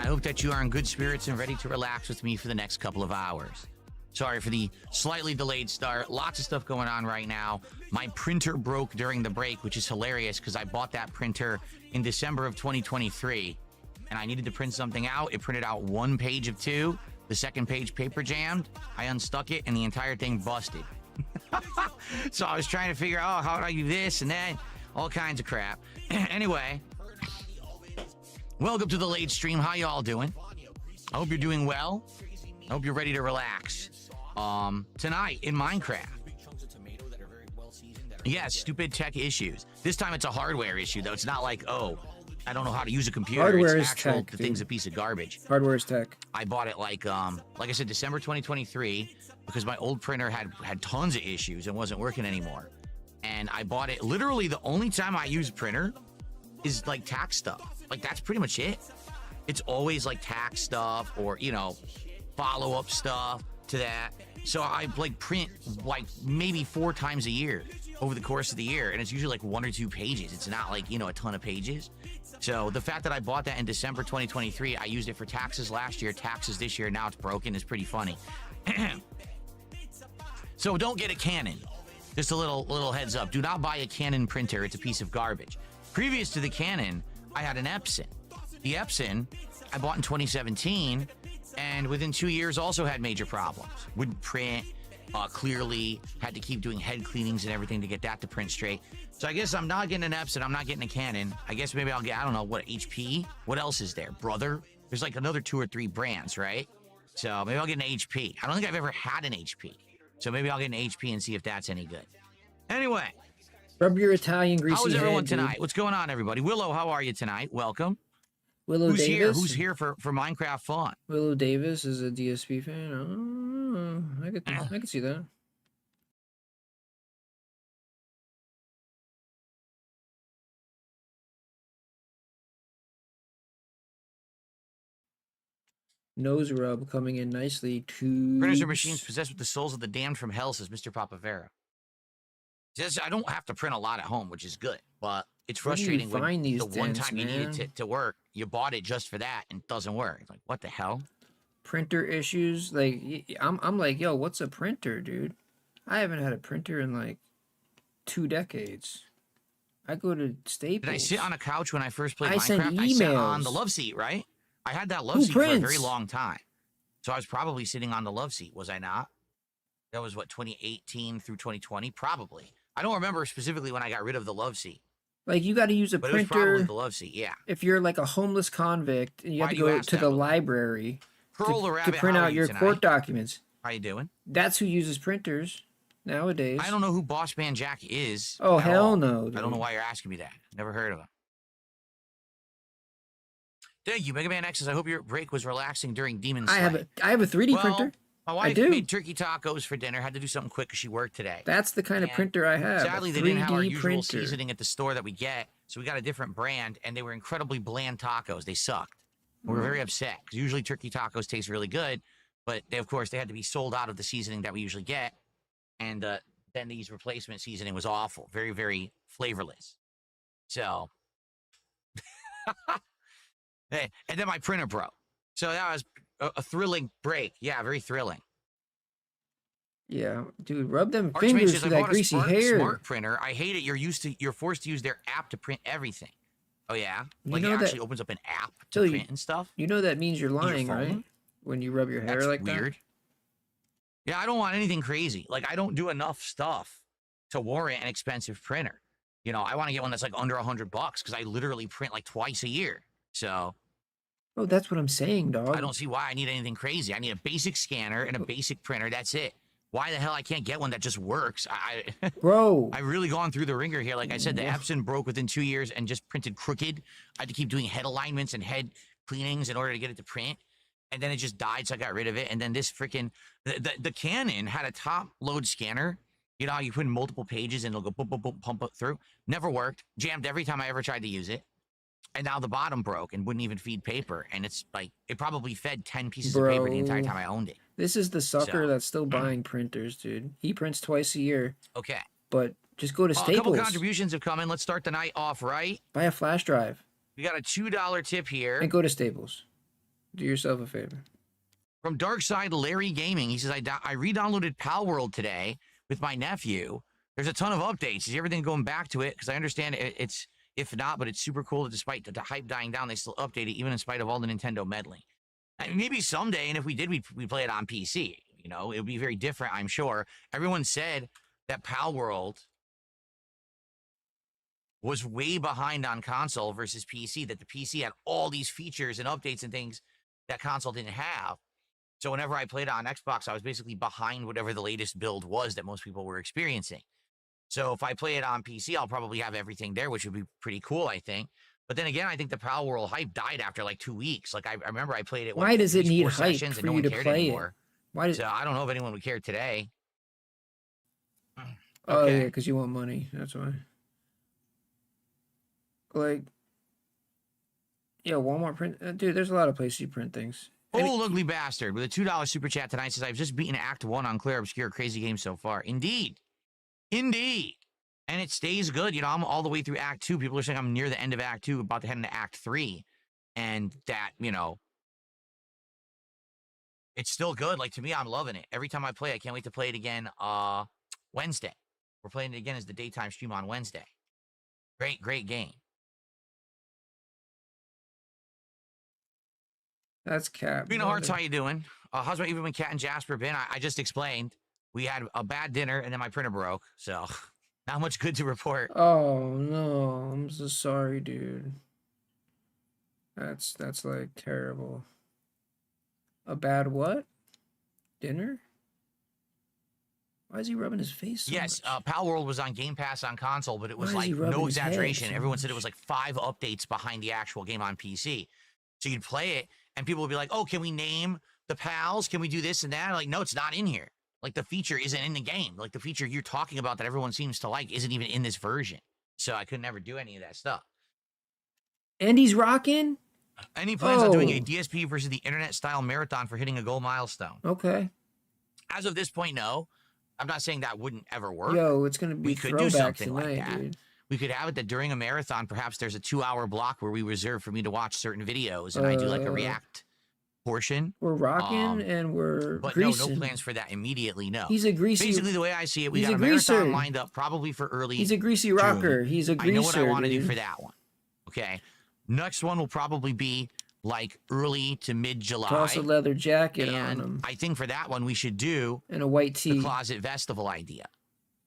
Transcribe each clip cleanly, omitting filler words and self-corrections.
I hope that you are in good spirits and ready to relax with me for the next couple of hours. Sorry for the slightly delayed start. Lots of stuff going on right now. My printer broke during the break, which is hilarious because I bought that printer in December of 2023 and I needed to print something out. It printed out 1 page of 2. The second page paper jammed. I unstuck it and the entire thing busted. So I was trying to figure out, how do I do this and that? All kinds of crap. Anyway, welcome to the late stream. How y'all doing? I hope you're doing well. I hope you're ready to relax. Tonight in Minecraft. Yeah, stupid tech issues. This time it's a hardware issue, though. It's not like, oh, I don't know how to use a computer. Hardware it's is actual, tech. the thing's a piece of garbage. Hardware is tech. I bought it like I said, December 2023, because my old printer had tons of issues and wasn't working anymore. And I bought it. Literally, the only time I use printer is like tax stuff. Like that's pretty much it. It's always like tax stuff or follow-up stuff to that. So I like print like maybe 4 times a year over the course of the year, and it's usually like 1 or 2 pages. It's not like a ton of pages. So the fact that I bought that in December 2023, I used it for taxes last year, taxes this year, now it's broken, is pretty funny. So don't get a Canon. Just a little heads up. Do not buy a Canon printer. It's a piece of garbage. Previous to the Canon, I had an Epson. The Epson I bought in 2017, and within 2 years also had major problems. Wouldn't print clearly, had to keep doing head cleanings and everything to get that to print straight. So I guess I'm not getting an Epson, I'm not getting a Canon. I guess maybe I'll get, I don't know, what, HP? What else is there? Brother? There's like another 2 or 3 brands, right? So maybe I'll get an HP. I don't think I've ever had an HP. So maybe I'll get an HP and see if that's any good. Anyway. Rub your Italian greasy How is everyone head, tonight? dude. What's going on, everybody? Willow, how are you tonight? Welcome. Willow Who's Davis? Who's here for Minecraft fun? Willow Davis is a DSP fan. Oh, I could see that. Nose rub coming in nicely. Printers are machines possessed with the souls of the damned from hell, says Mr. Papavera. Says I don't have to print a lot at home, which is good, but it's frustrating when the one time you need it to work, you bought it just for that and it doesn't work. It's like, what the hell? Printer issues. Like, I'm like, yo, what's a printer, dude? I haven't had a printer in like 2 decades. I go to Staples. Did I sit on a couch when I first played Minecraft? Send emails. I sat on the love seat, right? I had that love seat for a very long time. So I was probably sitting on the love seat, was I not? That was what, 2018 through 2020? Probably. I don't remember specifically when I got rid of the love seat. Like, you got to use a but printer. It was probably the love seat, yeah. If you're like a homeless convict and you have to go to the library to print out your court documents. How you doing? That's who uses printers nowadays. I don't know who Boss Man Jack is. Oh, hell no, dude. I don't know why you're asking me that. Never heard of him. Thank you, Mega Man X's. I hope your break was relaxing during Demon Slay. I have a 3D printer. My wife made turkey tacos for dinner. Had to do something quick because she worked today. That's the kind of printer I have. Sadly, they didn't have our usual seasoning at the store that we get, so we got a different brand, and they were incredibly bland tacos. They sucked. We were very upset because usually turkey tacos taste really good, but of course they had to be sold out of the seasoning that we usually get, and then these replacement seasoning was awful, very, very flavorless. So, and then my printer broke. So that was a thrilling break. Yeah, very thrilling. Yeah, dude, rub them fingers through that greasy hair. Smart printer. I hate it. You're forced to use their app to print everything. Oh yeah, like it actually opens up an app to print and stuff. You know that means you're lying, right? When you rub your hair like that. That's weird. Yeah, I don't want anything crazy. Like I don't do enough stuff to warrant an expensive printer. I want to get one that's like under $100 because I literally print like twice a year. So. Oh, that's what I'm saying, dog. I don't see why I need anything crazy. I need a basic scanner and a basic printer. That's it. Why the hell I can't get one that just works? Bro. I've really gone through the ringer here. Like I said, the Epson broke within 2 years and just printed crooked. I had to keep doing head alignments and head cleanings in order to get it to print. And then it just died, so I got rid of it. And then this freaking... The Canon had a top load scanner. You know how you put in multiple pages and it'll go boop, boop, boop, pump it through? Never worked. Jammed every time I ever tried to use it. And now the bottom broke and wouldn't even feed paper. And it's like, it probably fed 10 pieces of paper the entire time I owned it. This is the sucker that's still buying printers, dude. He prints twice a year. Okay. But just go to Staples. A couple contributions have come in. Let's start the night off right. Buy a flash drive. We got a $2 tip here. And go to Staples. Do yourself a favor. From Darkside Larry Gaming, he says, I re-downloaded Pal World today with my nephew. There's a ton of updates. Is everything going back to it? Because I understand it's, if not, but it's super cool that despite the hype dying down, they still update it, even in spite of all the Nintendo meddling. I mean, maybe someday, and if we did, we'd play it on PC. You know, it would be very different, I'm sure. Everyone said that Pal World was way behind on console versus PC, that the PC had all these features and updates and things that console didn't have. So whenever I played it on Xbox, I was basically behind whatever the latest build was that most people were experiencing. So if I play it on PC, I'll probably have everything there, which would be pretty cool, I think. But then again, I think the Pal World hype died after like 2 weeks. Like I remember I played it. Why does it need hype sessions for and no you one to cared play anymore. it? Why does? So I don't know if anyone would care today. Oh Okay. yeah, because you want money. That's why. Like, yeah, Walmart print. Dude, there's a lot of places you print things. Old ugly bastard with a $2 super chat tonight says, I've just beaten Act 1 on Clear Obscure Crazy Game so far. Indeed. Indeed. And it stays good. You know, I'm all the way through Act 2. People are saying I'm near the end of Act 2, about to head into Act 3. And that, you know, it's still good. Like, to me, I'm loving it. Every time I play, I can't wait to play it again Wednesday. We're playing it again as the daytime stream on Wednesday. Great, great game. That's cap. Rena Hearts, how you doing? How's my even when Cat and Jasper been? I just explained. We had a bad dinner, and then my printer broke, so not much good to report. Oh no, I'm so sorry, dude. That's like terrible. A bad what? Dinner? Why is he rubbing his face so Yes, much? Pal World was on Game Pass on console, but it was Why is he like rubbing no his head exaggeration. so Everyone said it much? was like 5 updates behind the actual game on PC. So you'd play it, and people would be like, "Oh, can we name the pals? Can we do this and that?" Like, no, it's not in here. Like the feature isn't in the game. Like the feature you're talking about that everyone seems to like isn't even in this version. So I could never do any of that stuff. And he's rocking? Any plans on doing a Oh. DSP versus the internet style marathon for hitting a goal milestone? Okay. As of this point, no. I'm not saying that wouldn't ever work. Yo, it's gonna be We could do throwback something like tonight, that. dude. We could have it that during a marathon, perhaps there's a 2-hour block where we reserve for me to watch certain videos, and I do like a react portion. We're rocking and we're But greasing. no plans for that immediately. No. He's a greasy. Basically, the way I see it, we he's got a a marathon greaser. lined up probably for early. He's a greasy June. rocker. He's a greaser. I know what I want to do dude. for that one. Okay. Next one will probably be like early to mid-July. Toss a leather jacket on And him I think for that one, we should do and a white the tee. closet festival idea,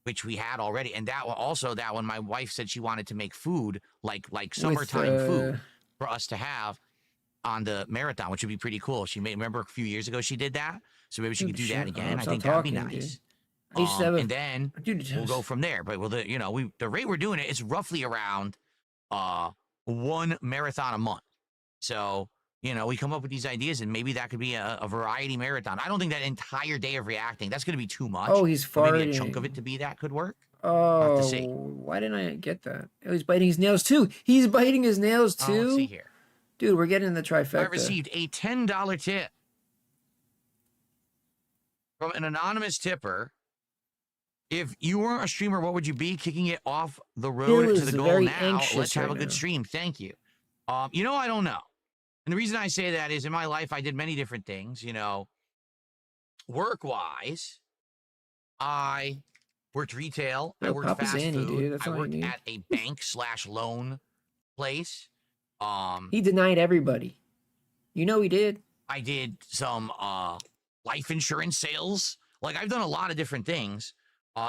which we had already. And that one, also that one, my wife said she wanted to make food, like summertime food for us to have on the marathon, which would be pretty cool. She made, remember a few years ago she did that? So maybe she could do that again. I think that'd be nice. I used to have and then dude, we'll go from there. But you know, the rate we're doing it is roughly around 1 marathon a month. So, you know, we come up with these ideas, and maybe that could be a variety marathon. I don't think that entire day of reacting, that's going to be too much. Oh, he's farting. Maybe a chunk of it to be that could work. Oh, to see. why didn't I get that? Oh, he's biting his nails too. He's biting his nails too. Let's see here. Dude, we're getting the trifecta. I received a $10 tip from an anonymous tipper. If you weren't a streamer, what would you be? Kicking it off the road to the goal very now. anxious Let's have right a good now. stream. Thank you. You know, I don't know. And the reason I say that is in my life, I did many different things. You know, work-wise, I worked retail. I Yo, worked Papa's fast Annie, food. dude. That's I all you worked need. at a bank/loan place. He denied everybody. You know he did. I did some life insurance sales. Like, I've done a lot of different things.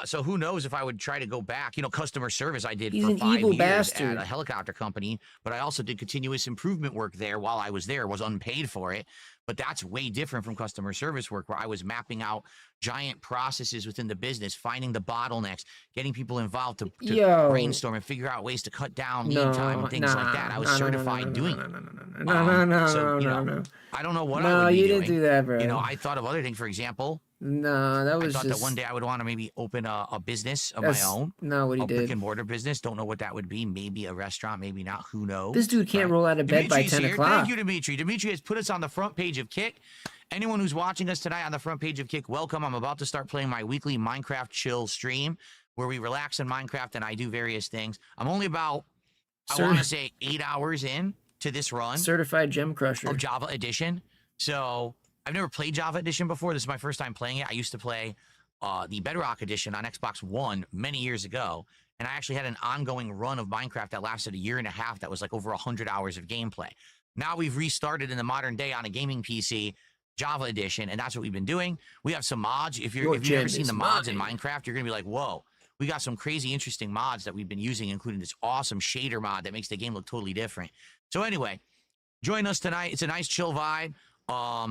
So who knows if I would try to go back. You know, customer service I did He's for an 5 evil years bastard. at a helicopter company, but I also did continuous improvement work there while I was there, was unpaid for it. But that's way different from customer service work, where I was mapping out giant processes within the business, finding the bottlenecks, getting people involved to Yo. brainstorm and figure out ways to cut down lead time and things like that. I was certified doing it. No. I don't know what I No, would be you doing. didn't do that, bro. You know, I thought of other things. For example, No, that I was thought just... that one day I would want to maybe open a business of That's my own. not what he A brick did. and mortar business. Don't know what that would be. Maybe a restaurant, maybe not. Who knows? This dude can't right? roll out of bed by Dimitri's 10 here. o'clock. Thank you, Dimitri. Dimitri has put us on the front page of Kick. Anyone who's watching us tonight on the front page of Kick, welcome. I'm about to start playing my weekly Minecraft chill stream where we relax in Minecraft and I do various things. I'm only about, I want to say 8 hours in to this run Certified Gem Crusher. of Java Edition. So I've never played Java Edition before. This is my first time playing it. I used to play the Bedrock Edition on Xbox One many years ago. And I actually had an ongoing run of Minecraft that lasted a year and a half that was like over 100 hours of gameplay. Now we've restarted in the modern day on a gaming PC, Java Edition, and that's what we've been doing. We have some mods. If you've never seen the mods in Minecraft, you're going to be like, whoa. We got some crazy interesting mods that we've been using, including this awesome shader mod that makes the game look totally different. So anyway, join us tonight. It's a nice chill vibe. How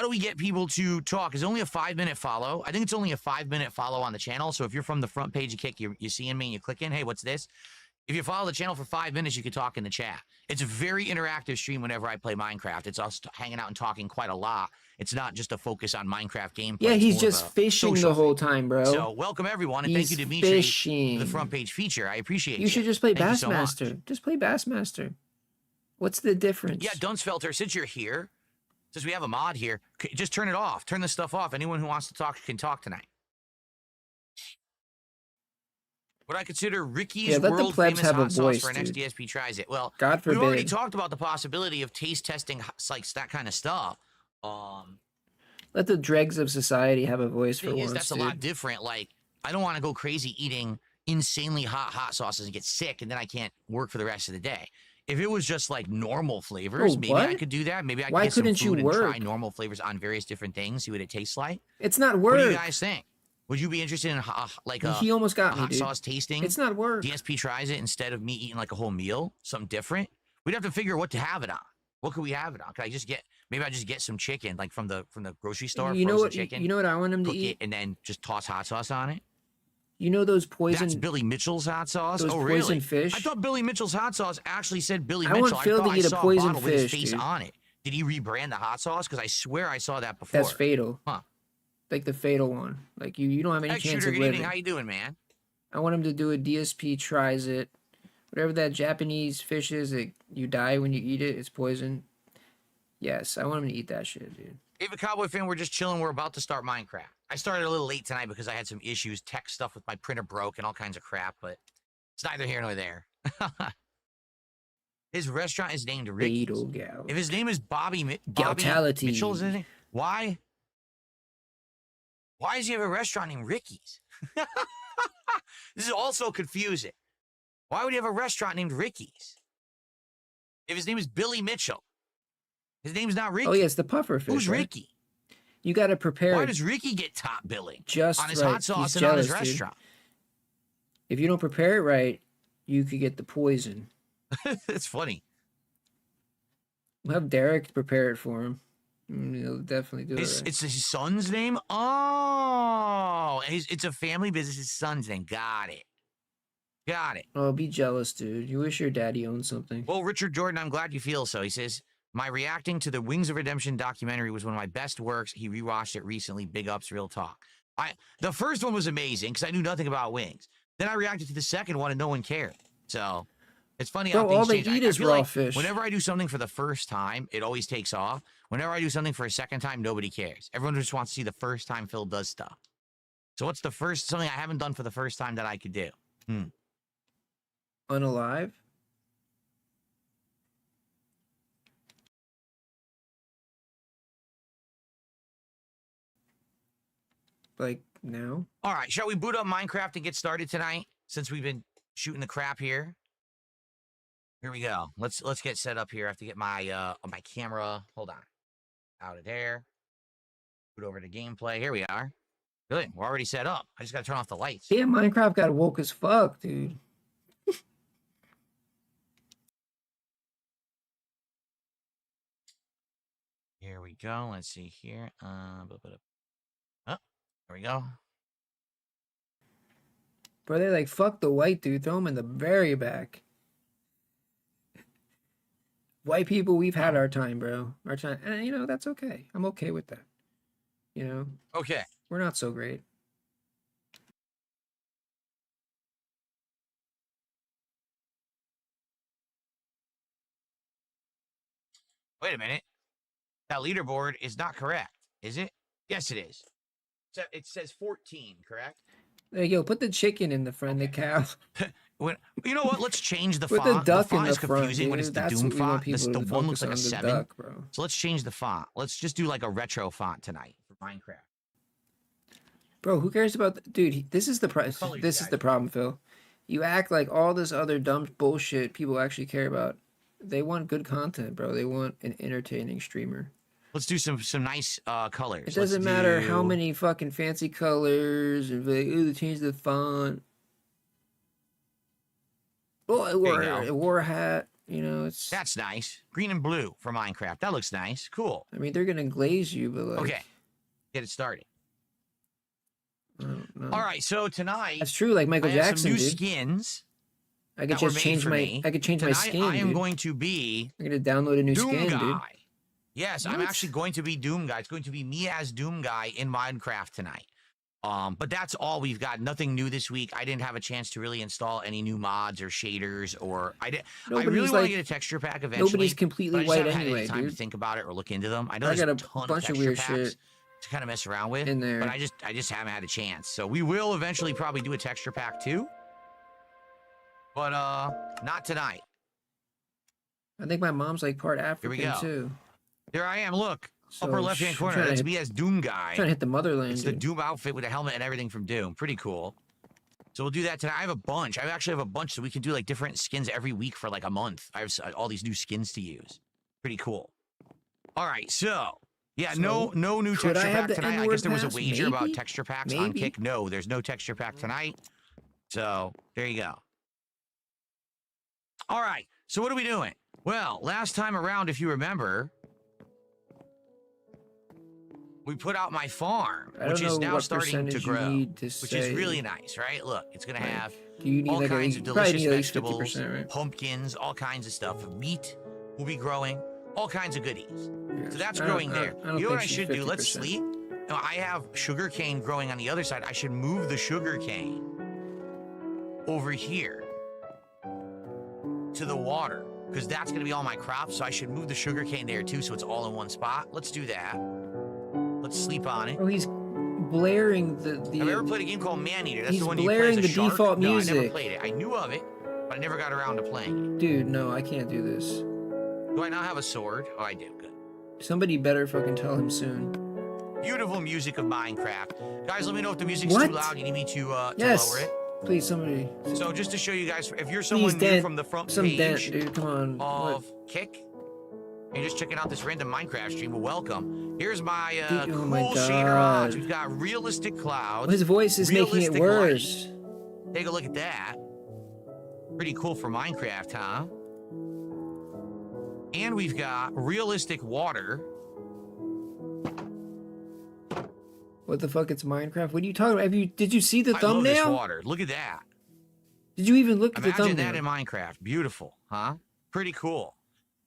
do we get people to talk? It's only a 5-minute follow. I think it's only a 5-minute follow on the channel. So if you're from the front page, you're seeing me and you click in, hey, what's this? If you follow the channel for 5 minutes, you can talk in the chat. It's a very interactive stream whenever I play Minecraft. It's us hanging out and talking quite a lot. It's not just a focus on Minecraft gameplay. Yeah, he's just fishing the whole time, bro. So welcome everyone, and thank you, Dimitri, for the front page feature. I appreciate it. You should just play Bassmaster. Just play Bassmaster. What's the difference? Yeah, Dunsfelter, since you're here, since we have a mod here, just turn it off. Turn this stuff off. Anyone who wants to talk can talk tonight. What I consider Ricky's world famous hot sauce for an XDSP tries it. Well, God forbid. We already talked about the possibility of taste testing, like that kind of stuff. Let the dregs of society have a voice for once. That's a lot different. Like, I don't want to go crazy eating insanely hot sauces and get sick, and then I can't work for the rest of the day. If it was just like normal flavors, maybe I could do that. Maybe I could get some food and try normal flavors on various different things, see what it tastes like. It's not work. What do you guys think? Would you be interested in like a, he almost got hot sauce tasting? It's not work. DSP tries it instead of me eating like a whole meal, something different. We'd have to figure what to have it on. What could we have it on? Could I just get maybe I just get some chicken like from the grocery store? You know what? Chicken, you know what I want him to eat, and then just toss hot sauce on it. You know those poison. That's Billy Mitchell's hot sauce. Those poison fish. I thought Billy Mitchell's hot sauce actually said Billy Mitchell. I want Phil to eat a poison fish, with his face on it. Did he rebrand the hot sauce? Because I swear I saw that before. That's fatal. Huh? Like the fatal one. Like you don't have any chance of living. How you doing, man? I want him to do a DSP tries it. Whatever that Japanese fish is that you die when you eat it, it's poison. Yes, I want him to eat that shit, dude. David Cowboy fan, we're just chilling. We're about to start Minecraft. I started a little late tonight because I had some issues. Tech stuff with my printer broke and all kinds of crap, but it's neither here nor there. His restaurant is named Ricky's. If his name is Bobby Mitchell, is his name? Why does he have a restaurant named Ricky's? This is also confusing. Why would he have a restaurant named Ricky's? If his name is Billy Mitchell. His name's not Ricky. Oh, yes, the puffer fish. Who's Ricky? You got to prepare. Why does Ricky get top billing? Just on his right. hot sauce He's and jealous, on his restaurant? If you don't prepare it right, you could get the poison. It's funny. We'll have Derek prepare it for him. He'll definitely do it. Right. It's his son's name? Oh, it's a family business. His son's name. Got it. Got it. Oh, be jealous, dude. You wish your daddy owned something. Well, Richard Jordan, I'm glad you feel so. He says, my reacting to the Wings of Redemption documentary was one of my best works. He rewatched it recently. Big ups, real talk. The first one was amazing because I knew nothing about wings. Then I reacted to the second one and no one cared. So it's funny how things all they change. eat is raw fish. Whenever I do something for the first time, it always takes off. Whenever I do something for a second time, nobody cares. Everyone just wants to see the first time Phil does stuff. So what's the first something I haven't done for the first time that I could do? Unalive? Like now? All right, shall we boot up Minecraft and get started tonight? Since we've been shooting the crap here. Here we go. Let's get set up here. I have to get my my camera. Hold on. Out of there. Boot over to gameplay. Here we are. Good. We're already set up. I just gotta turn off the lights. Yeah, Minecraft got woke as fuck, dude. Here we go. Let's see here. Oh, there we go. Bro, they're like, fuck the white dude. Throw him in the very back. White people, we've had our time, bro. Our time. And, you know, that's okay. I'm okay with that. You know? Okay. We're not so great. Wait a minute. That leaderboard is not correct, is it? Yes, it is. It says 14, correct? There you go. Put the chicken in the front, the cow. You know what? Let's change the With font. the duck font in is the front, confusing when it's dude. the That's Doom what we want font. This people the to one looks focus like a on, the 7. duck, bro. So let's change the font. Let's just do like a retro font tonight for Minecraft. Bro, who cares about dude? This is the Color you this is guys the problem, Phil. You act like all this other dumb bullshit people actually care about. They want good content, bro. They want an entertaining streamer. Let's do some nice colors. It doesn't matter how many fucking fancy colors and like, oh, they change the font. Oh, I wore a hat. You know, it's. That's nice. Green and blue for Minecraft. That looks nice. Cool. I mean, they're gonna glaze you, but like. Okay. Get it started. I don't know. All right. So tonight. That's true. Like Michael I have Jackson, some new dude. skins. I could just change my. I could change tonight, my skin. I am dude. going to be. I'm gonna download a new Doom skin, Guy. dude. Yes, What? I'm actually going to be Doom Guy. It's going to be me as Doom Guy in Minecraft tonight. But that's all we've got. Nothing new this week. I didn't have a chance to really install any new mods or shaders, or I really want to get a texture pack eventually. Nobody's completely white anyway, anyway, had any time dude. to think about it or look into them. I know I there's got a a ton bunch of of weird texture packs shit to kind of mess around with in there. but I just haven't had a chance. So we will eventually probably do a texture pack too, but not tonight. I think my mom's like part Here we African go. too. There I am. Look, So upper left hand I'm corner. trying to That's hit- me as Doom Guy. trying to hit the motherland, It's the dude. Doom outfit with a helmet and everything from Doom. Pretty cool. So we'll do that tonight. I have a bunch. I actually have a bunch, so we can do like different skins every week for like a month. I have all these new skins to use. Pretty cool. All right, so yeah, So, no new could texture I have pack the tonight. I N-word guess there was a pass? wager about Maybe? texture packs on Maybe. Kick. No, there's no texture pack tonight. So there you go. All right. So what are we doing? Well, last time around, if you remember, we put out my farm, I don't which is know now what starting to percentage you grow, need to which is say. really nice, right? Look, it's going to Like, have Do you need all like kinds a, of you probably delicious need at least vegetables, 50%, right? pumpkins, all kinds of stuff. Wheat will be growing, all kinds of goodies. Yeah. So that's I don't- growing there. I don't You know what I think she's should do? Let's 50%. sleep. Now, I have sugar cane growing on the other side. I should move the sugar cane over here to the water, because that's going to be all my crops. So I should move the sugar cane there too, so it's all in one spot. Let's do that. Let's sleep on it. Oh, he's blaring the. Have you ever played a game called Maneater? That's He's the one you play as blaring a the shark? default No, I never music. played it. I knew of it, but I never got around to playing Dude, no, I can't do this. it. Do I now have a sword? Oh, I do. Good. Somebody better fucking tell him soon. Beautiful music of Minecraft. Guys, let me know if the music's What? too loud. You need me to Yes. lower it. Please, somebody. So just to show you guys, if you're someone new dent. from the front Some page dent, dude. Come on. of What? Kick, and you're just checking out this random Minecraft stream, well, welcome. Here's my Dude, oh cool my shader odds. God. We've got realistic clouds. His voice is making it realistic worse. light. Take a look at that. Pretty cool for Minecraft, huh? And we've got realistic water. What the fuck? It's Minecraft. What are you talking about? Did you see the I love this thumbnail? water. Look at that. Did you even look at the Imagine thumbnail? that in Minecraft. Beautiful, huh? Pretty cool.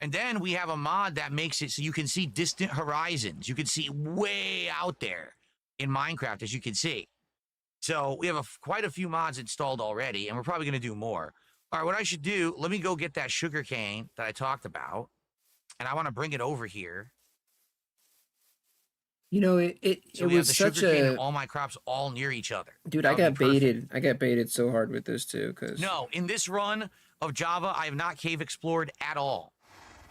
And then we have a mod that makes it so you can see distant horizons. You can see way out there in Minecraft, as you can see. So we have quite a few mods installed already, and we're probably going to do more. All right, what I should do, let me go get that sugar cane that I talked about, and I want to bring it over here. You know, it So we have was the such sugar cane and a all my crops all near each other. dude. That I would got be perfect. baited. I got baited so hard with this too. Cause No, in this run of Java, I have not cave explored at all.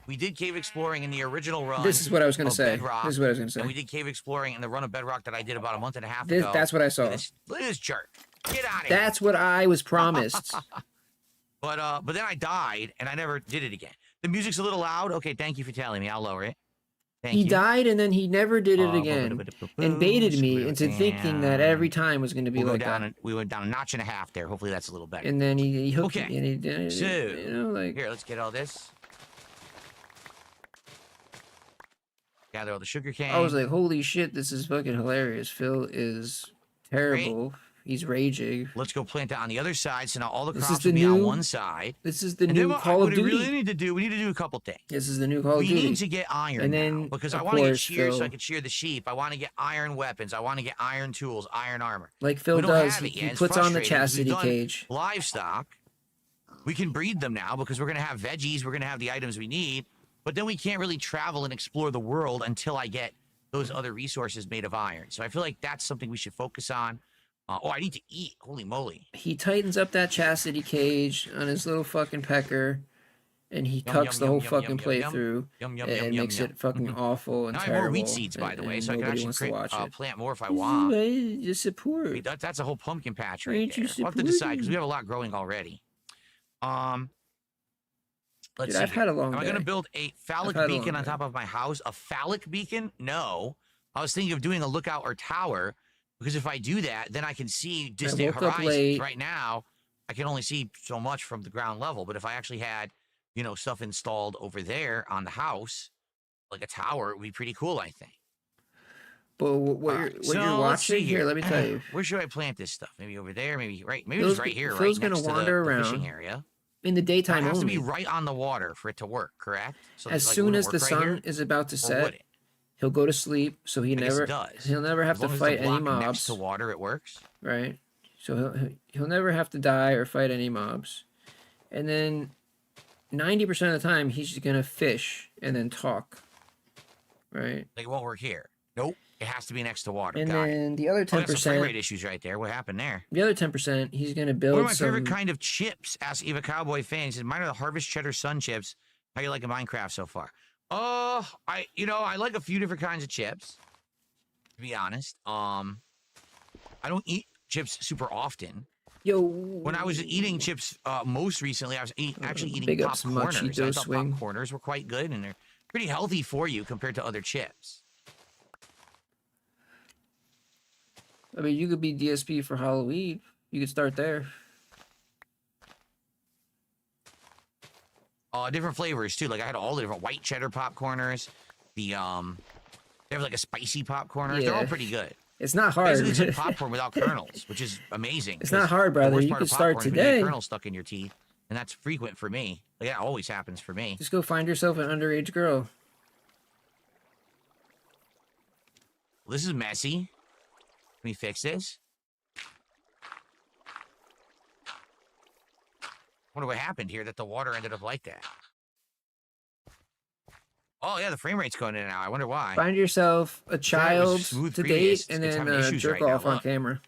We did cave exploring in the original run. this is what I was gonna of say. Bedrock, This is what I was gonna say. and we did cave exploring in the run of Bedrock that I did about a month and a half This, ago. that's what I saw. Look at this jerk. Get out of here. That's what I was promised. But then I died, and I never did it again. The music's a little loud. Okay, thank you for telling me. I'll lower it. Thank He you. died and then he never did it again, and baited me into thinking that every time was going to be We'll go like down that. we went down a notch and a half there. Hopefully that's a little better. And then he hooked Okay. me, and he did, So, you know, like Here, let's get all this. Gather all the sugar cane. I was like, holy shit, this is fucking hilarious. Phil is terrible. He's raging. Let's go plant that on the other side. So now all the This is crops the will be on new- one side. This is the And then new what Call of we Duty. really need to do, we need to do a couple things. This is the new Call of We Duty. need to get iron And now, then, because I of want to get course, shears so Phil- I can shear the sheep. I want to get iron weapons. I want to get iron tools, iron armor. Like Phil We don't does, have it he yet. It's puts on the frustrating 'cause we've chastity done cage. Livestock. We can breed them now because we're going to have veggies. We're going to have the items we need. But then we can't really travel and explore the world until I get those other resources made of iron. So I feel like that's something we should focus on. Oh, I need to eat. Holy moly. He tightens up that chastity cage on his little fucking pecker, and he Yum, cucks yum, the yum, whole yum, yum, fucking yum, yum. playthrough Yum, yum, yum, and yum, makes yum. it fucking awful and Now I have more wheat terrible, seeds, by the way, and so I can nobody actually wants to watch it. plant more if I want. Just support. Wait, that's a whole pumpkin patch Why right aren't you there. We'll have to decide because we supporting? have a lot growing already. Um, let's Dude, see I've here. had a long Am I going to day. build a I've phallic had a beacon long on day. top of my house? A phallic beacon? No. I was thinking of doing a lookout or tower because if I do that, then I can see distant woke up horizons. late. Right now, I can only see so much from the ground level. But if I actually had, stuff installed over there on the house, like a tower, it would be pretty cool, I think. But what All you're right, what so you're let's see watching here, here. let me tell you. Where should I plant this stuff? Maybe over there, maybe maybe Phil's, just right here, Phil's right gonna next to wander the fishing around area. in the Now, it daytime has to only. be right on the water for it to work, correct? So As like, it soon wouldn't as work the right sun here, is about to or would set, it? he'll go to sleep, so I guess it does. he'll never have As to long as fight the any block next to mobs, water, it works. right? So he'll never have to die or fight any mobs. And then 90% of the time he's just gonna fish and then talk. Right? Like, it won't work here. Nope. It has to be next to water. And Got it. then the other Oh, that's some frame 10%, rate issues right there. What happened there? the other 10%, he's gonna What are build my favorite some. kind of chips? Asked Eva Cowboy fan. He said, mine are the Harvest Cheddar Sun chips. How you liking Minecraft so far? I like a few different kinds of chips. To be honest, I don't eat chips super often. Yo. When I was eating chips most recently, I was actually eating Big ups, popcorners. I Machito thought swing. popcorners were quite good, and they're pretty healthy for you compared to other chips. I mean, you could be DSP for Halloween. You could start there. Different flavors too. Like I had all the different white cheddar popcorners. They have like a spicy popcorners. They're all Yeah. pretty good. It's not hard. Basically, it's like popcorn without kernels, which is amazing. It's not hard, brother. You can start Is when you get today. kernels stuck in your teeth, and that's frequent for me. Like, that always happens for me. Just go find yourself an underage girl. Well, this is messy. Let me fix this. Wonder what happened here that the water ended up like that. Oh yeah, the frame rate's going in and out. I wonder why. Find yourself a child smooth to previous. date and It's then having issues jerk right now. off on Look. camera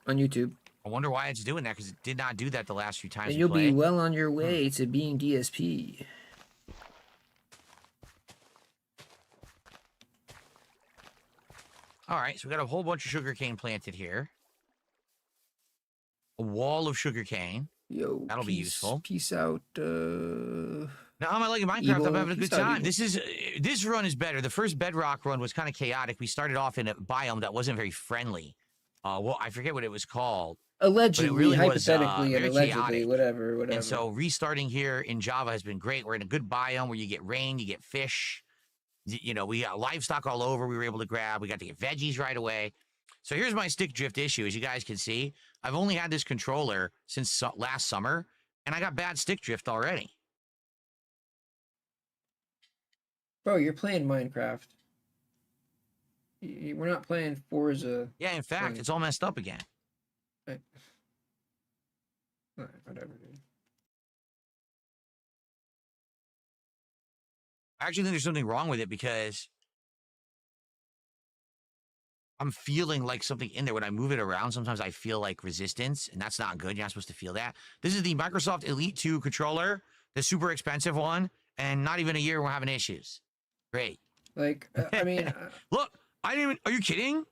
on YouTube. I wonder why it's doing that because it did not do that the last few times And we you'll played. be well on your way to being DSP. All right, so we got a whole bunch of sugarcane planted here. A wall of sugarcane. Yo, That'll be useful. Peace out. Now, I'm liking Minecraft. Evil. I'm having a good Peace out, time. evil. This run is better. The first Bedrock run was kind of chaotic. We started off in a biome that wasn't very friendly. Well, I forget what it was called. Allegedly, really was, hypothetically, and very allegedly, chaotic. whatever. And so restarting here in Java has been great. We're in a good biome where you get rain, you get fish. We got livestock all over we were able to grab. We got to get veggies right away. So here's my stick drift issue. As you guys can see, I've only had this controller since last summer, and I got bad stick drift already. Bro, you're playing Minecraft. We're not playing Forza. Yeah, in fact, it's all messed up again. Right. Alright, whatever, dude. I actually think there's something wrong with it because I'm feeling like something in there. When I move it around, sometimes I feel like resistance, and that's not good. You're not supposed to feel that. This is the Microsoft Elite 2 controller, the super expensive one, and not even a year we're having issues. Great. Like, I mean, Look, I didn't even. Are you kidding?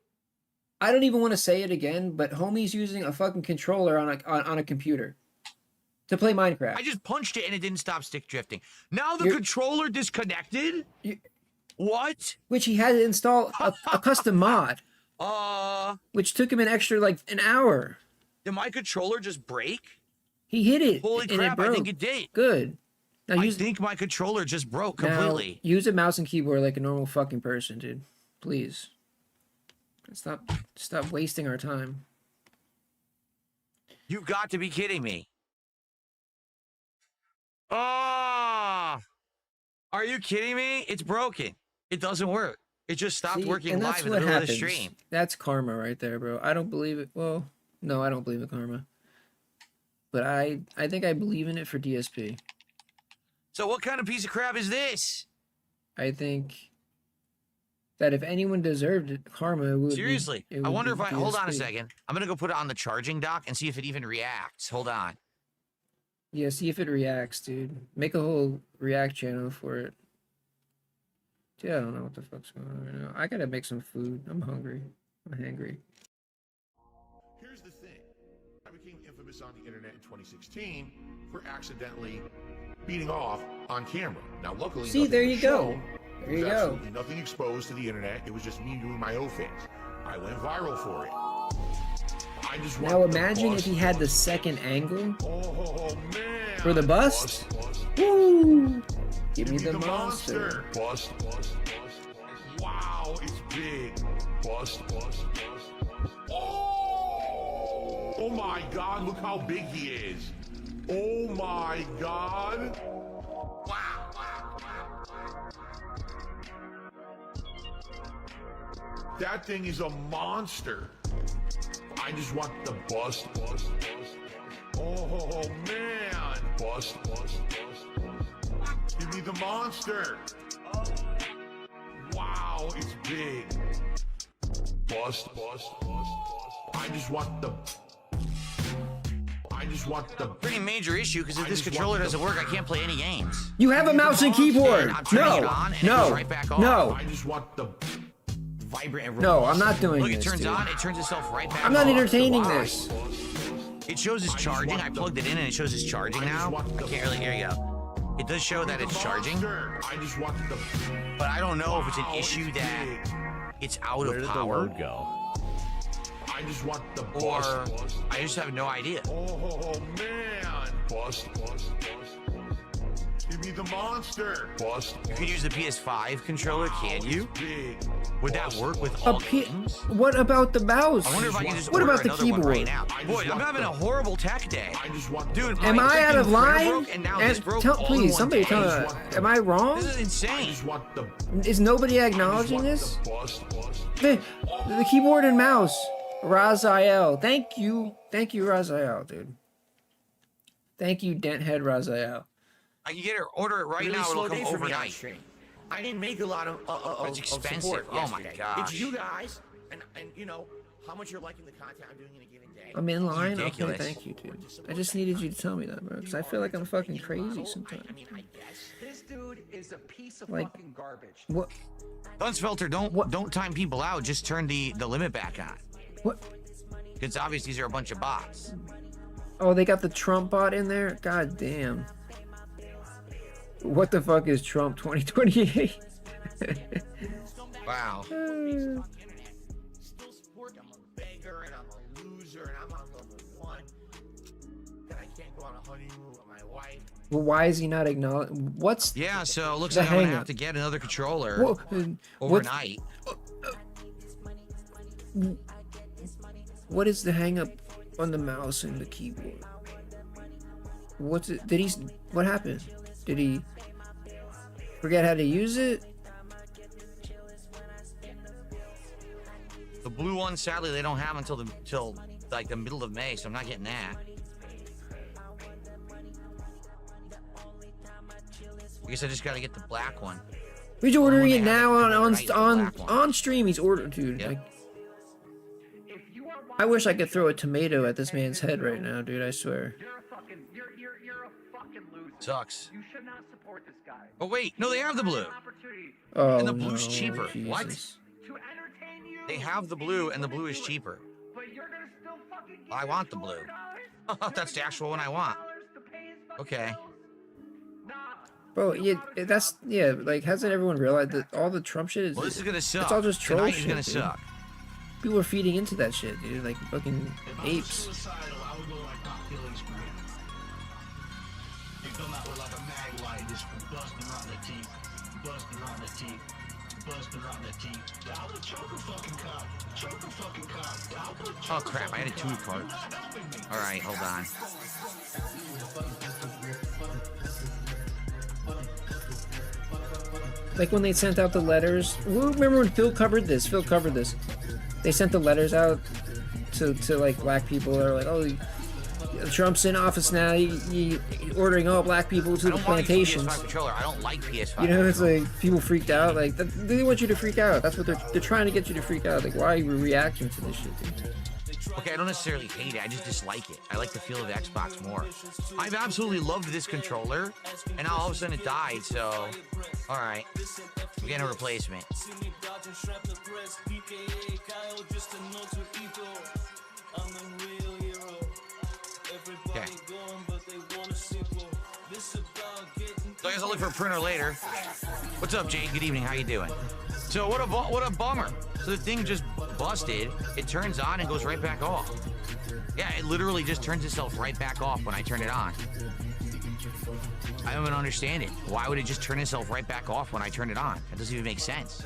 I don't even want to say it again, but homie's using a fucking controller on a computer to play Minecraft. I just punched it and it didn't stop stick drifting. Now the You're- controller disconnected? What? Which he had to install a custom mod, which took him an extra like an hour. Did my controller just break? He hit it. Holy and crap, it broke. I think it did. Good. Now I think my controller just broke now completely. use a mouse and keyboard like a normal fucking person, dude. Please. Stop wasting our time. You've got to be kidding me. Ah! Are you kidding me? It's broken. It doesn't work. It just stopped See, working and live that's in the what middle of the happens. stream. That's karma right there, bro. I don't believe it. Well, no, I don't believe in karma. But I think I believe in it for DSP. So what kind of piece of crap is this? I think that if anyone deserved it, karma, it would Seriously, be, it I would wonder be if I hold on a DSP. second. I'm gonna go put it on the charging dock and see if it even reacts. Hold on. Yeah, see if it reacts, dude. Make a whole react channel for it. Dude, I don't know what the fuck's going on right now. I gotta make some food. I'm hungry. I'm hangry. Here's the thing. I became infamous on the internet in 2016 for accidentally beating off on camera. Now, luckily, See, nothing there was you go. shown. There you was go. absolutely nothing exposed to the internet. It was just me doing my own things. I went viral for it. I just Now want the imagine if bust. he had the second angle Oh man! for the bust. Bust. Woo! Give me the monster. Bust. Wow, it's big. Bust. Oh my God! Look how big he is. Oh my God! Wow. That thing is a monster. I just want the bust. Oh man! Bust. Give me the monster. Wow, it's big. Bust. I just want the. Pretty major issue because if I this just controller want doesn't the- work, I can't play any games. You have a mouse and keyboard. I'm turning it on and it goes right back off. No. I just want the. Vibrant and No, I'm robust. not doing Look, it this, turns dude. on, it turns itself right back I'm not off. entertaining Why? this. It shows it's charging. I plugged it in and it shows it's charging now. I can't really. Here you go. It does show that it's charging, I just want the. but I don't know if it's an Wow, issue it's that big. it's out Where of did the power, word go? I just want the or bust. I just have no idea. Oh man! Bust. Give me the monster. Bust. You could use the PS5 controller, can you? Big. Would that work with A all P- games? What about the mouse? I wonder if I can just What order about the another one right keyboard? now. I Boy, just I'm want having the- a horrible tech day. I just want Dude, the. Am my I out freaking of printer line? broke, and now this broke all in Please, one somebody day. tell I me. just want Am I wrong? This is I insane. just want the. Is nobody I just acknowledging want this? the bust. The keyboard and mouse. Raziel. Thank you, Raziel, dude. Thank you, Denthead Raziel. I can get it, order it right Really now. slow It'll come day for me on overnight. stream. I didn't make a lot of It's expensive. support Oh my yesterday. gosh. It's you guys, and you know how much you're liking the content I'm doing in a given day. I'm in line. Okay, ridiculous. thank you, dude. I just needed you to tell me that, bro, because I feel like I'm fucking crazy sometimes. I mean, I guess. This dude is a piece of Like- fucking garbage. What? Dunsfelter, don't time people out. Just turn the limit back on. What? It's obvious these are a bunch of bots. Oh, they got the Trump bot in there? God damn. What the fuck is Trump 2028? Wow. Still support. I'm a beggar and I'm a loser and I'm on level 1. That I can't go on a honeymoon with my wife. Well, why is he not acknowledging? What's Yeah, so it looks The like I'm gonna hang-up. have to get another controller Whoa, what's, overnight. what is the hang up on the mouse and the keyboard? What's it? Did he? What happened? Did he forget how to use it? The blue one, sadly, they don't have until like the middle of May, so I'm not getting that. I guess I just gotta get the black one. He's ordering when it they have now it on overnight, the black one. on stream. He's ordered, dude. Yep. Like, I wish I could throw a tomato at this man's head right now, dude. I swear. You're a fucking, you're a fucking loser. Sucks. You should not support this guy. Oh wait, no, they have the blue. An opportunity Oh And the blue's no, cheaper. What? Jesus. to entertain you. They have the blue, and the blue is cheaper. But you're gonna still fucking give I him want the blue. $200 That's the actual one I want. to pay his fucking Okay. bills? Nah. Bro, yeah, that's yeah. Like, hasn't everyone realized that all the Trump shit is? Well, this is gonna suck. It's all just troll Tonight shit. is gonna dude. suck. People are feeding into that shit, dude. Like fucking apes. Suicidal, I would go like Doc Billings, bro. They come out with like a mag light, just busting around the teeth, busting around the teeth, busting around the teeth. I would choke a fucking cop, choke a fucking cop. I would choke Oh crap, I had a two card. All right, hold on. Like when they sent out the letters. Remember when Phil covered this? Phil covered this. They sent the letters out to like black people that are like, oh, Trump's in office now. He ordering all black people to I the don't want to use a plantations. PS5 controller. I don't like PS5. You know, it's controller. like people freaked out. Like they want you to freak out. That's what they're trying to get you to freak out. Like, why are you reacting to this shit, dude? Okay, I don't necessarily hate it. I just dislike it. I like the feel of the Xbox more. I've absolutely loved this controller, and now all of a sudden it died. So, all right, we're getting a replacement. Okay. So I guess I'll look for a printer later. What's up, Jade? Good evening. How you doing? So what a bummer. So the thing just busted. It turns on and goes right back off. Yeah, it literally just turns itself right back off when I turn it on. I don't even understand it. Why would it just turn itself right back off when I turn it on? That doesn't even make sense.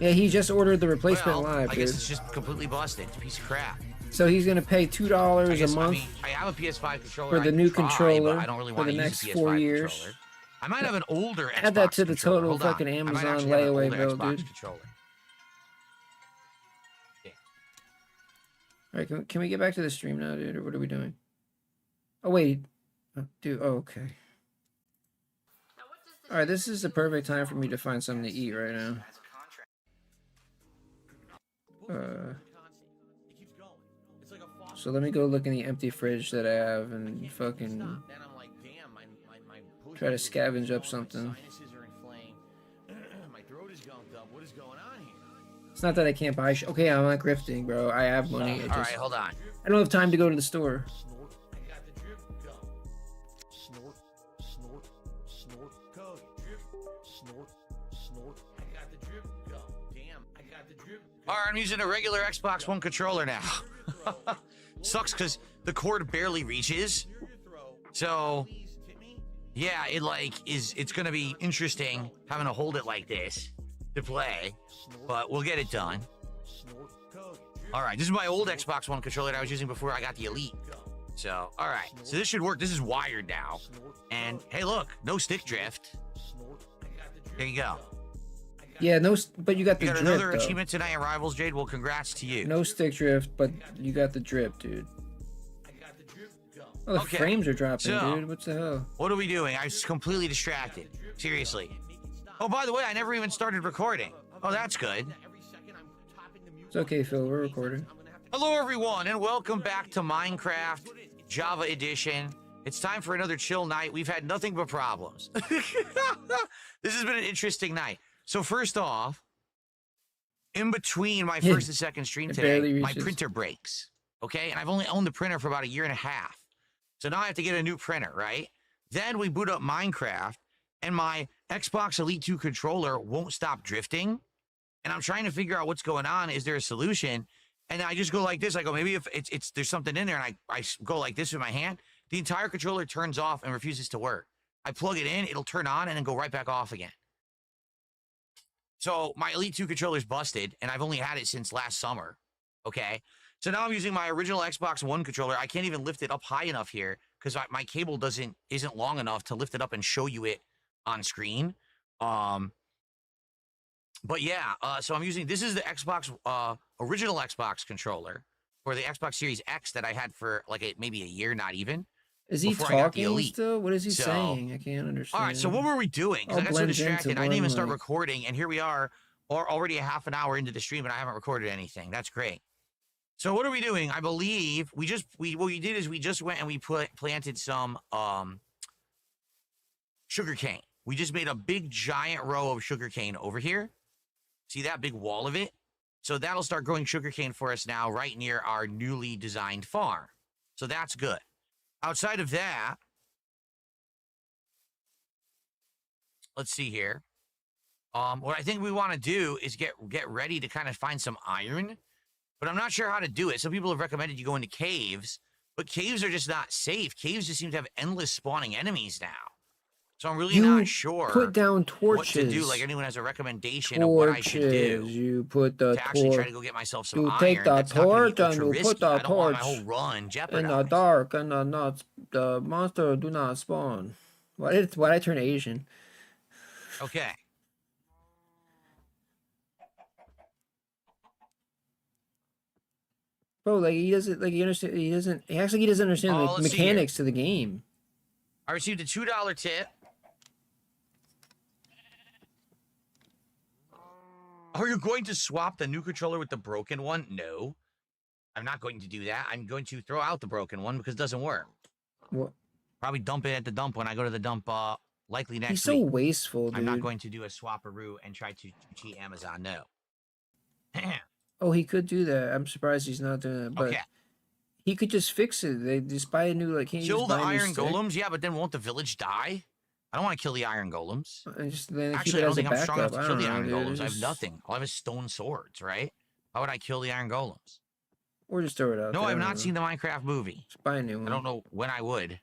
Yeah, he just ordered the replacement Well, live, I dude. guess it's just completely busted. It's a piece of crap. So he's gonna pay $2 a month I mean, I have a PS5 controller for the I new can try, controller but I don't really for want the to use next a PS5 4 years. controller. I might have an older Xbox Add that to the controller. total Hold on. fucking I might Amazon actually have an layaway older bill, Xbox dude. controller. All right, can we get back to the stream now, dude, or what are we doing? Oh wait, dude. Oh, okay. All right, this is the perfect time for me to find something to eat right now. So let me go look in the empty fridge that I have and fucking try to scavenge up something. It's not that I can't buy shit. Okay, I'm not grifting, bro. I have money. All right, hold on. I don't have time to go to the store. All right, I'm using a regular Xbox One controller now. Sucks because the cord barely reaches. So, yeah, it's gonna be interesting having to hold it like this to play, but we'll get it done. All right, this is my old Xbox One controller that I was using before I got the Elite. So, all right, so this should work. This is wired now. And hey, look, no stick drift. There you go. Yeah, but you got the You got drip, another though. achievement tonight in Rivals, Jade. Well, congrats to you. No stick drift, but you got the drip, dude. Oh, the Okay, frames are dropping, so- dude. What the hell? What are we doing? I was completely distracted. Seriously. Oh, by the way, I never even started recording. Oh, that's good. It's okay, Phil. We're recording. Hello, everyone, and welcome back to Minecraft Java Edition. It's time for another chill night. We've had nothing but problems. This has been an interesting night. So first off, in between my first and second stream It today, barely my reaches. printer breaks. Okay, and I've only owned the printer for about a year and a half. So now I have to get a new printer, right? Then we boot up Minecraft, and my Xbox Elite 2 controller won't stop drifting. And I'm trying to figure out what's going on. Is there a solution? And I just go like this. I go, maybe if it's there's something in there, and I go like this with my hand. The entire controller turns off and refuses to work. I plug it in, it'll turn on, and then go right back off again. So my Elite 2 controller's busted, and I've only had it since last summer. Okay? So now I'm using my original Xbox One controller. I can't even lift it up high enough here because my cable isn't long enough to lift it up and show you it on screen. But yeah, so I'm using, this is the Xbox, original Xbox controller for the Xbox Series X that I had for like maybe a year, not even. Is he Before I got the talking Elite. still? What is he So- saying? I can't understand. All right, so what were we doing? 'Cause I All got so blends into distracted. I didn't even one, start like- recording, and here we are, or already a half an hour into the stream, and I haven't recorded anything. That's great. So what are we doing? I believe what we did is we just went and we planted some sugarcane. We just made a big giant row of sugarcane over here. See that big wall of it? So that'll start growing sugarcane for us now right near our newly designed farm. So that's good. Outside of that, let's see here. What I think we want to do is get ready to kind of find some iron, but I'm not sure how to do it. Some people have recommended you go into caves, but caves are just not safe. Caves just seem to have endless spawning enemies now. So I'm really not sure Put down what torches. to do. Like anyone has a recommendation of what I should do You put the to actually try torch to go get myself some You iron. take the That's not gonna be torch and ultra you risky. put the I don't want my torch whole run in jeopardized. the dark, and the monster do not spawn. Why did I turn Asian? Okay. Bro, like he doesn't like he understand. He acts like he doesn't understand Oh, the let's see here. mechanics to the game. I received a $2 tip. Are you going to swap the new controller with the broken one? No. I'm not going to do that. I'm going to throw out the broken one because it doesn't work. What? Probably dump it at the dump when I go to the dump, likely next He's so week. wasteful, dude. I'm not going to do a swap-a-roo and try to cheat Amazon. No. Oh, he could do that. I'm surprised he's not doing that. But Okay. he could just fix it. They just buy a new like. Can't you Kill just the buy a new iron stick? golems? Yeah, but then won't the village die? I don't want to kill the iron golems. And just then keep Actually, it I don't as a think I'm strong enough backup. to I kill don't the know, iron dude. golems. I have Just- nothing. All I have is stone swords, right? Why would I kill the iron golems? Or just throw it out. No, there, I've I don't not know. seen the Minecraft movie. Just buy a new one. I don't know when I would.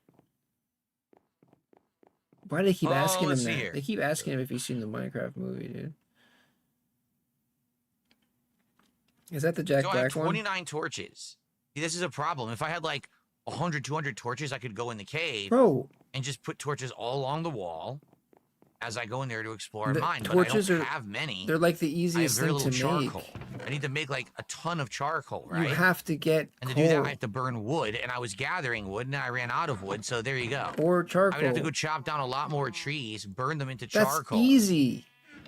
Why do they keep Oh, asking him let's see that? here. They keep asking him if he's seen the Minecraft movie, dude. Is that the Jack So I have Black one? 29 torches. See, this is a problem. If I had like 100, 200 torches, I could go in the cave Bro, and just put torches all along the wall as I go in there to explore and The mine. But I torches don't are- have many. they're like the I have easiest very thing little to charcoal. make. I need to make like a ton of charcoal, right? You have to get And to coal do that, I have to burn wood. And I was gathering wood, and then I ran out of wood. So there you go. or I charcoal. would have to go chop down a lot more trees, burn them into That's charcoal, easy.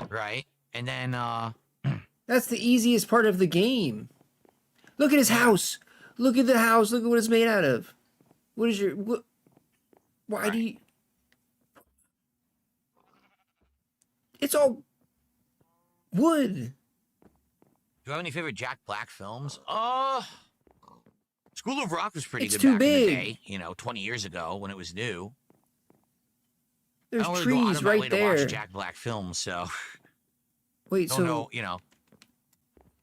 right? And then, That's the easiest part of the game. Look at his house. Look at the house. Look at what it's made out of. What is your what? Why do you? It's all wood. do you have any favorite Jack Black films? School of Rock was pretty It's good too back in big. the day. You know, 20 years ago when it was new. There's I don't really go out trees of my way right to there. watch Jack Black films, so Wait, don't so know. You know,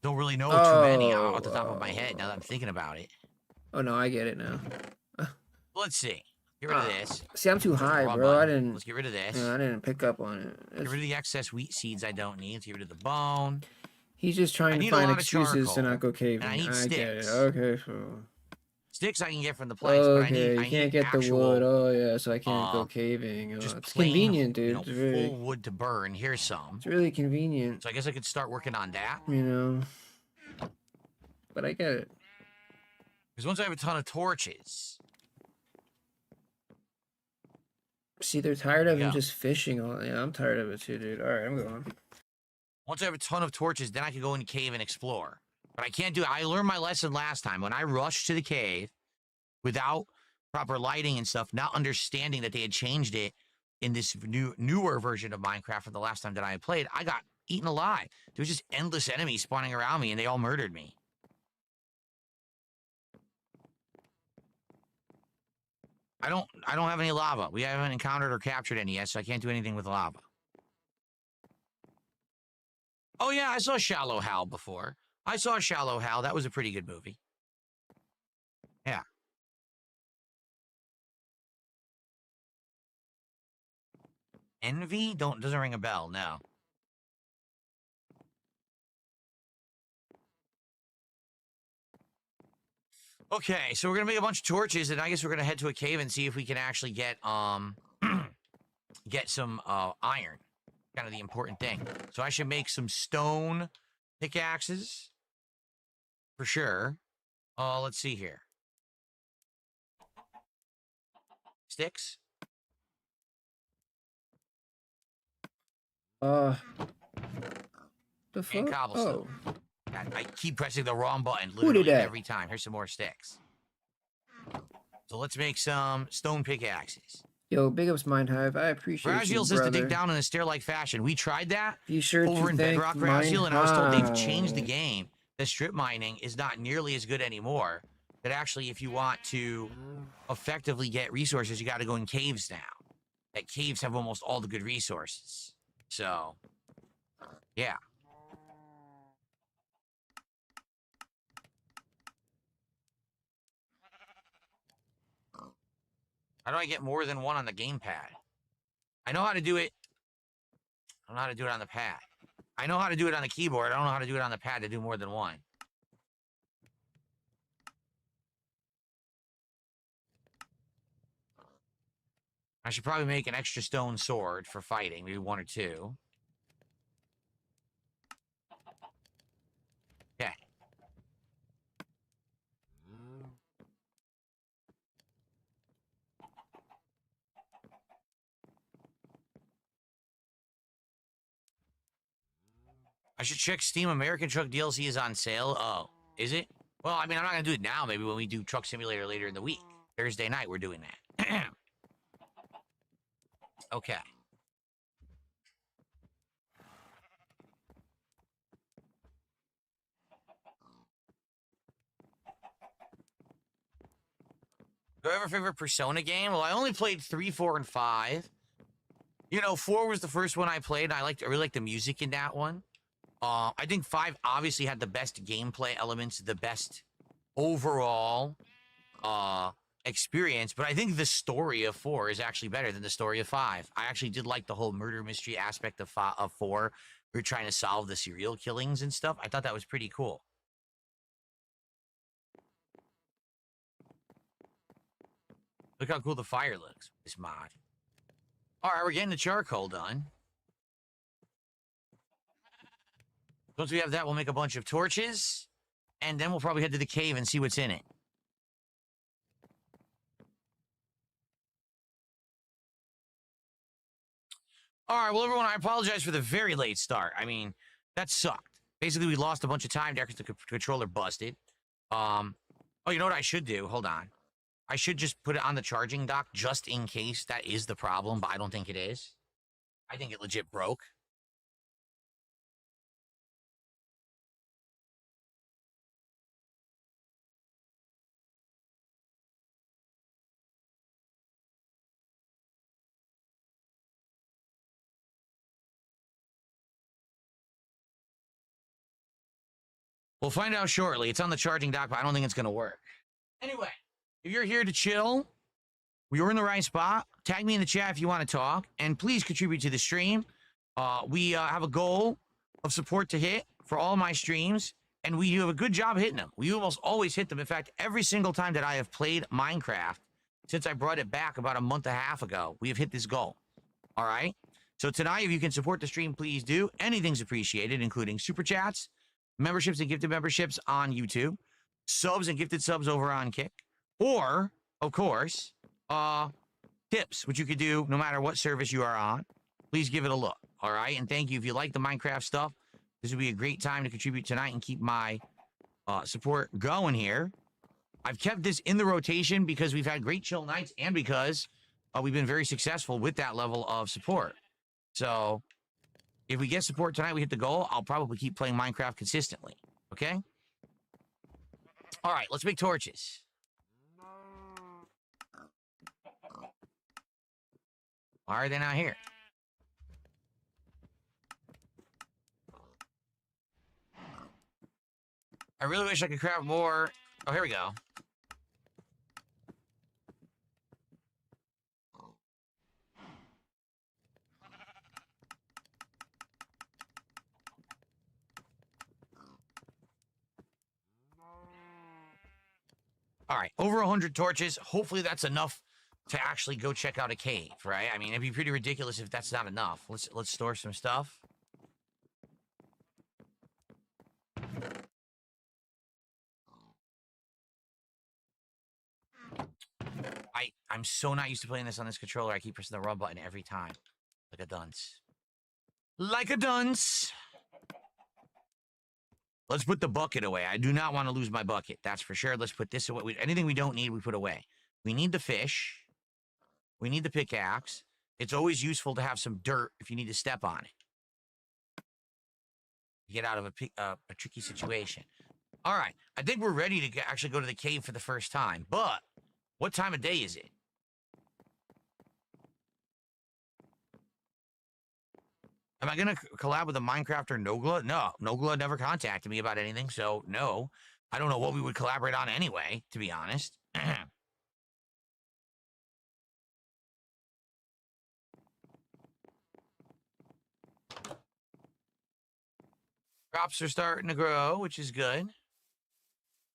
don't really know too many off the top of my head now that I'm thinking about it. oh no, I get it now. Let's see. Get rid of this. See, I'm too high, Wrong bro. I button. didn't. Let's get rid of this. I didn't pick up on it. Get rid of the excess wheat seeds I don't need. Let's get rid of the bone. He's just I trying to need a find lot of excuses to charcoal, not go caving. and I need get it. sticks. Okay, so. Sticks I can get from the place, but I Okay, need, you I can't need get the actual, wood. Oh yeah, so I can't go uh, caving. Oh, just it's plain, convenient, dude. you know, It's very, full wood to burn. Here's some. it's really convenient, So I guess I could start working on that. you know. But I get it. Because once I have a ton of torches, See, they're tired of him Yeah. just fishing all. Yeah, I'm tired of it too, dude. All right, I'm going. once I have a ton of torches, then I can go in the cave and explore. But I can't do it. I learned my lesson last time. When I rushed to the cave without proper lighting and stuff, not understanding that they had changed it in this newer version of Minecraft from the last time that I had played, I got eaten alive. There was just endless enemies spawning around me, and they all murdered me. I don't have any lava. We haven't encountered or captured any yet, so I can't do anything with lava. Oh yeah, I saw Shallow Hal before. I saw Shallow Hal. That was a pretty good movie. Yeah. Envy doesn't ring a bell. No. Okay, so we're gonna make a bunch of torches, and I guess we're gonna head to a cave and see if we can actually get get some iron. Kind of the important thing. So I should make some stone pickaxes for sure. Let's see here. Sticks. The And fuck? cobblestone. Oh, God, I keep pressing the wrong button did literally that? every time. Here's some more sticks. So let's make some stone pickaxes. yo, big ups, Mind Hive. I appreciate you, Braziel says to dig brother. down in a stair-like fashion. We tried that Be sure over to in thank Bedrock Braziel, and I was told they've changed the Hive. game. That strip mining is not nearly as good anymore. That actually, if you want to effectively get resources, you got to go in caves now. That caves have almost all the good resources. So, yeah. How do I get more than one on the gamepad? I know how to do it. I don't know how to do it on the pad. I know how to do it on the keyboard. I don't know how to do it on the pad to do more than one. I should probably make an extra stone sword for fighting, maybe one or two. Okay. I should check Steam. American Truck DLC is on sale. Oh, is it? Well, I mean, I'm not going to do it now. Maybe when we do Truck Simulator later in the week. Thursday night, we're doing that. Okay. Do I have a favorite Persona game? Well, I only played 3, 4, and 5. You know, 4 was the first one I played. I really liked the music in that one. I think 5 obviously had the best gameplay elements, the best overall experience, but I think the story of 4 is actually better than the story of 5. I actually did like the whole murder mystery aspect of 4. We're trying to solve the serial killings and stuff. I thought that was pretty cool. Look how cool the fire looks with this mod. All right, we're getting the charcoal done. Once we have that, we'll make a bunch of torches, and then we'll probably head to the cave and see what's in it. All right, well, everyone, I apologize for the very late start. I mean, that sucked. Basically, we lost a bunch of time there because the controller busted. Oh, you know what I should do? Hold on. I should just put it on the charging dock just in case that is the problem, but I don't think it is. I think it legit broke. We'll find out shortly. It's on the charging dock, but I don't think it's going to work. Anyway, if you're here to chill, you're in the right spot. Tag me in the chat if you want to talk, and please contribute to the stream. We have a goal of support to hit for all my streams, and we do a good job hitting them. We almost always hit them. In fact, every single time that I have played Minecraft, since I brought it back about a month and a half ago, we have hit this goal. All right? So tonight, if you can support the stream, please do. Anything's appreciated, including super chats, memberships and gifted memberships on YouTube, subs and gifted subs over on Kick, or, of course, tips, which you could do no matter what service you are on. Please give it a look, all right? And thank you. If you like the Minecraft stuff, this would be a great time to contribute tonight and keep my support going here. I've kept this in the rotation because we've had great chill nights and because we've been very successful with that level of support. So if we get support tonight, we hit the goal, I'll probably keep playing Minecraft consistently, okay? All right, let's make torches. Why are they not here? I really wish I could craft more. Oh, here we go. All right, over 100 torches. Hopefully that's enough to actually go check out a cave, right? I mean, it'd be pretty ridiculous if that's not enough. Let's store some stuff. I'm so not used to playing this on this controller. I keep pressing the run button every time. Like a dunce. Like a dunce. Let's put the bucket away. I do not want to lose my bucket. That's for sure. Let's put this away. Anything we don't need, we put away. We need the fish. We need the pickaxe. It's always useful to have some dirt if you need to step on it. Get out of a tricky situation. All right. I think we're ready to actually go to the cave for the first time. But what time of day is it? Am I going to collab with a Minecrafter Nogla? No, Nogla never contacted me about anything, so no. I don't know what we would collaborate on anyway, to be honest. Crops are starting to grow, which is good.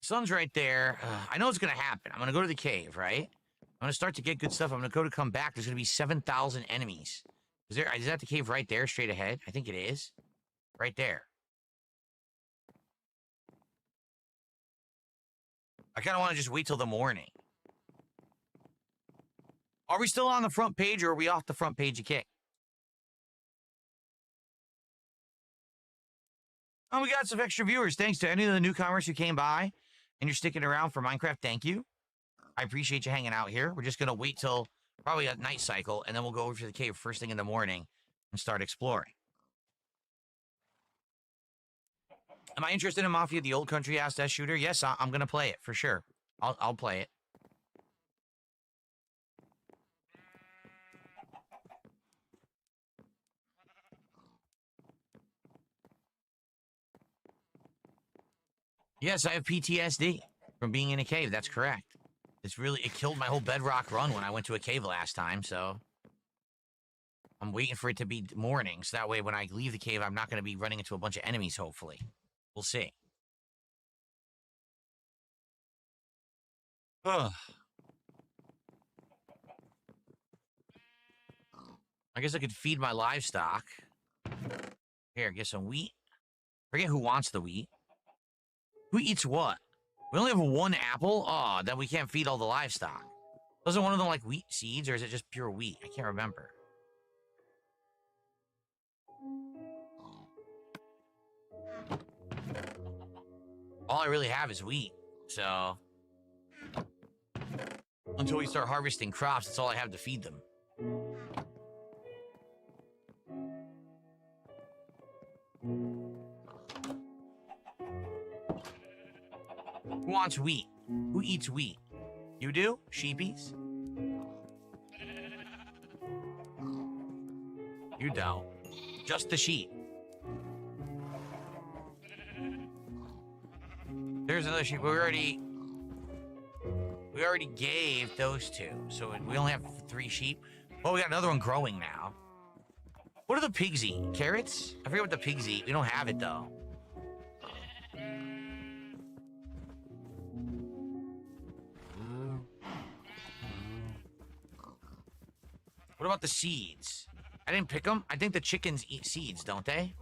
Sun's right there. I know it's going to happen. I'm going to go to the cave, right? I'm going to start to get good stuff. I'm going to come back. There's going to be 7,000 enemies. Is that the cave right there, straight ahead? I think it is. Right there. I kind of want to just wait till the morning. Are we still on the front page, or are we off the front page of Kick? Oh, we got some extra viewers. Thanks to any of the newcomers who came by and you're sticking around for Minecraft. Thank you. I appreciate you hanging out here. We're just going to wait till probably a night cycle, and then we'll go over to the cave first thing in the morning and start exploring. Am I interested in Mafia, the old country ass death shooter? Yes, I'm going to play it for sure. I'll play it. Yes, I have PTSD from being in a cave. That's correct. It killed my whole bedrock run when I went to a cave last time, so I'm waiting for it to be morning, so that way when I leave the cave, I'm not going to be running into a bunch of enemies, hopefully. We'll see. Ugh. I guess I could feed my livestock. Here, get some wheat. Forget who wants the wheat. Who eats what? We only have one apple? Oh, then we can't feed all the livestock. Doesn't one of them like wheat seeds, or is it just pure wheat? I can't remember. All I really have is wheat, so... Until we start harvesting crops, that's all I have to feed them. Who wants wheat? Who eats wheat? You do? Sheepies? You don't. Just the sheep. There's another sheep. We already gave those two, so we only have 3 sheep. Well, we got another one growing now. What do the pigs eat? Carrots? I forget what the pigs eat. We don't have it, though. What about the seeds? I didn't pick them. I think the chickens eat seeds, don't they?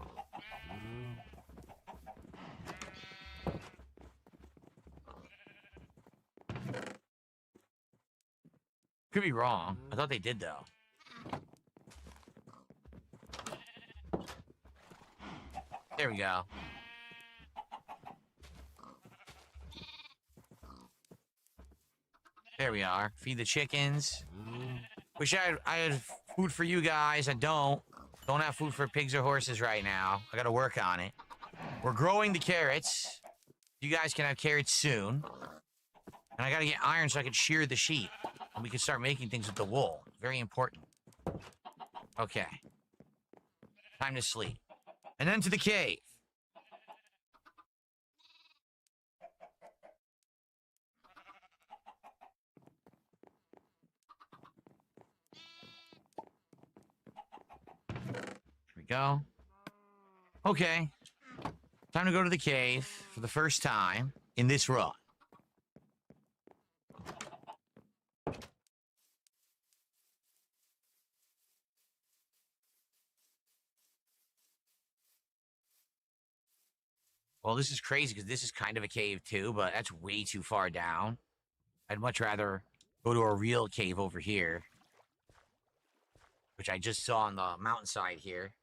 Could be wrong. I thought they did, though. There we go. There we are. Feed the chickens. Wish I had food for you guys. I don't. Don't have food for pigs or horses right now. I gotta work on it. We're growing the carrots. You guys can have carrots soon. And I gotta get iron so I can shear the sheep. And we can start making things with the wool. Very important. Okay. Time to sleep. And then to the cave. Here we go. Okay. Time to go to the cave for the first time in this run. Well, this is crazy because this is kind of a cave too, but that's way too far down. I'd much rather go to a real cave over here, which I just saw on the mountainside here.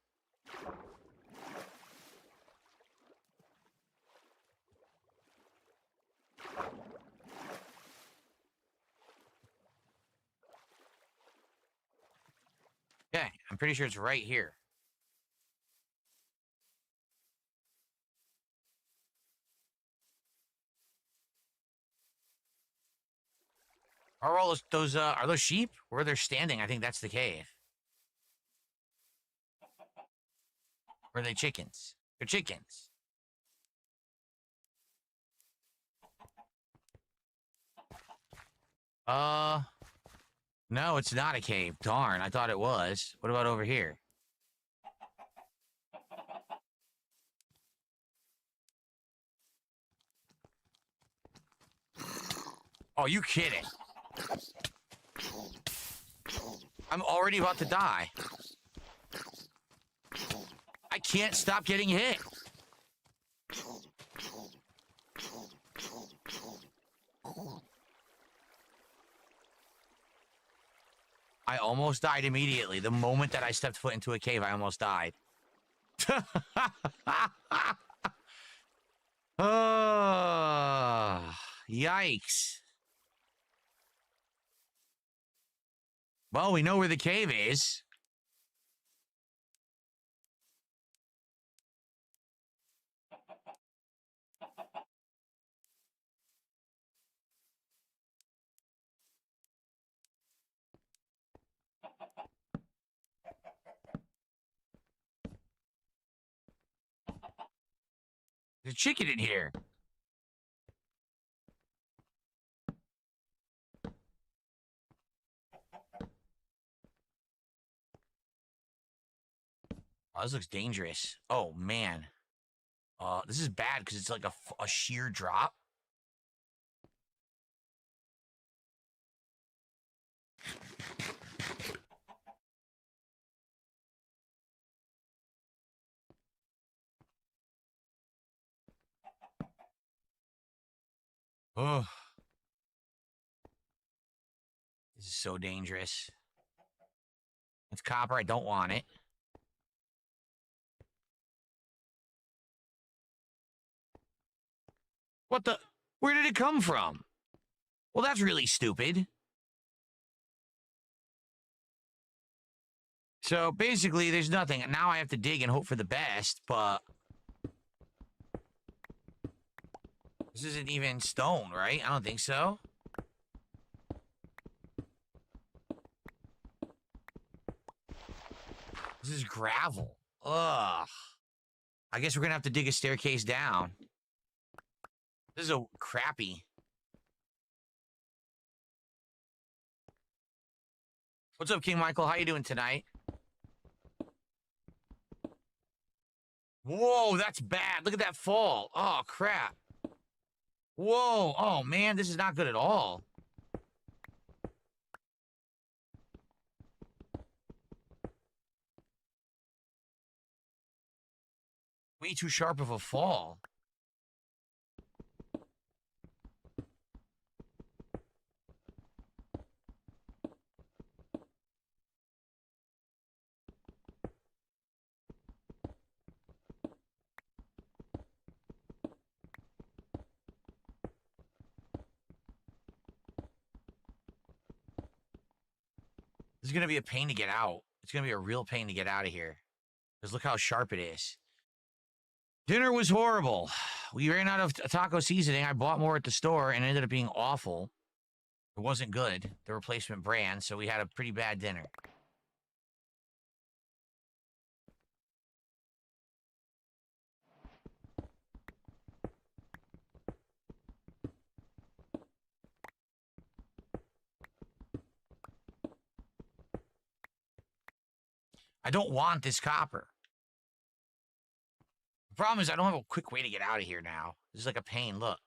Okay, I'm pretty sure it's right here. Are all those are those sheep? Where they're standing, I think that's the cave. Or are they chickens? They're chickens. No, it's not a cave. Darn, I thought it was. What about over here? Oh, you kidding? I'm already about to die. I can't stop getting hit. I almost died immediately. The moment that I stepped foot into a cave, I almost died. Yikes. Well, we know where the cave is. There's a chicken in here. Oh, this looks dangerous. Oh, man. This is bad because it's like a sheer drop. Oh. This is so dangerous. It's copper. I don't want it. What the? Where did it come from? Well, that's really stupid. So basically, there's nothing. Now I have to dig and hope for the best, but this isn't even stone, right? I don't think so. This is gravel. Ugh. I guess we're gonna have to dig a staircase down. This is a crappy. What's up, King Michael? How you doing tonight? Whoa, that's bad. Look at that fall. Oh, crap. Whoa. Oh, man, this is not good at all. Way too sharp of a fall. This is going to be a pain to get out. It's going to be a real pain to get out of here. Because look how sharp it is. Dinner was horrible. We ran out of taco seasoning. I bought more at the store and it ended up being awful. It wasn't good, the replacement brand, so we had a pretty bad dinner. I don't want this copper. The problem is I don't have a quick way to get out of here now. This is like a pain, look.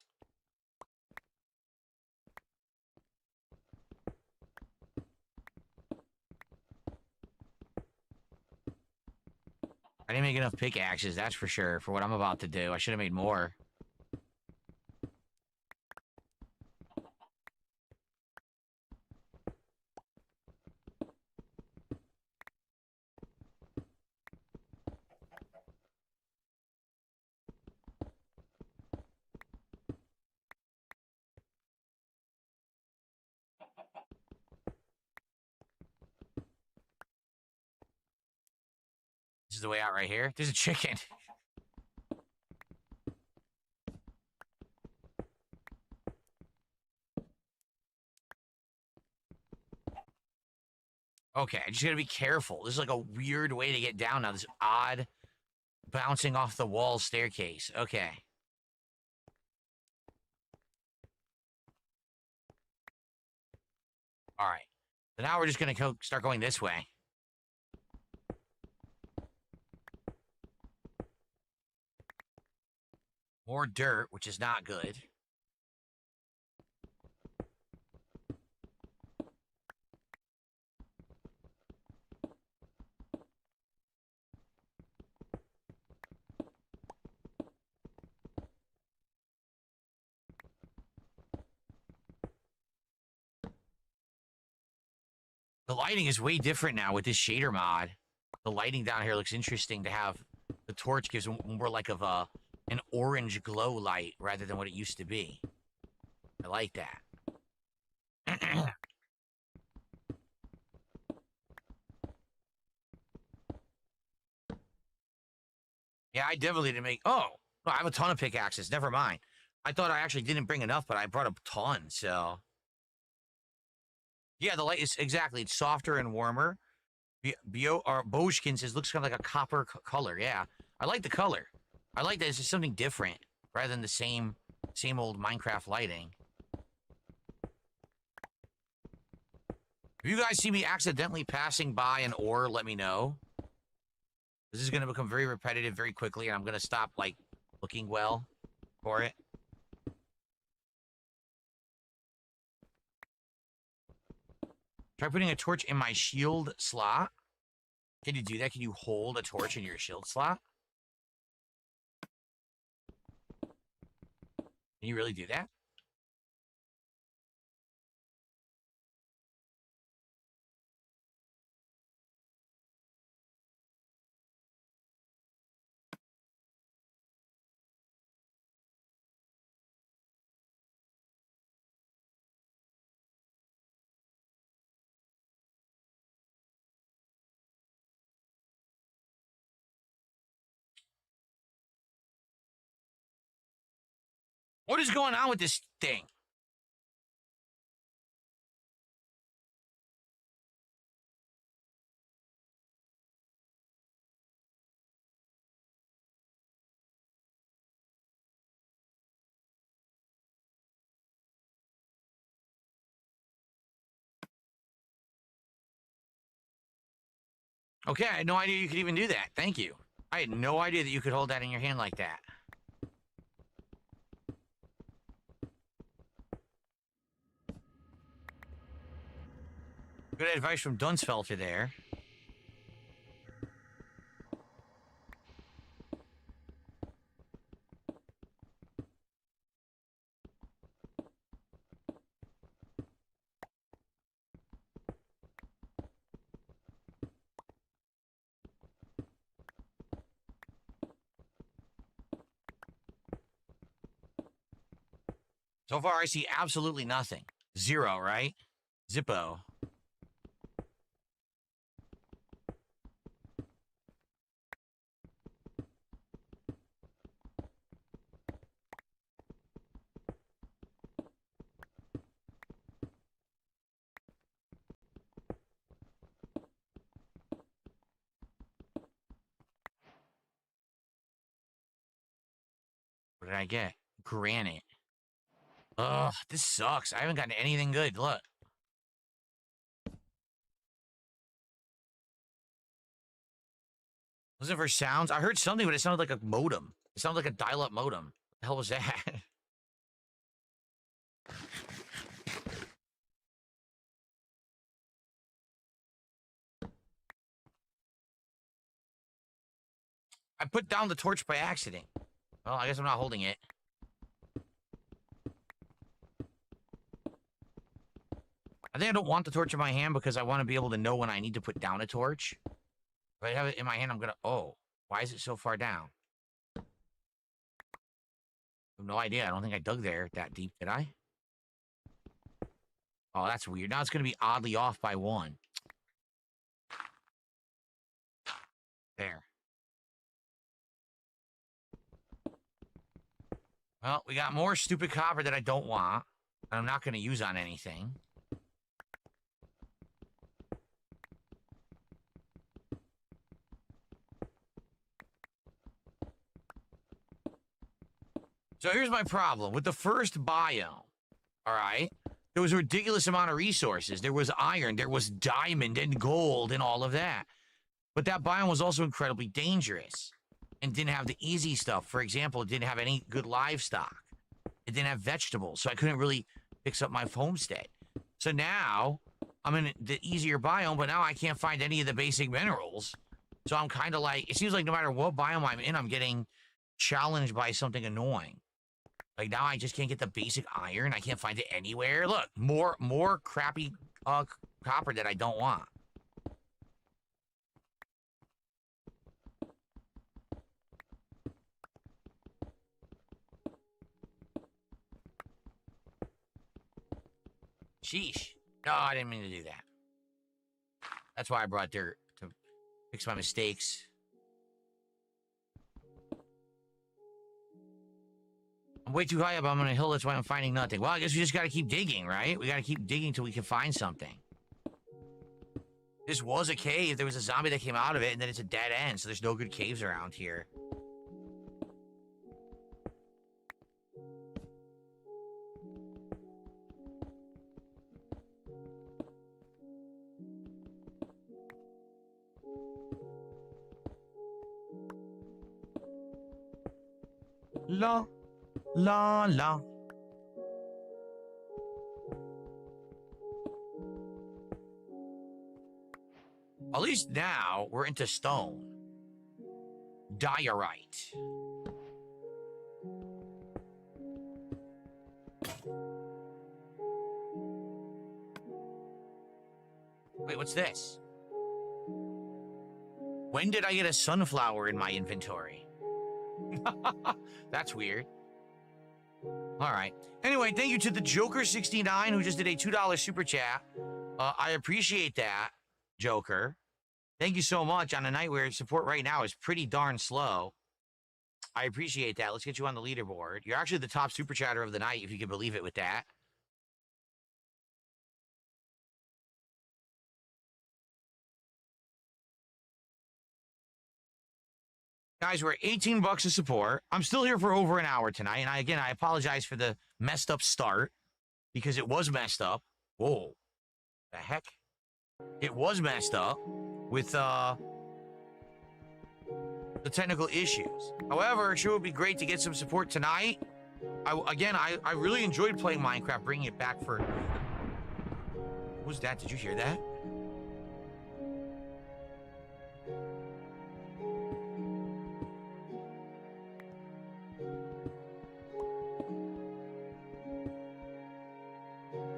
I didn't make enough pickaxes, that's for sure, for what I'm about to do. I should have made more. This is the way out right here. There's a chicken. Okay, I just gotta be careful. This is like a weird way to get down now. This odd bouncing off the wall staircase. Okay. All right. So now we're just gonna start going this way. More dirt, which is not good. The lighting is way different now with this shader mod. The lighting down here looks interesting to have. The torch gives more like of a an orange glow light rather than what it used to be. I like that. Yeah, I definitely didn't make... Oh, no, I have a ton of pickaxes. Never mind. I thought I actually didn't bring enough, but I brought a ton, so... Yeah, the light is... Exactly, it's softer and warmer. Bojkin says looks kind of like a copper color. Yeah, I like the color. I like that it's just something different rather than the same old Minecraft lighting. If you guys see me accidentally passing by an ore, let me know. This is going to become very repetitive very quickly, and I'm going to stop, like, looking well for it. Try putting a torch in my shield slot. Can you do that? Can you hold a torch in your shield slot? Can you really do that? What is going on with this thing? Okay, I had no idea you could even do that. Thank you. I had no idea that you could hold that in your hand like that. Good advice from Dunsfelter there. So far, I see absolutely nothing. Zero, right? Zippo. What did I get? Granite. Ugh, this sucks. I haven't gotten anything good. Look. Listen for sounds. I heard something, but it sounded like a modem. It sounded like a dial-up modem. What the hell was that? I put down the torch by accident. Well, I guess I'm not holding it. I think I don't want the torch in my hand because I want to be able to know when I need to put down a torch. If I have it in my hand, I'm gonna... Oh, why is it so far down? I have no idea. I don't think I dug there that deep, did I? Oh, that's weird. Now it's gonna be oddly off by 1. There. Well, we got more stupid copper that I don't want. And I'm not gonna use on anything. So here's my problem. With the first biome, all right, there was a ridiculous amount of resources. There was iron, there was diamond and gold and all of that. But that biome was also incredibly dangerous and didn't have the easy stuff. For example, it didn't have any good livestock. It didn't have vegetables, so I couldn't really fix up my homestead. So now I'm in the easier biome, but now I can't find any of the basic minerals. So I'm kind of like, it seems like no matter what biome I'm in, I'm getting challenged by something annoying. Like now I just can't get the basic iron. I can't find it anywhere. Look, more crappy copper that I don't want. Sheesh. No, I didn't mean to do that. That's why I brought dirt, to fix my mistakes. I'm way too high up. I'm on a hill. That's why I'm finding nothing. Well, I guess we just got to keep digging, right? We got to keep digging till we can find something. This was a cave. There was a zombie that came out of it, and then it's a dead end, so there's no good caves around here. La, la, la. At least now we're into stone. Diorite. Wait, what's this? When did I get a sunflower in my inventory? That's weird. All right. Anyway, thank you to the Joker69 who just did a $2 super chat. I appreciate that, Joker. Thank you so much on a night where support right now is pretty darn slow. I appreciate that. Let's get you on the leaderboard. You're actually the top super chatter of the night, if you can believe it with that. Guys, we're at 18 bucks of support. I'm still here for over an hour tonight. And I apologize for the messed up start because it was messed up. Whoa. The heck? It was messed up with the technical issues. However, it sure would be great to get some support tonight. I really enjoyed playing Minecraft, bringing it back for... What was that? Did you hear that?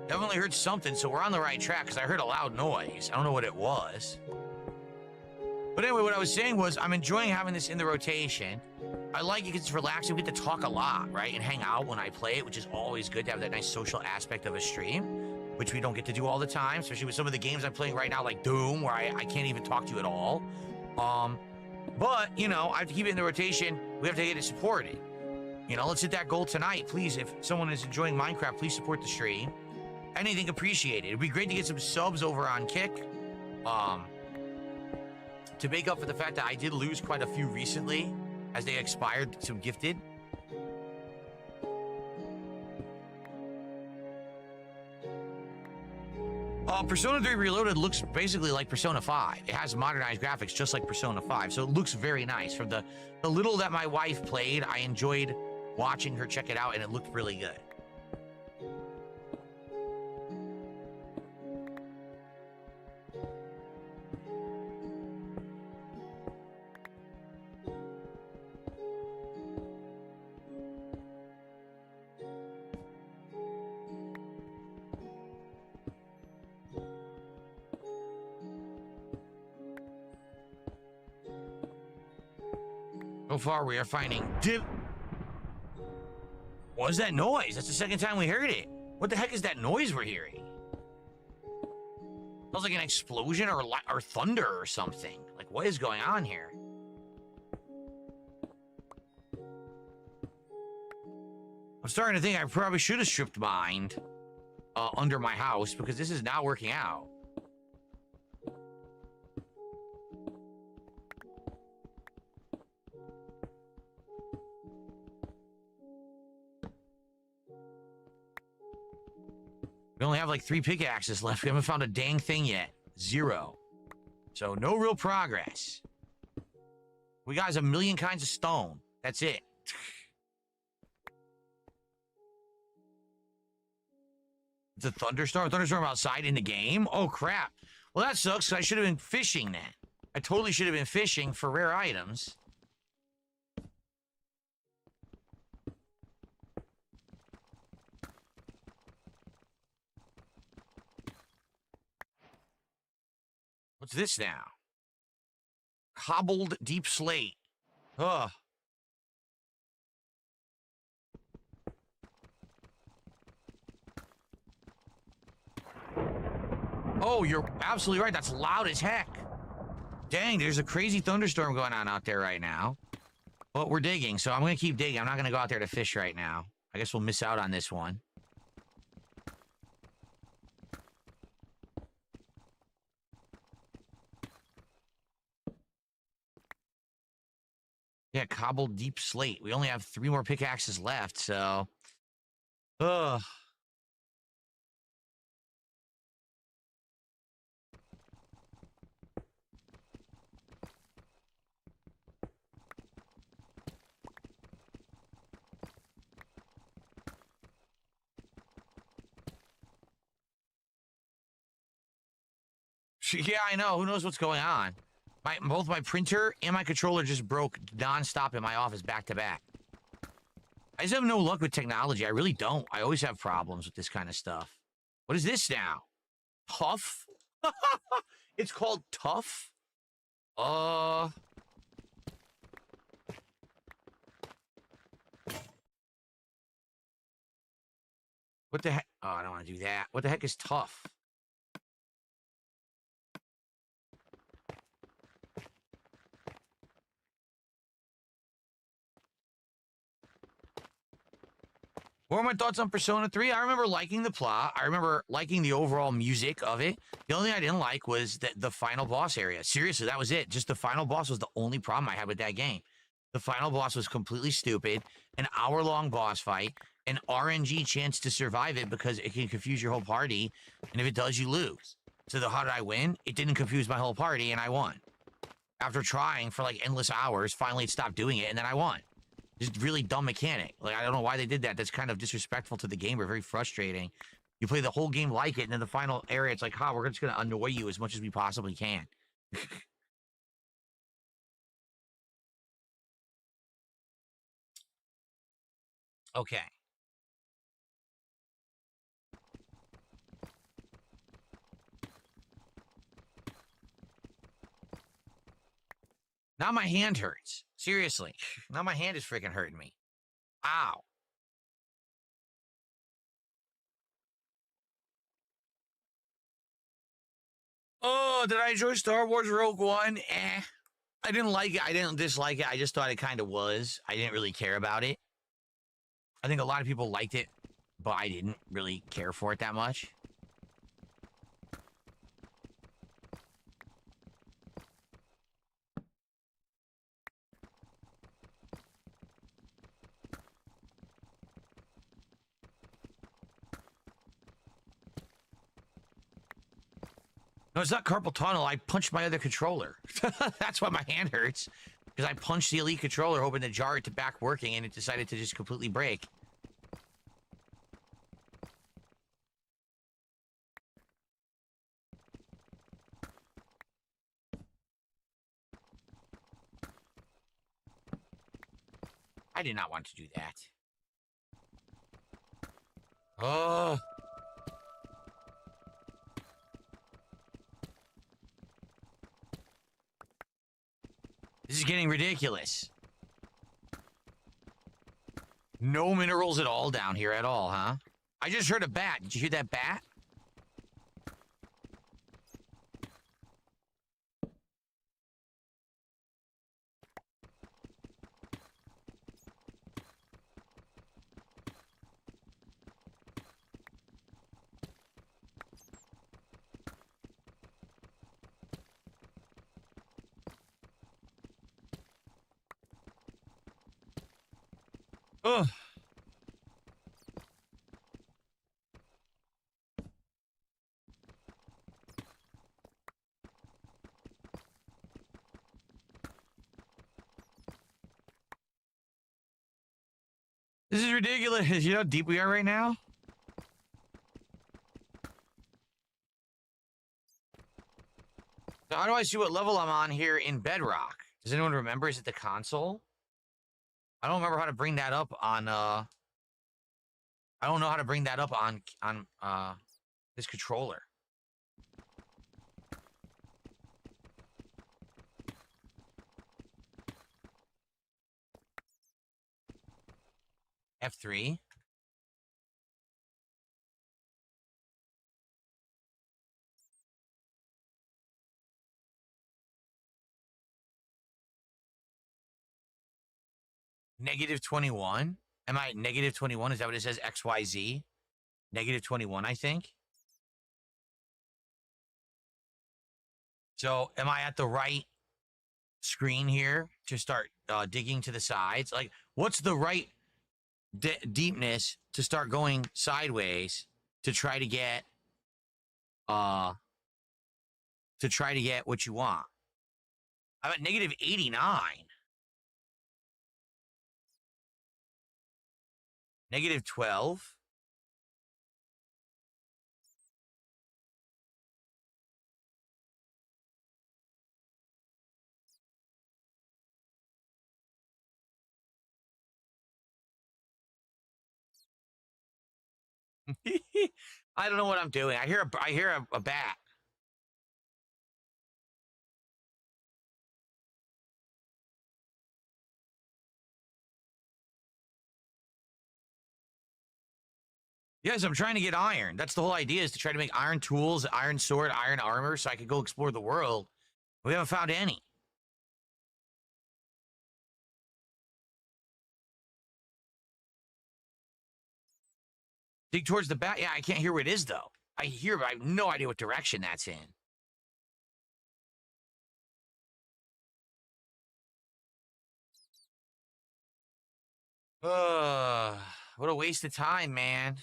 Definitely heard something, so we're on the right track because I heard a loud noise. I don't know what it was. But anyway, what I was saying was I'm enjoying having this in the rotation. I like it because it's relaxing. We get to talk a lot, right? And hang out when I play it, which is always good to have that nice social aspect of a stream, which we don't get to do all the time, especially with some of the games I'm playing right now, like Doom, where I can't even talk to you at all. But, you know, I have to keep it in the rotation. We have to get it supported. You know, let's hit that goal tonight. Please, if someone is enjoying Minecraft, please support the stream. Anything appreciated. It'd be great to get some subs over on Kick. To make up for the fact that I did lose quite a few recently as they expired to Gifted. Persona 3 Reloaded looks basically like Persona 5. It has modernized graphics just like Persona 5, so it looks very nice. From the little that my wife played, I enjoyed watching her check it out, and it looked really good. So far, we are finding What is that noise? That's the second time we heard it. What the heck is that noise we're hearing? Sounds like an explosion or thunder or something. Like, what is going on here? I'm starting to think I probably should have stripped mined under my house because this is not working out. We only have like 3 pickaxes left. We haven't found a dang thing yet. 0. So no real progress. We got a million kinds of stone. That's it. It's a thunderstorm? A thunderstorm outside in the game? Oh, crap. Well, that sucks. I should have been fishing then. I totally should have been fishing for rare items. What's this now? Cobbled deep slate. Ugh. Oh, you're absolutely right. That's loud as heck. Dang, there's a crazy thunderstorm going on out there right now. But we're digging, so I'm going to keep digging. I'm not going to go out there to fish right now. I guess we'll miss out on this one. Yeah, cobbled deep slate. We only have 3 more pickaxes left, so... Ugh. Yeah, I know. Who knows what's going on? Both my printer and my controller just broke nonstop in my office back to back. I just have no luck with technology. I really don't. I always have problems with this kind of stuff. What is this now? Tough? It's called tough? What the heck? Oh, I don't want to do that. What the heck is tough? What are my thoughts on Persona 3? I remember liking the plot. I remember liking the overall music of it. The only thing I didn't like was the final boss area. Seriously, that was it. Just the final boss was the only problem I had with that game. The final boss was completely stupid. An hour-long boss fight. An RNG chance to survive it because it can confuse your whole party. And if it does, you lose. So how did I win? It didn't confuse my whole party, and I won. After trying for like endless hours, finally it stopped doing it, and then I won. Just really dumb mechanic. Like, I don't know why they did that. That's kind of disrespectful to the game, or very frustrating. You play the whole game like it, and then the final area, it's like, we're just going to annoy you as much as we possibly can. Okay. Now my hand hurts. Seriously. Now my hand is freaking hurting me. Ow. Oh, did I enjoy Star Wars Rogue One? I didn't like it. I didn't dislike it. I just thought it kind of was. I didn't really care about it. I think a lot of people liked it, but I didn't really care for it that much. No, it's not carpal tunnel. I punched my other controller. That's why my hand hurts. Because I punched the Elite controller, hoping to jar it to back working, and it decided to just completely break. I did not want to do that. Oh. This is getting ridiculous. No minerals at all down here at all, huh? I just heard a bat. Did you hear that bat? Ugh. This is ridiculous. You know how deep we are right now? So how do I see what level I'm on here in Bedrock? Does anyone remember? Is it the console? I don't remember how to bring that up on, I don't know how to bring that up on this controller. F3. Negative 21? Am I at negative 21? Is that what it says? XYZ? Negative 21, I think. So am I at the right screen here to start digging to the sides? Like, what's the right deepness to start going sideways to try to get what you want? I'm at negative 89. Negative 12. I don't know what I'm doing. I hear a bat. Yes, I'm trying to get iron. That's the whole idea, is to try to make iron tools, iron sword, iron armor, so I could go explore the world. We haven't found any. Dig towards the bat. Yeah, I can't hear where it is, though. I hear, but I have no idea what direction that's in. What a waste of time, man.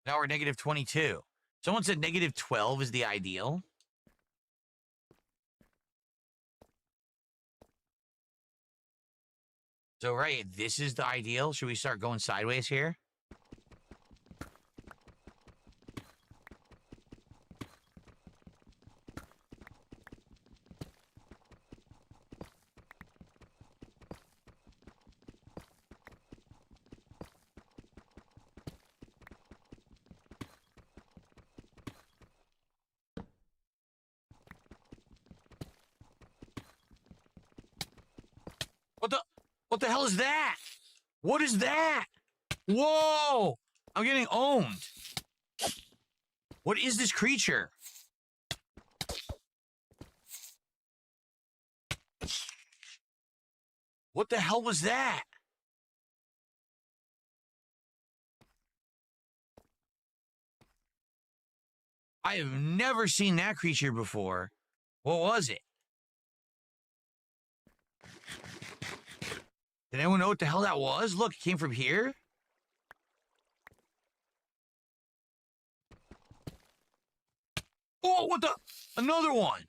Now we're negative 22. Someone said negative 12 is the ideal. So, right, this is the ideal. Should we start going sideways here? What the hell is that? What is that? Whoa! I'm getting owned. What is this creature? What the hell was that? I have never seen that creature before. What was it? Did anyone know what the hell that was? Look, it came from here. Oh, what the? Another one.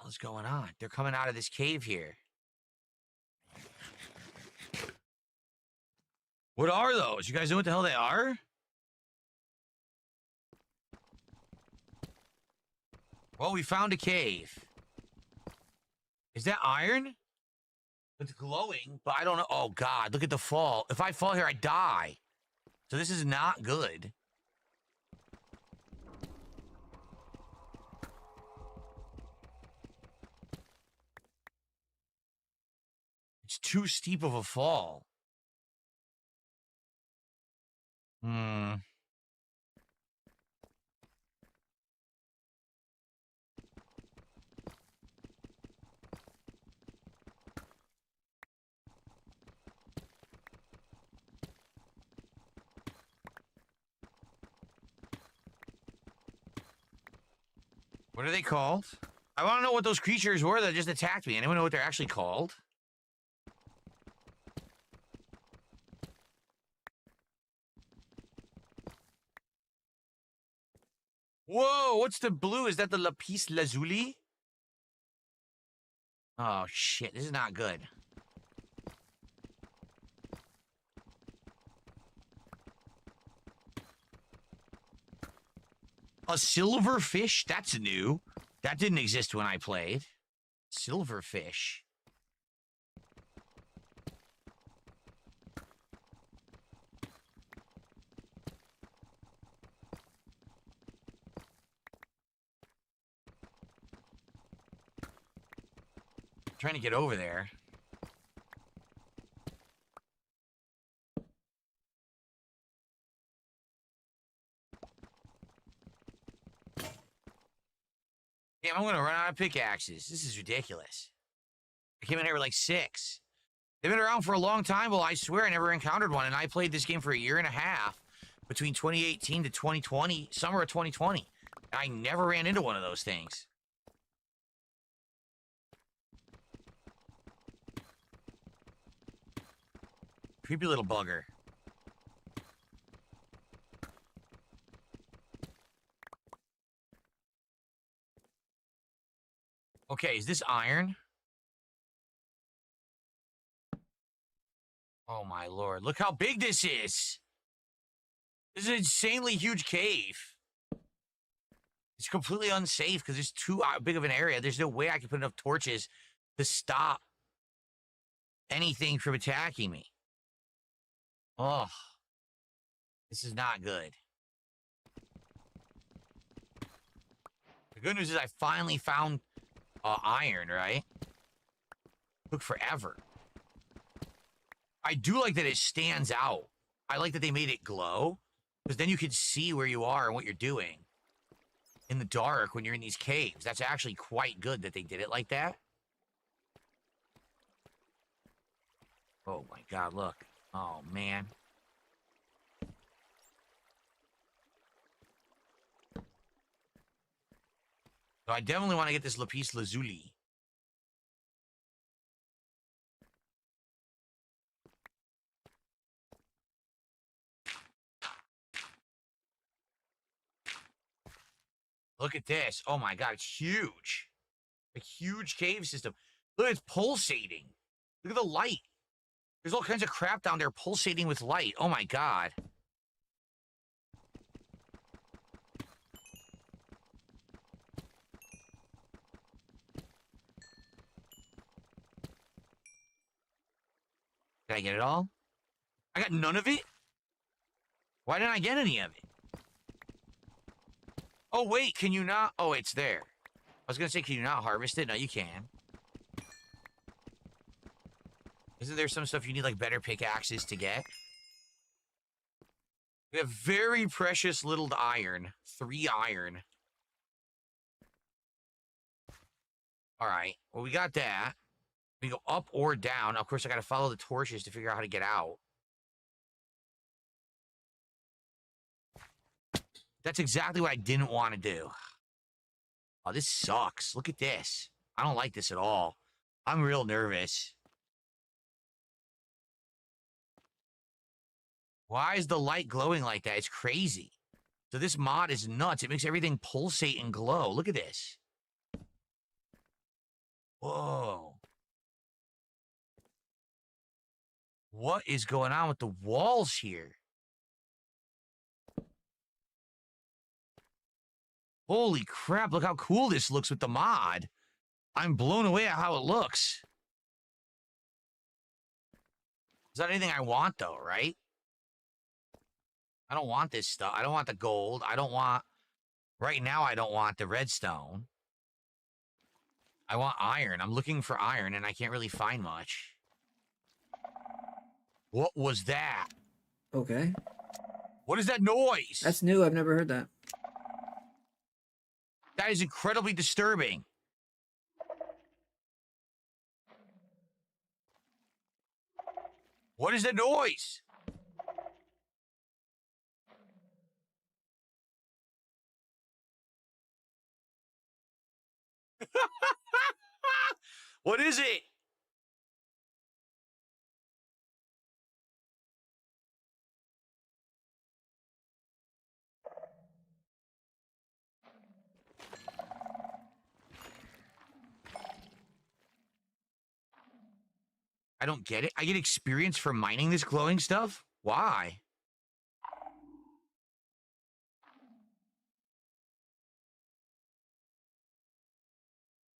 What is going on? They're coming out of this cave here. What are those? You guys know what the hell they are? Well, we found a cave. Is that iron? It's glowing, but I don't know. Oh, God, look at the fall. If I fall here, I die. So this is not good. It's too steep of a fall. What are they called? I want to know what those creatures were that just attacked me. Anyone know what they're actually called? Whoa, what's the blue? Is that the lapis lazuli? Oh, shit. This is not good. A silverfish? That's new. That didn't exist when I played. Silverfish. Trying to get over there. Damn, I'm gonna run out of pickaxes. This is ridiculous. I came in here with like 6. They've been around for a long time. Well, I swear I never encountered one, and I played this game for a year and a half between 2018 to 2020, summer of 2020. I never ran into one of those things. Creepy little bugger. Okay, is this iron? Oh my lord, look how big this is! This is an insanely huge cave. It's completely unsafe because it's too big of an area. There's no way I can put enough torches to stop anything from attacking me. Oh, this is not good. The good news is I finally found iron, right? Took forever. I do like that it stands out. I like that they made it glow, because then you can see where you are and what you're doing in the dark when you're in these caves. That's actually quite good that they did it like that. Oh my god, look. Oh man. So I definitely want to get this lapis lazuli. Look at this. Oh my god, it's huge. A huge cave system. Look, it's pulsating. Look at the light. There's all kinds of crap down there pulsating with light. Oh my god. Did I get it all? I got none of it? Why didn't I get any of it? Oh, wait, can you not? Oh, it's there. I was going to say, can you not harvest it? No, you can. Isn't there some stuff you need, like, better pickaxes to get? We have very precious little iron. 3 iron. All right. Well, we got that. We go up or down. Of course, I got to follow the torches to figure out how to get out. That's exactly what I didn't want to do. Oh, this sucks. Look at this. I don't like this at all. I'm real nervous. Why is the light glowing like that? It's crazy. So this mod is nuts. It makes everything pulsate and glow. Look at this. Whoa. What is going on with the walls here? Holy crap, look how cool this looks with the mod. I'm blown away at how it looks. Is that anything I want, though, right? I don't want this stuff. I don't want the gold. I don't want... Right now, I don't want the redstone. I want iron. I'm looking for iron, and I can't really find much. What was that? Okay. What is that noise? That's new. I've never heard that. That is incredibly disturbing. What is that noise? What is it? I don't get it. I get experience for mining this glowing stuff? Why?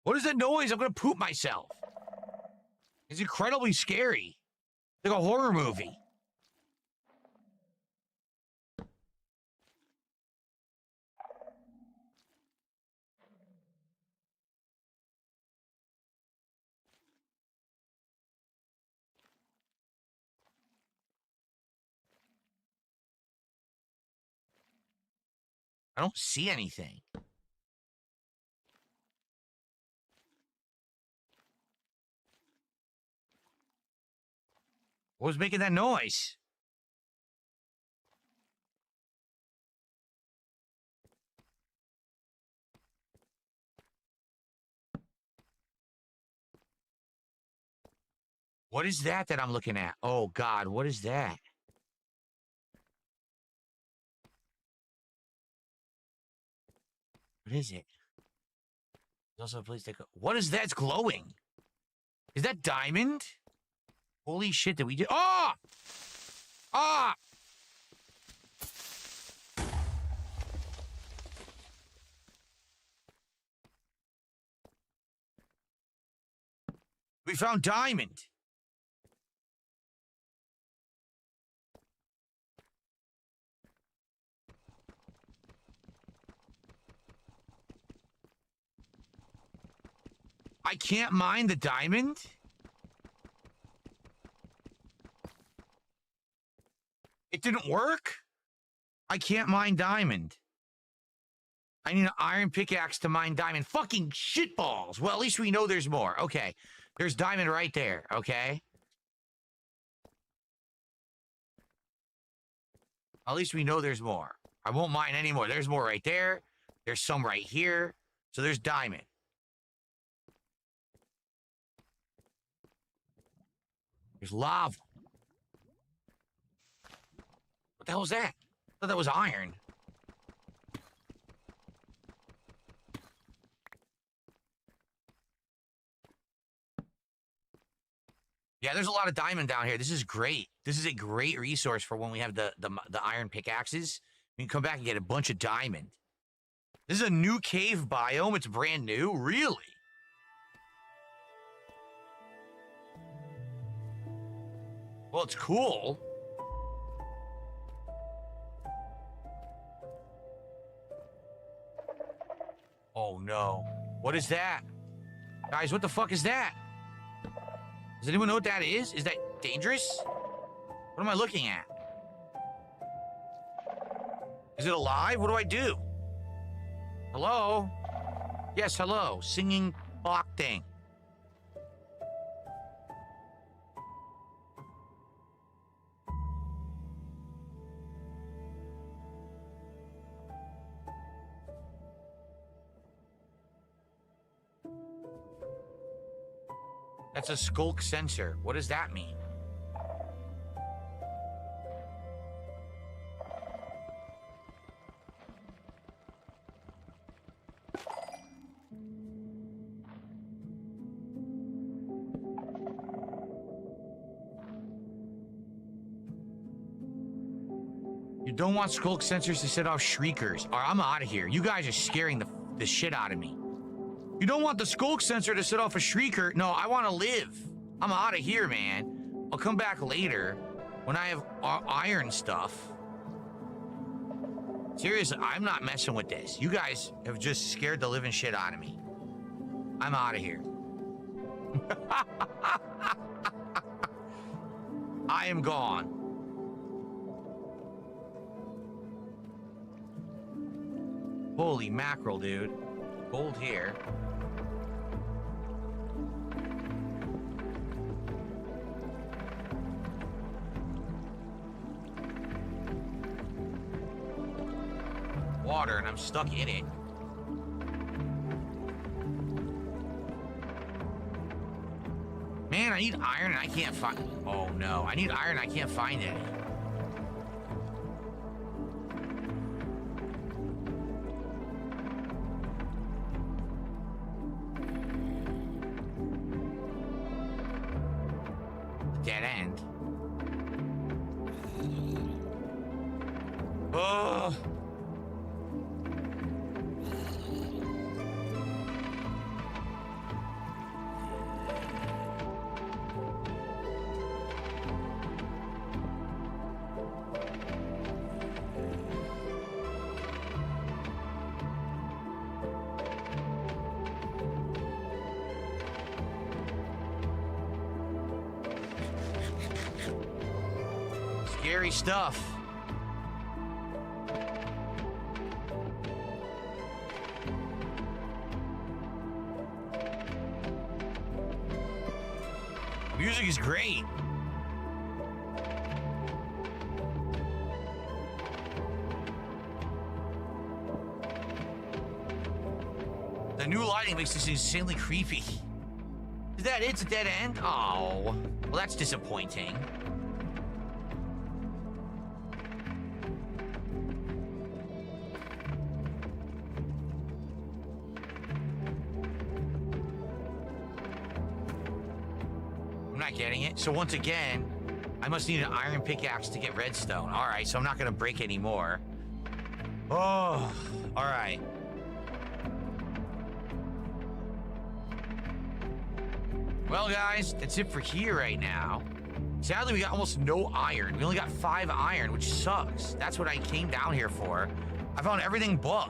What is that noise? I'm gonna poop myself. It's incredibly scary. Like a horror movie. I don't see anything. What was making that noise? What is that I'm looking at? Oh, God, what is that? What is it? There's also a place that go. What is that? It's glowing. Is that diamond? Holy shit, did we do? Oh! Ah! We found diamond. I can't mine the diamond? It didn't work? I can't mine diamond. I need an iron pickaxe to mine diamond. Fucking shitballs. Well, at least we know there's more. Okay. There's diamond right there, okay? At least we know there's more. I won't mine anymore. There's more right there. There's some right here. So there's diamond. There's lava. What the hell was that? I thought that was iron. Yeah, there's a lot of diamond down here. This is great. This is a great resource for when we have the iron pickaxes. We can come back and get a bunch of diamond. This is a new cave biome. It's brand new. Really? Well, it's cool. Oh, no. What is that? Guys, what the fuck is that? Does anyone know what that is? Is that dangerous? What am I looking at? Is it alive? What do I do? Hello? Yes, hello. Singing clock thing. That's a skulk sensor. What does that mean? You don't want skulk sensors to set off shriekers. Or I'm out of here. You guys are scaring the shit out of me. You don't want the skulk sensor to set off a shrieker. No, I want to live. I'm out of here, man. I'll come back later when I have iron stuff. Seriously, I'm not messing with this. You guys have just scared the living shit out of me. I'm out of here. I am gone. Holy mackerel, dude. Gold here. Water, and I'm stuck in it. Man, I need iron and I can't find... Oh, no. I need iron and I can't find any. Dead end. Oh. scary stuff. Music is great. The new lighting makes this insanely creepy. Is that it? It's a dead end? Oh, well, that's disappointing. I'm not getting it. So once again, I must need an iron pickaxe to get redstone. All right, so I'm not going to break any more. Oh, all right. Well, guys, that's it for here right now. Sadly, we got almost no iron. We only got 5 iron, which sucks. That's what I came down here for. I found everything but.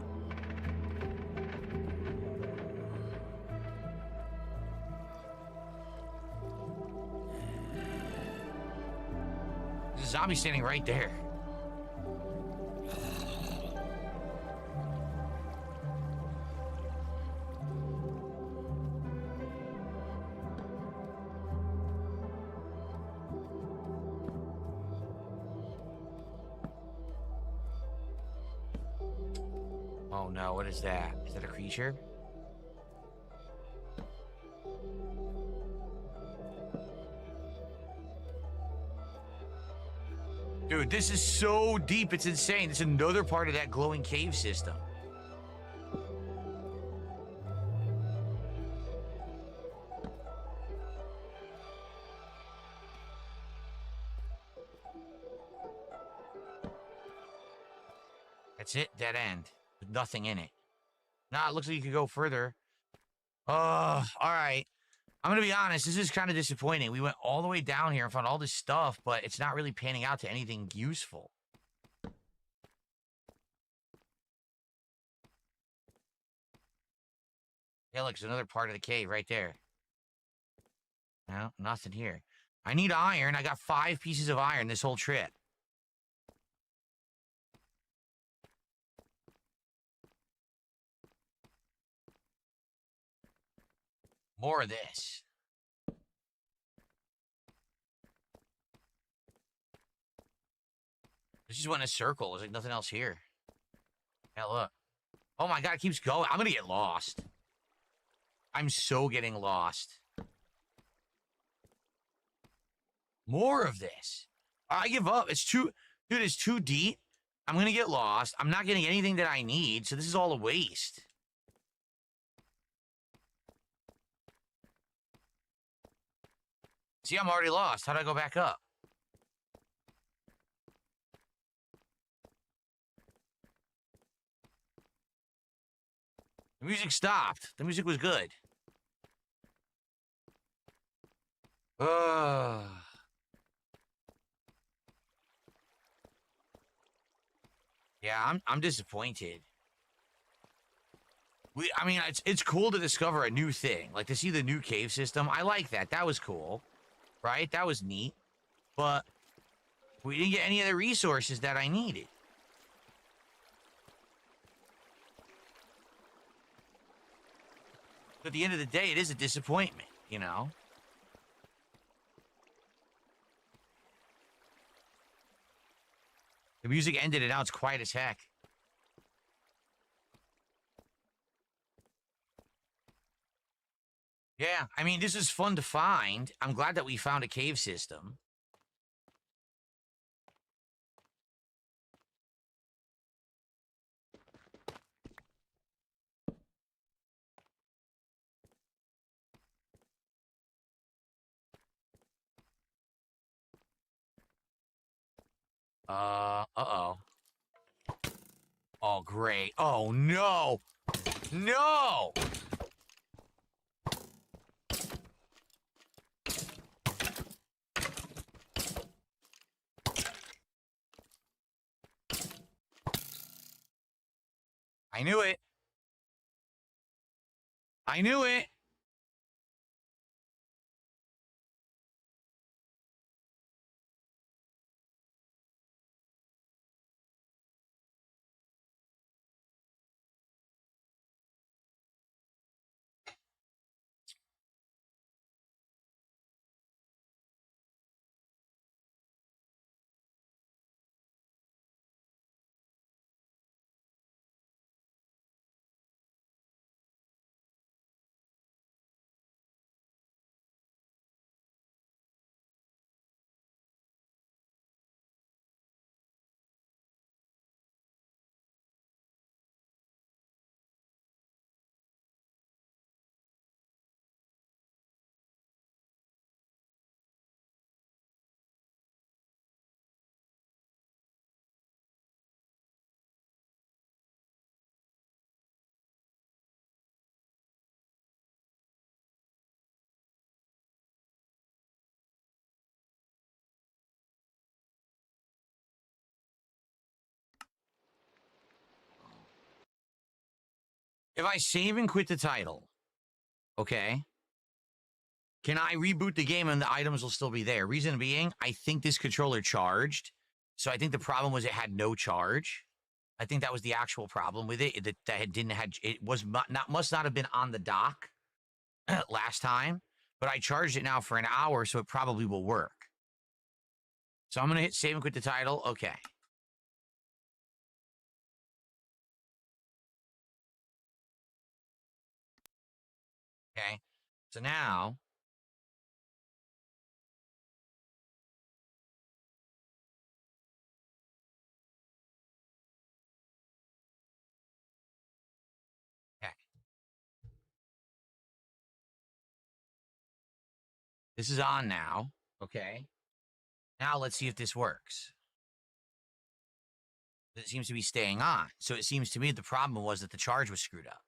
There's a zombie standing right there. Oh no, what is that? Is that a creature? Dude, this is so deep, it's insane. It's another part of that glowing cave system. That's it, dead end. With nothing in it. Nah, it looks like you could go further. Oh, all right. I'm gonna be honest, this is kind of disappointing. We went all the way down here and found all this stuff, but it's not really panning out to anything useful. Yeah, look, there's another part of the cave right there. No, nothing here. I need iron. I got 5 pieces of iron this whole trip. More of this. This just went in a circle. There's like nothing else here. Yeah, look. Oh my god, it keeps going. I'm gonna get lost. I'm so getting lost. More of this. I give up. It's too... Dude, it's too deep. I'm gonna get lost. I'm not getting anything that I need, so this is all a waste. See, I'm already lost. How do I go back up? The music stopped. The music was good. Yeah, I'm disappointed. I mean, it's cool to discover a new thing. Like, to see the new cave system. I like that. That was cool. Right? That was neat. But we didn't get any of the resources that I needed. At the end of the day, it is a disappointment, you know? The music ended and now it's quiet as heck. Yeah, I mean, this is fun to find. I'm glad that we found a cave system. Uh-oh. Oh, great. Oh, no! No! I knew it. I knew it. If I save and quit the title, okay, can I reboot the game and the items will still be there? Reason being, I think this controller charged. So I think the problem was it had no charge. I think that was the actual problem with it. That it didn't have, it was must not have been on the dock last time, but I charged it now for an hour, so it probably will work. So I'm going to hit save and quit the title. Okay. Okay. So now, okay. This is on now. Okay. Now let's see if this works. It seems to be staying on. So it seems to me the problem was that the charge was screwed up.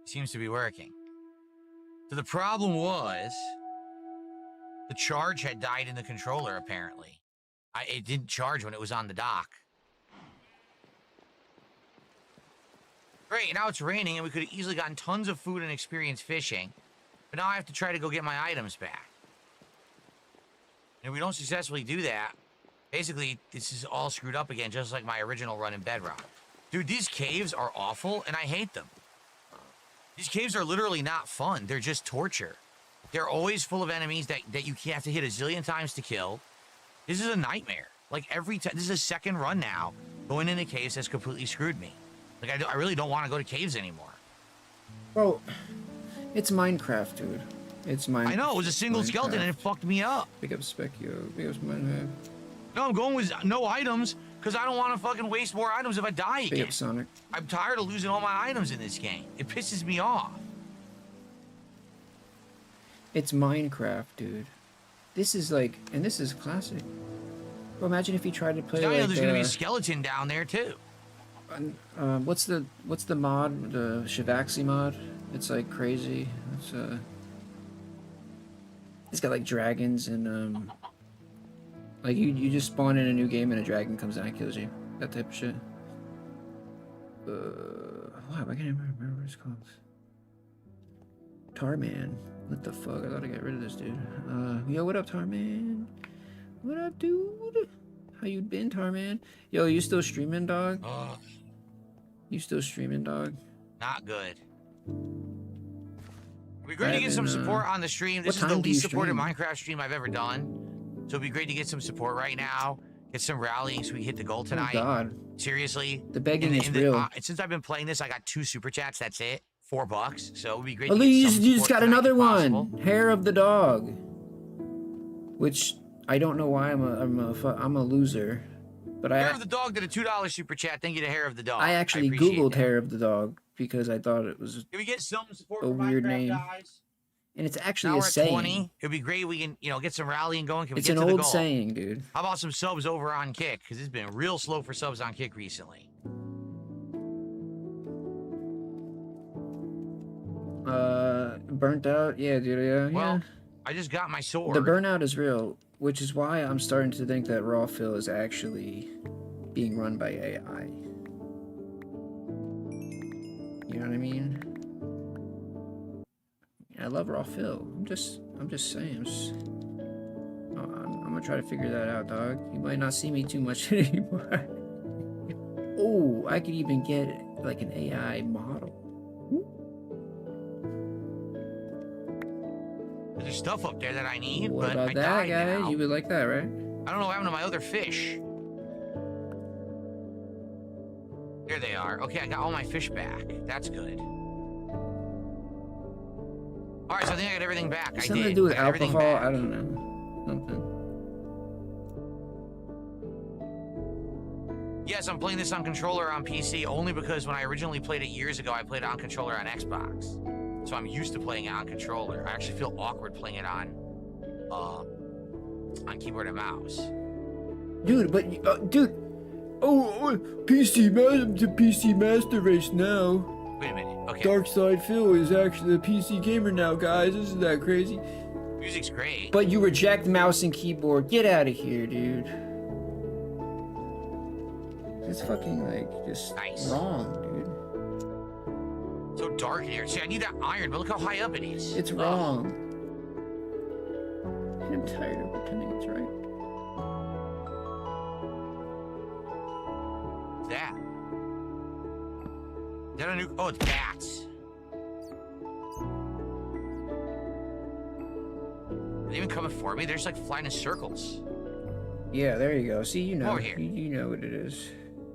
Seems to be working. So the problem was the charge had died in the controller, apparently. It didn't charge when it was on the dock. Great, now it's raining and we could have easily gotten tons of food and experience fishing. But now I have to try to go get my items back. And if we don't successfully do that, basically this is all screwed up again, just like my original run in Bedrock. Dude, these caves are awful and I hate them. These caves are literally not fun. They're just torture. They're always full of enemies that you have to hit a zillion times to kill. This is a nightmare. Like every time, this is a second run now. Going into caves has completely screwed me. Like I really don't want to go to caves anymore. Well, it's Minecraft, dude. It's Minecraft. I know, it was a single skeleton and it fucked me up. Big up Specchio. Big up Minecraft. No, I'm going with no items because I don't want to fucking waste more items if I die again. Big up Sonic. I'm tired of losing all my items in this game. It pisses me off. It's Minecraft, dude. This is like, and this is classic. Well, imagine if you tried to play I know like, there's gonna be a skeleton down there too. what's the mod? The Shivaxi mod? It's like crazy. It's got like dragons and like you just spawn in a new game and a dragon comes down and kills you. That type of shit. Wow, I can't even remember what it's called. Tarman. What the fuck? I gotta get rid of this dude. Yo, what up, Tarman? What up, dude? How you been, Tarman? Yo, you still streaming, dog? Ugh, You still streaming, dog? not good. It'd be great to get some support on the stream. This is the time do you least supported stream? Minecraft stream I've ever done. So it'd be great to get some support right now. Get some rallying so we hit the goal tonight. Oh, God. Seriously. The begging is real. Since I've been playing this, I got 2 super chats. That's it. $4. So it would be great At to get least some you just support got tonight another if one. possible. Hair of the dog. Which I don't know why I'm a loser, but Hair of the dog did a $2 super chat. Thank you to Hair of the dog. I actually appreciate googled that. hair of the dog because I thought it was, Can we get some support a for weird Minecraft, name. guys? and it's actually Now a we're at saying. 20. It'd be great. We can, get some rallying going. Can we It's get an to the old goal? saying, dude. How about some subs over on Kick? Because it's been real slow for subs on Kick recently. Burnt out. Yeah, dude. Yeah, Well, yeah. I just got my sword. The burnout is real, which is why I'm starting to think that raw fill is actually being run by AI. You know what I mean? I love raw fill. I'm just saying. I'm gonna try to figure that out, dog. You might not see me too much anymore. Oh, I could even get like an AI model. There's stuff up there that I need, What but about I that, died guy? now. You would like that, right? I don't know what happened to my other fish. There they are. Okay, I got all my fish back. That's good. All right, so I think I got everything back. I Something did. to do with I got everything alcohol? back. I don't know. Something. Yes, I'm playing this on controller on PC only because when I originally played it years ago, I played it on controller on Xbox. So I'm used to playing it on controller. I actually feel awkward playing it on on keyboard and mouse. Dude, but dude, the PC Master Race now. Wait a minute. Okay. Dark Side Phil is actually a PC gamer now, guys. Isn't that crazy? Music's great. But you reject mouse and keyboard. Get out of here, dude. It's fucking like just Nice. wrong, dude. So dark in here. See, I need that iron, but look how high up it is. It's wrong. I'm tired of pretending it's right. What's that? Is that a new? Oh, it's bats. Are they even coming for me? They're just like flying in circles. Yeah, there you go. See, you know, Over here. you know what it is.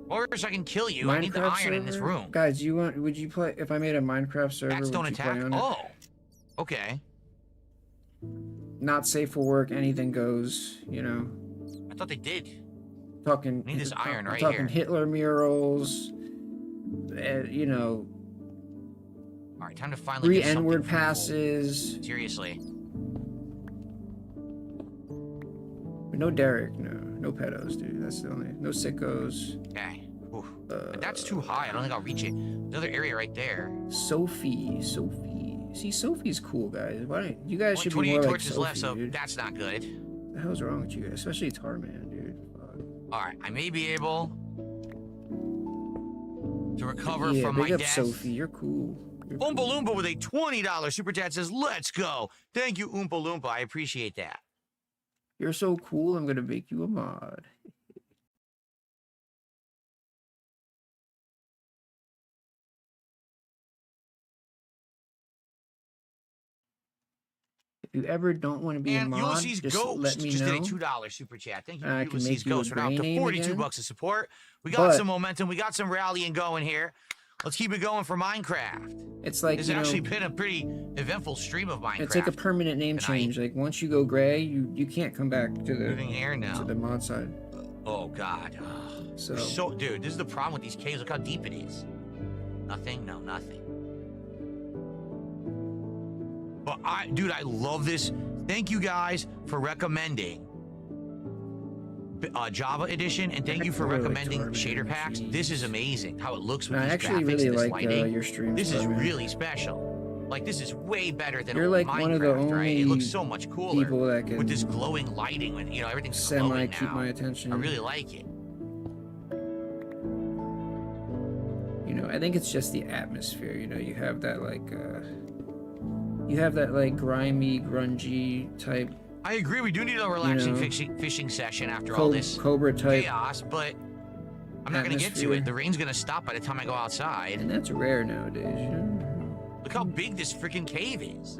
Or so I can kill you. I need the iron in this server? room. Guys, would you play if I made a Minecraft server? Bats don't would you play attack. on it? Oh, okay. Not safe for work. Anything goes. You know. I thought they did. Talking. I need this iron right talking here. Hitler murals. You know. All right, time to finally 3 get something N-word fruitful. passes. Seriously. No Derek. No pedos, dude. That's the only. No sickos. Okay. Oof. But that's too high. I don't think I'll reach it. Another area right there. Sophie. See, Sophie's cool, guys. Why don't you guys Only should be 28 more like torches Sophie, left, so dude. that's not good. What the hell's wrong with you guys? Especially Tarman, dude. Fuck. All right, I may be able to recover Yeah, from big my up death. Sophie. You're cool. Oompa Loompa with a $20 super chat says, "Let's go." Thank you, Oompa Loompa. I appreciate that. You're so cool. I'm gonna make you a mod. If you ever don't want to be a And mod, Ulysses just Ghost let me just know. did a $2 super chat. Thank you, I can Ulysses make you a Ghost. We're now up to brain name 42 again. bucks of support. We got But- some momentum. We got some rallying going here. Let's keep it going for Minecraft. It's like, It's you know, actually been a pretty eventful stream of Minecraft. it's like a permanent name tonight. change. Like once you go gray, you can't come back to Moving the here now. mod side. Oh God. So, Dude, this is the problem with these caves. Look how deep it is. Nothing. No, nothing. But dude, I love this. Thank you guys for recommending Java Edition, and thank you for Really recommending retarded, shader packs. This is jeez. amazing. How it looks with I these actually graphics really and this like lighting. your streams. This is Tarman. really special. Like, this is way better than You're old like Minecraft, one of the right? It only looks so much cooler people that can with this glowing lighting. When everything's semi glowing keep now. my attention. I really like it. You know, I think it's just the atmosphere. You know, you have that like grimy, grungy type I agree. We do need a relaxing know, fishing session after all this Cobra type, chaos, but I'm not going to get to atmosphere. it. The rain's going to stop by the time I go outside. and that's rare nowadays. You know? Look how big this freaking cave is.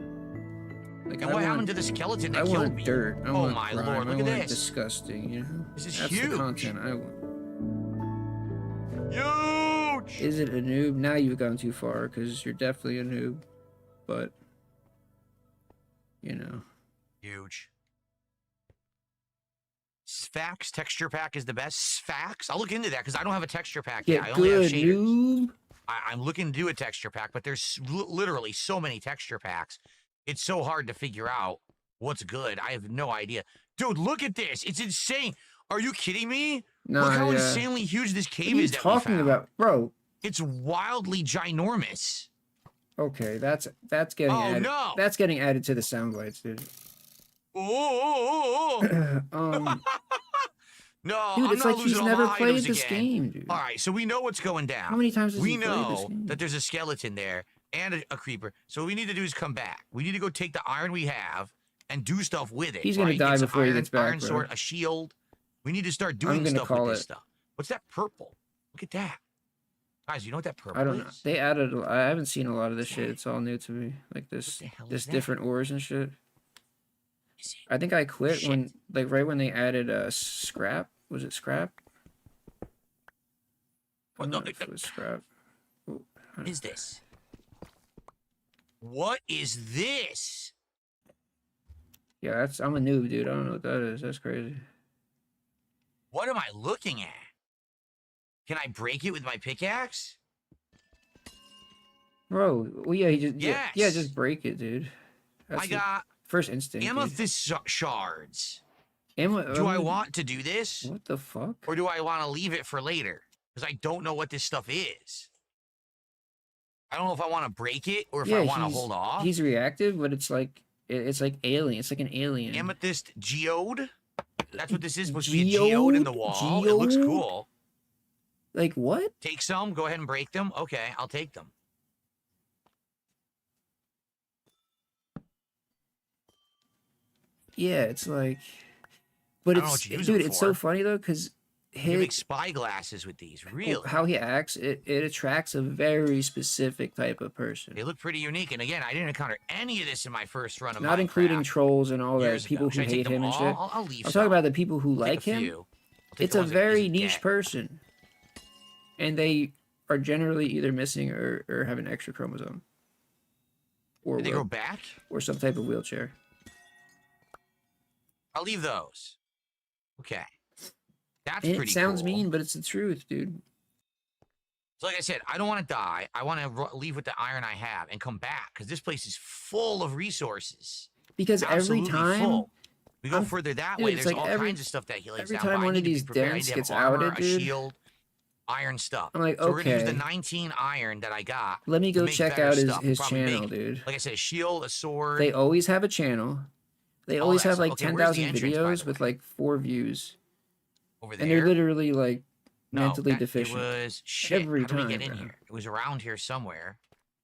Like, And what happened to the skeleton I that killed want me? dirt. I Oh want my grime, lord, look I at want this. disgusting. You know, This is that's huge. the content I want. Huge! Is it a noob? Now you've gone too far because you're definitely a noob. But you know, Huge. Sphax texture pack is the best. Sphax? I'll look into that because I don't have a texture pack yet. get I only have good, shaders. noob. I'm looking to do a texture pack, but there's literally so many texture packs. It's so hard to figure out what's good. I have no idea. Dude, look at this. It's insane. Are you kidding me? Nah, Look how yeah. insanely huge this What cave are you is that talking we found. about, bro? It's wildly ginormous. Okay, that's getting Oh, added. no. That's getting added to the sound bites, dude. Oh, no, Dude, I'm it's not like losing he's all never my played items this again. game, dude. All right, so we know what's going down. How many times has We he played this know game? that there's a skeleton there and a creeper. So what we need to do is come back. We need to go take the iron we have and do stuff with it. He's gonna right? die It's before he iron, gets back, Iron bro. sword, a shield. We need to start doing gonna stuff with call this it. stuff. What's that purple? Look at that. Guys, you know what that purple I don't know. is? They added. I haven't seen a lot of this shit. It's all new to me. Like this, the hell this is that? different ores and shit. Is it? I think I quit Shit. when, like, right when they added scrap. Was it scrap? I What don't know the- if it was scrap. Oh, What is this? What is this? yeah, I'm a noob, dude. I don't know what that is. That's crazy. What am I looking at? Can I break it with my pickaxe? Bro, well, yeah, he just yeah, Yes. just break it, dude. That's I the got first instinct. Dude. amethyst shards. Do I want to do this? What the fuck? Or do I want to leave it for later? Because I don't know what this stuff is. I don't know if I want to break it or if I want to hold off. He's reactive, but it's like alien. It's like an alien. Amethyst geode? That's what this is. Supposed to be a geode in the wall. It looks cool. Like what? Take some. Go ahead and break them. Okay, I'll take them. Yeah, it's like, but I don't know it's what you use dude. them It's so for. funny though, because You make spy glasses with these. Really? how he acts, it attracts a very specific type of person. They look pretty unique. And again, I didn't encounter any of this in my first run of Not Minecraft including trolls and all that. years People ago. who Should I take hate them him and all? shit. I'll leave I'm some. talking about the people who I'll take like him. few. I'll take It's the a ones that are very easy to niche get. person, and they are generally either missing or have an extra chromosome, or Did they go back? or some type of wheelchair. I'll leave those. Okay. That's And it pretty sounds cool. mean, but it's the truth, dude. So like I said, I don't want to die. I want to leave with the iron I have and come back because this place is full of resources. Because Absolutely every time, full. We go I'm- further that dude, way. it's There's like all every- kinds of stuff that he lays every down. time but I one need of to be these prepared. I need dents to have gets armor, outed, a dude. shield, iron stuff. I'm like, So we're gonna use the okay. 19 iron that I got. Let me to go make check better out stuff. his Probably channel, make, dude. like I said, a shield, a sword. They always have a channel. They All always that have stuff. like Okay, where's the 10,000 entrance, by videos the with way? like 4 views, Over there. and they're literally like No, mentally that- deficient. It was shit. Every How do we get time, in bro. here? It was around here somewhere.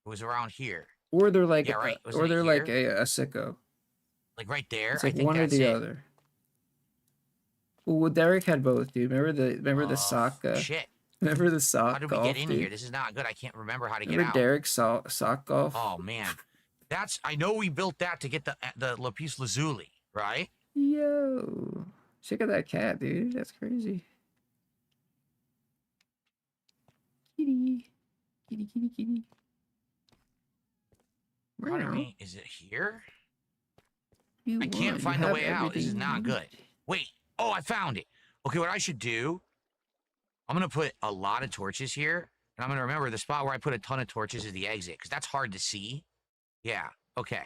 It was around here. Or they're like, Yeah, right. or Wasn't it they're like here? a sicko. Like right there. It's I like think one or that's the it. other. Well, Derek had both, dude. Remember the sock? Shit. Remember the sock How did we golf, get in dude? here? This is not good. I can't remember how to get Remember out. Derek's sock golf? Oh man, I know we built that to get the lapis lazuli, right? Yo, check out that cat, dude. That's crazy. Kitty, kitty, kitty, kitty. How do Meow. we? Is it here? You I won. can't You find the have way out. This is everything not you good. need. Wait. Oh, I found it. Okay, what I should do? I'm gonna put a lot of torches here, and I'm gonna remember the spot where I put a ton of torches is the exit, because that's hard to see. Yeah. Okay.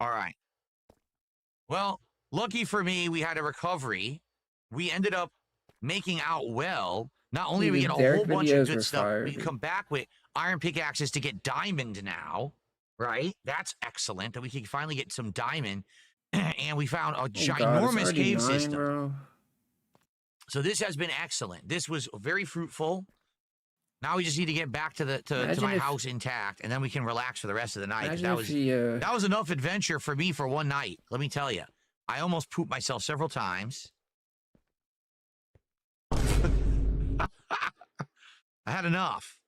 All right. Well, lucky for me, we had a recovery. We ended up making out well. Not only did we Dude, get a Derek whole bunch of videos good were stuff, fire, we dude. come back with iron pickaxes to get diamond now, right? That's excellent. That we can finally get some diamond. And we found a Oh, God, it's ginormous already cave 9, system. bro. So this has been excellent. This was very fruitful. Now we just need to get back to to Imagine my if- house intact, and then we can relax for the rest of the night. 'Cause Imagine if that was enough adventure for me for one night. Let me tell you, I almost pooped myself several times. I had enough.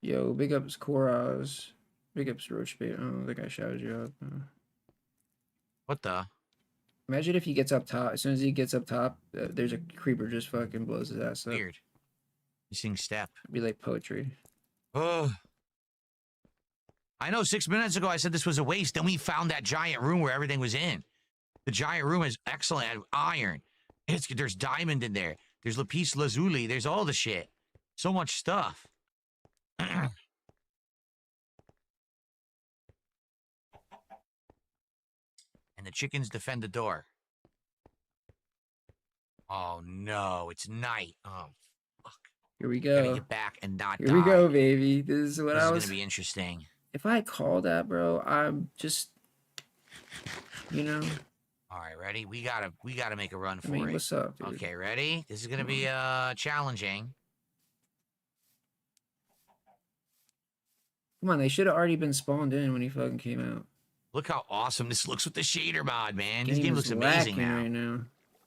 Yo, big ups Koraz. Big ups Roach Bait. Oh, the guy shouted you up. What the? Imagine if he gets up top. As soon as he gets up top, there's a creeper just fucking blows his ass up. Weird. Missing step. It'd be like poetry. Oh. I know 6 minutes ago I said this was a waste. Then we found that giant room where everything was in. The giant room is excellent. Iron. There's diamond in there. There's lapis lazuli. There's all the shit. So much stuff. And the chickens defend the door. Oh no, it's night. Oh fuck. Here we Gotta go. get back and not Here die. we go, baby. This is what This I is was. gonna be interesting. If I call that, bro, I'm just, you know. All right, ready? We gotta make a run I for mean, it. what's up, dude? Okay, ready? This is gonna be challenging. Come on, they should have already been spawned in when he fucking came out. Look how awesome this looks with the shader mod, man. This Game game is looks amazing lacking now. right now.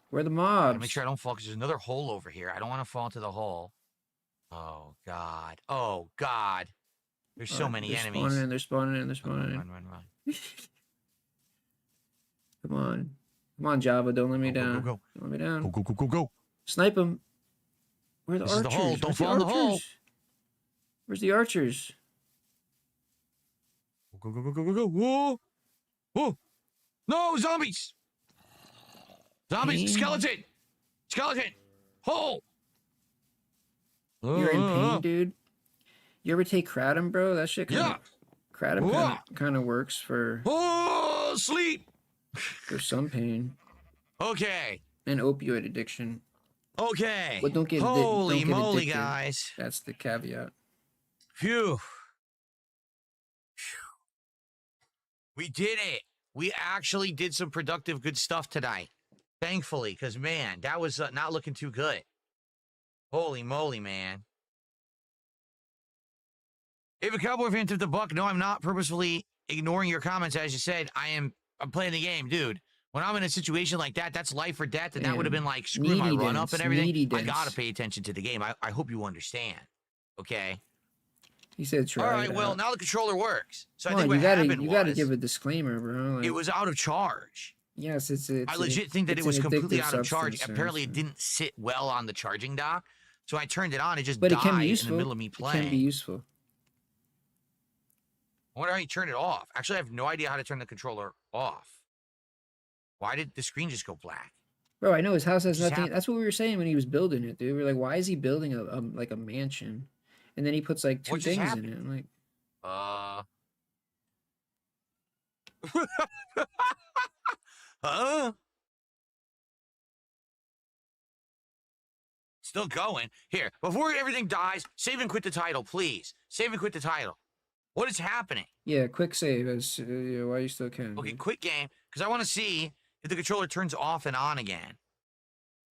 Where are the Gotta mobs? make sure I don't fall because there's another hole over here. I don't want to fall into the hole. Oh god. Oh god. There's so many they're enemies. Spawning in, they're spawning in, they're spawning in. Run, run, run. Come on. Come on, Java, don't let me Go, go, down. go, go. Don't let me down. Go, go, go, go, go. Snipe them. Where are the This is the archers? hole. Don't Where's fall in the hole. archers? Where's the archers? Go, go, go, go, go, go. Whoa! Whoa! No, zombies! Zombies! Pain? Skeleton! Skeleton! Hole! You're in pain, dude. You ever take kratom, bro? That shit kind Yeah. of Kratom kind of works Oh, sleep. for some pain Okay. and opioid addiction. Okay. But don't get Holy don't get moly, addicted. guys. That's the caveat. Phew. We did it. We actually did some productive, good stuff tonight. Thankfully, because, man, that was not looking too good. Holy moly, man. If a Cowboy fan tipped the buck, no, I'm not purposefully ignoring your comments. As you said, I'm playing the game, dude. When I'm in a situation like that, that's life or death, and that would have been like, screw my Needy run-up dance, and everything. needy I dance. gotta pay attention to the game. I hope you understand. Okay? He said try All right, it well, out. now the controller works. So Come I on, think what happened you gotta was, give a disclaimer, bro. Like, it was out of charge. yes, it's I legit think that it it's was an completely addictive out of charge. substance, Apparently, it so- didn't sit well on the charging dock. So I turned it on. It just But it died can be in useful. the middle of me It playing. can be useful. I wonder how you turn it off. Actually, I have no idea how to turn the controller off. Why did the screen just go black? Bro, I know his house has Just nothing. happened. That's what we were saying when he was building it, dude. We are like, why is he building a like a mansion? And then he puts like 2 What just things happened? in it. I'm like, Huh? Still going. Here, before everything dies, save and quit the title, please. Save and quit the title. What is happening? yeah, quick save as yeah, while you still can. Okay, dude. quit game, because I want to see if the controller turns off and on again.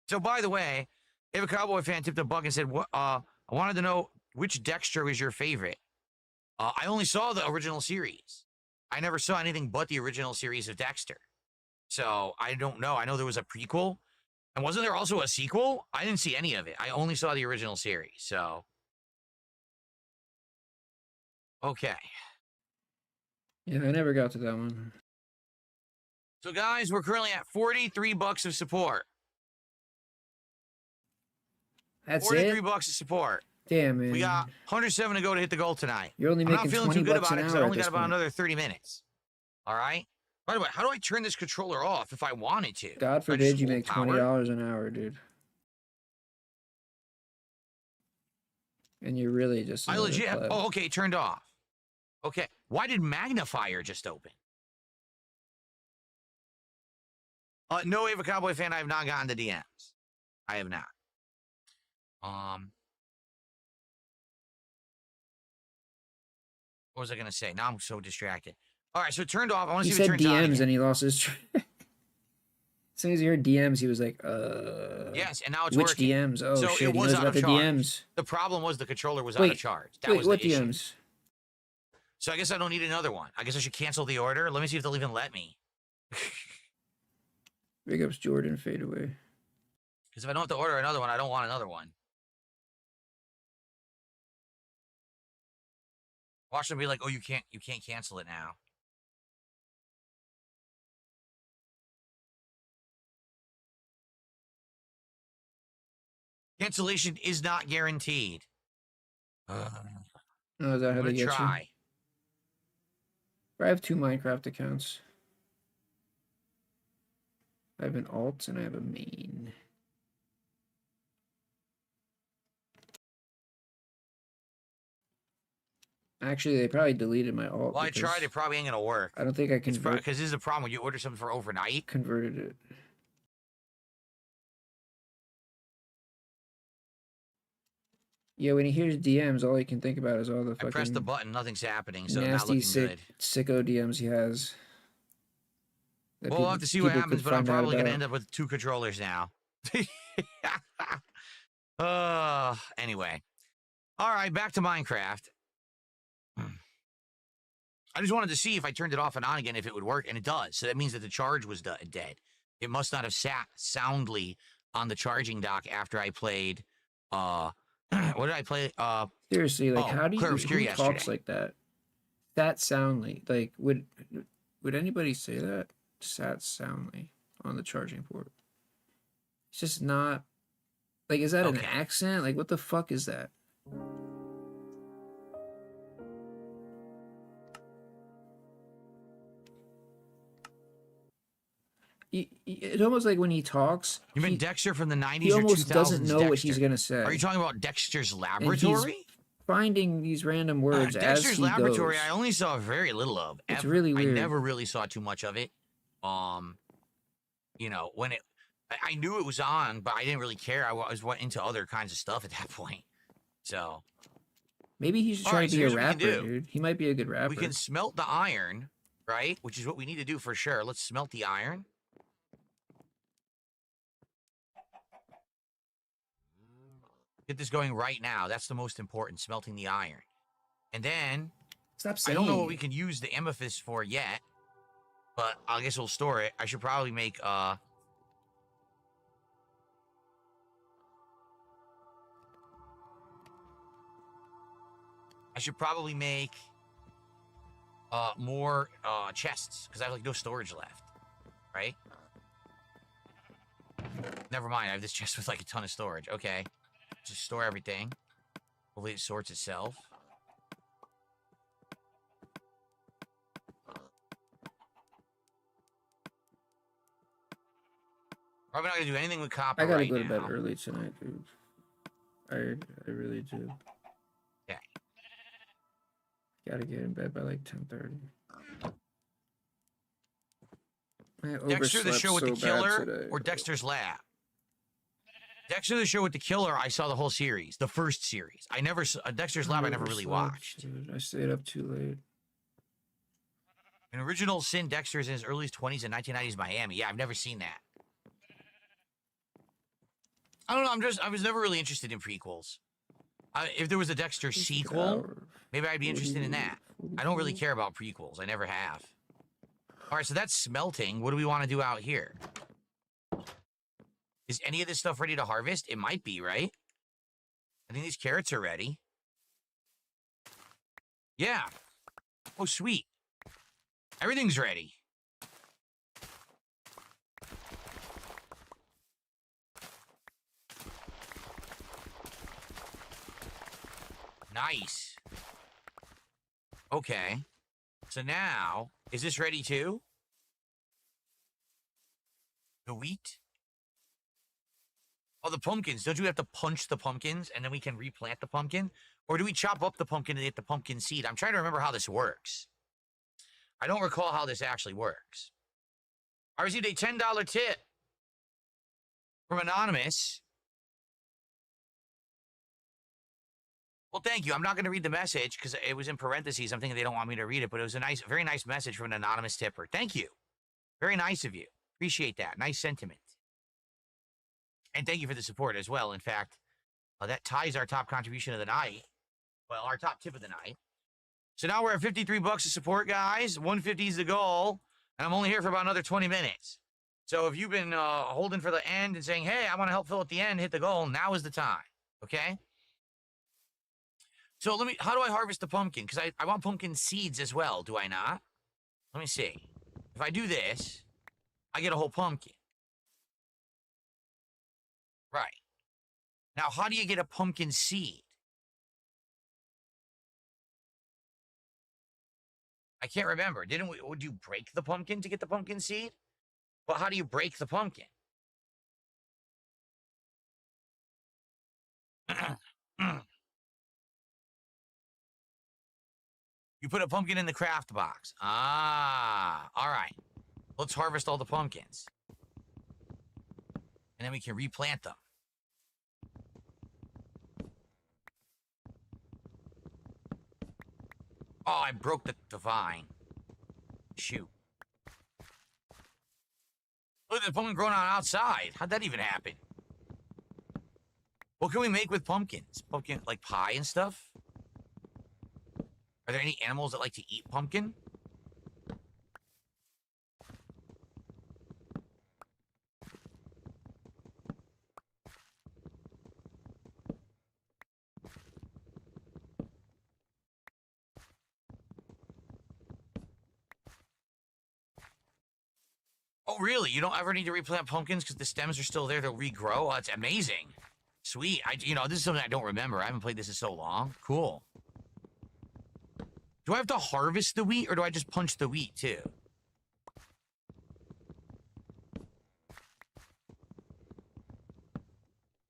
So, by the way, if a Cowboy fan tipped a buck and said, I wanted to know which Dexter is your favorite. I only saw the original series. I never saw anything but the original series of Dexter. So, I don't know. I know there was a prequel. And wasn't there also a sequel? I didn't see any of it. I only saw the original series, so. Okay. Yeah, I never got to that one. So, guys, we're currently at 43 bucks of support. That's 43 it. bucks of support. Damn, man. We got 107 to go to hit the goal tonight. You're only I'm not making feeling 20 too good bucks about an it because I hour only at got this about point. another 30 minutes. All right? By the way, how do I turn this controller off if I wanted to? God Do I just forbid you hold make power? $20 an hour, dude. And you're really just. I another legit. pleb. Oh, okay, it turned off. Okay. Why did Magnifier just open? No, Ava Cowboy fan, I have not gotten the DMs. I have not. What was I gonna say? Now I'm so distracted. All right, so it turned off. I want to He see if said it turns on DMs again. and he lost his. As soon as he heard DMs, he was like, Yes, and now it's which working. DMs? Oh So shit, it he was knows out about of the charge. DMs. The problem was the controller was out Wait, of charge. That Wait, was what the issue. DMs? So I guess I don't need another one. I guess I should cancel the order. Let me see if they'll even let me. Big ups, Jordan. Fade away. Because if I don't have to order another one, I don't want another one. Watch them be like, "Oh, you can't cancel it now." Cancellation is not guaranteed. Oh, is that I'm how they gonna get try. you? I have 2 Minecraft accounts. I have an alt and I have a main. Actually, they probably deleted my alt. Well, I tried. because It probably ain't gonna work. I don't think I Because converted this is the problem when you order something for overnight. it. Yeah, when he hears DMs, all he can think about is all the I fucking press the button, nothing's happening, so not nasty, looking sick, good. sicko DMs he has. that Well, we'll have to see what people happens, could but I'm find out probably gonna about. end up with 2 controllers now. Anyway. All right, back to Minecraft. I just wanted to see if I turned it off and on again, if it would work, and it does. So that means that the charge was dead. It must not have sat soundly on the charging dock after I played, what did I play? Seriously, like, Oh, how do you Clear Obscure who talks yesterday. like that? That soundly, like, would anybody say that? Sat soundly on the charging port. It's just not. Like, is that an Okay. accent? Like, what the fuck is that? It's almost like when he talks, You mean Dexter from the 90s he or 2000s almost doesn't know what he's Dexter? gonna say. Are you talking about Dexter's he's- Laboratory? finding these random words as Dexter's he Laboratory, goes. I only saw very little of. It's ever. really weird. I never really saw too much of it. You know, when I knew it was on, but I didn't really care. I went into other kinds of stuff at that point. So Maybe he's All trying right, to so be a here's what we rapper, can do. dude. He might be a good rapper. we can smelt the iron, right? Which is what we need to do for sure. Let's smelt the iron. Get this going right now. That's the most important, smelting the iron. And then, Stop I saying don't know what we it. can use the amethyst for yet, but I guess we'll store it. I should probably make, I should probably make more chests, because I have like no storage left, right? Never mind, I have this chest with like a ton of storage. Okay, just store everything. Hopefully it sorts itself. Probably not gonna do anything with copper I gotta right go to now. bed early tonight, dude. I really do. Okay. Gotta get in bed by like 10:30. I Dexter the overslept Show with the so bad Killer today. or Dexter's Lab? Dexter the Show with the Killer, I saw the whole series, the first series. I never saw Dexter's Lab. I never really overslept, watched. dude. I stayed up too late. An original sin, Dexter's in his early 20s and 1990s Miami. Yeah, I've never seen that. I don't know. I was never really interested in prequels. If there was a Dexter sequel, maybe I'd be interested in that. I don't really care about prequels. I never have. All right, so that's smelting. What do we want to do out here? Is any of this stuff ready to harvest? It might be, right? I think these carrots are ready. Yeah. Oh, sweet. Everything's ready. Nice. Okay. So now, is this ready too? The wheat? Oh, the pumpkins. Don't you have to punch the pumpkins and then we can replant the pumpkin? Or do we chop up the pumpkin and get the pumpkin seed? I'm trying to remember how this works. I don't recall how this actually works. I received a $10 tip from Anonymous. Well, thank you. I'm not going to read the message because it was in parentheses. I'm thinking they don't want me to read it, but it was a very nice message from an anonymous tipper. Thank you. Very nice of you. Appreciate that. Nice sentiment. And thank you for the support as well. In fact, that ties our top contribution of the night. Well, our top tip of the night. So now we're at 53 bucks of support, guys. 150 is the goal. And I'm only here for about another 20 minutes. So if you've been holding for the end and saying, hey, I want to help Phil at the end, hit the goal, now is the time. Okay? So how do I harvest the pumpkin? Because I want pumpkin seeds as well, do I not? Let me see. If I do this, I get a whole pumpkin. Right. Now, how do you get a pumpkin seed? I can't remember. Would you break the pumpkin to get the pumpkin seed? Well, how do you break the pumpkin? You put a pumpkin in the craft box. Ah, all right. Let's harvest all the pumpkins. And then we can replant them. Oh, I broke the vine. Shoot. Look at the pumpkin growing on outside. How'd that even happen? What can we make with pumpkins? Pumpkin, like pie and stuff? Are there any animals that like to eat pumpkin? Oh, really? You don't ever need to replant pumpkins because the stems are still there. They'll regrow? Oh, that's amazing. Sweet. This is something I don't remember. I haven't played this in so long. Cool. Do I have to harvest the wheat or do I just punch the wheat too?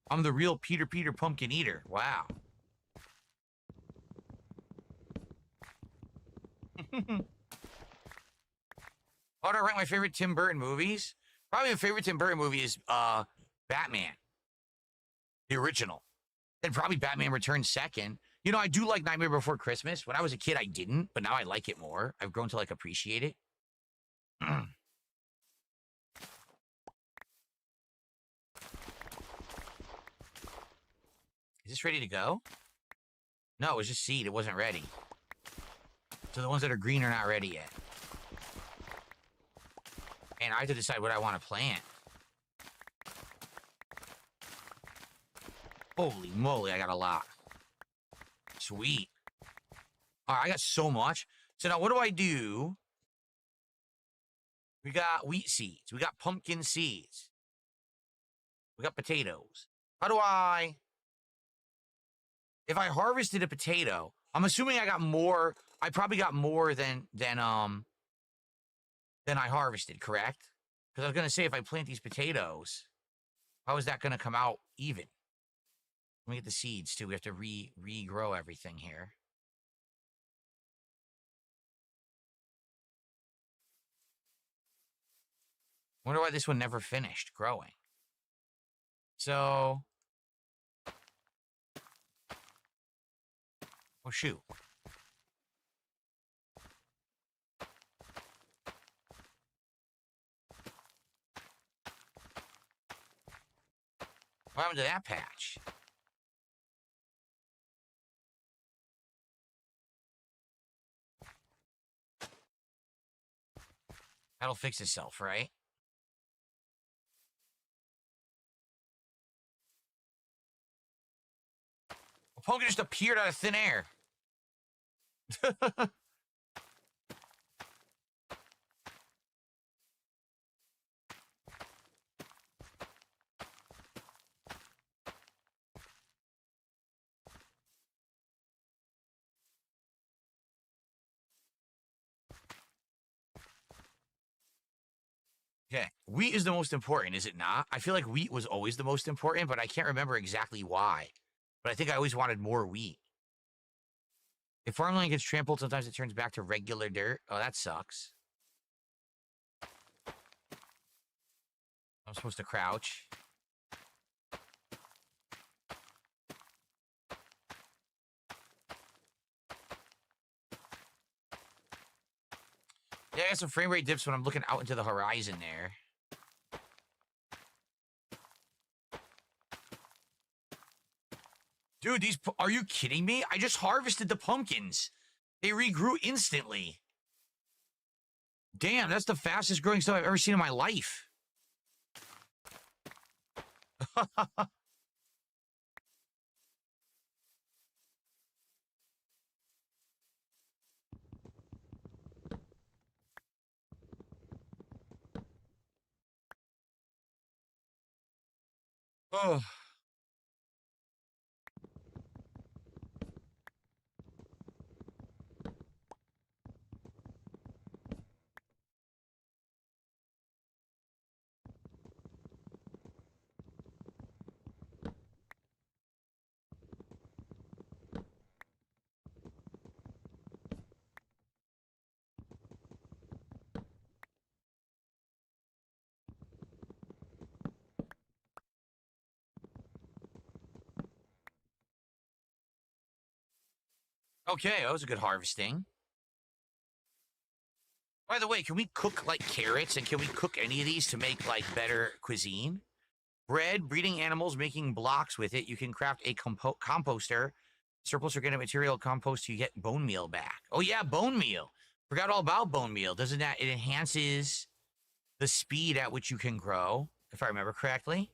I'm the real Peter Pumpkin Eater. Wow. I rank my favorite Tim Burton movies? Probably my favorite Tim Burton movie is Batman, the original. Then probably Batman Returns second. You know, I do like Nightmare Before Christmas. When I was a kid, I didn't, but now I like it more. I've grown to like appreciate it. Is this ready to go? No, it was just seed. It wasn't ready. So the ones that are green are not ready yet. And I have to decide what I want to plant. Holy moly, I got a lot. Sweet. All right, I got so much. So now what do? We got wheat seeds. We got pumpkin seeds. We got potatoes. How do I... If I harvested a potato, I'm assuming I got more. I probably got more than I harvested, correct? Because I was gonna say if I plant these potatoes, how is that gonna come out even? Let me get the seeds too. We have to regrow everything here. Wonder why this one never finished growing. So. Oh, shoot. What happened to that patch? That'll fix itself, right? A pumpkin just appeared out of thin air. Okay, wheat is the most important, is it not? I feel like wheat was always the most important, but I can't remember exactly why. But I think I always wanted more wheat. If farmland gets trampled, sometimes it turns back to regular dirt. Oh, that sucks. I'm supposed to crouch. Yeah, I got some frame rate dips when I'm looking out into the horizon there. Dude, are you kidding me? I just harvested the pumpkins. They regrew instantly. Damn, that's the fastest growing stuff I've ever seen in my life. Oh. Okay, that was a good harvesting. By the way, can we cook, like, carrots? And can we cook any of these to make, like, better cuisine? Bread, breeding animals, making blocks with it. You can craft a composter. Surplus organic material compost, you get bone meal back. Oh, yeah, bone meal. Forgot all about bone meal. Doesn't that... It enhances the speed at which you can grow, if I remember correctly.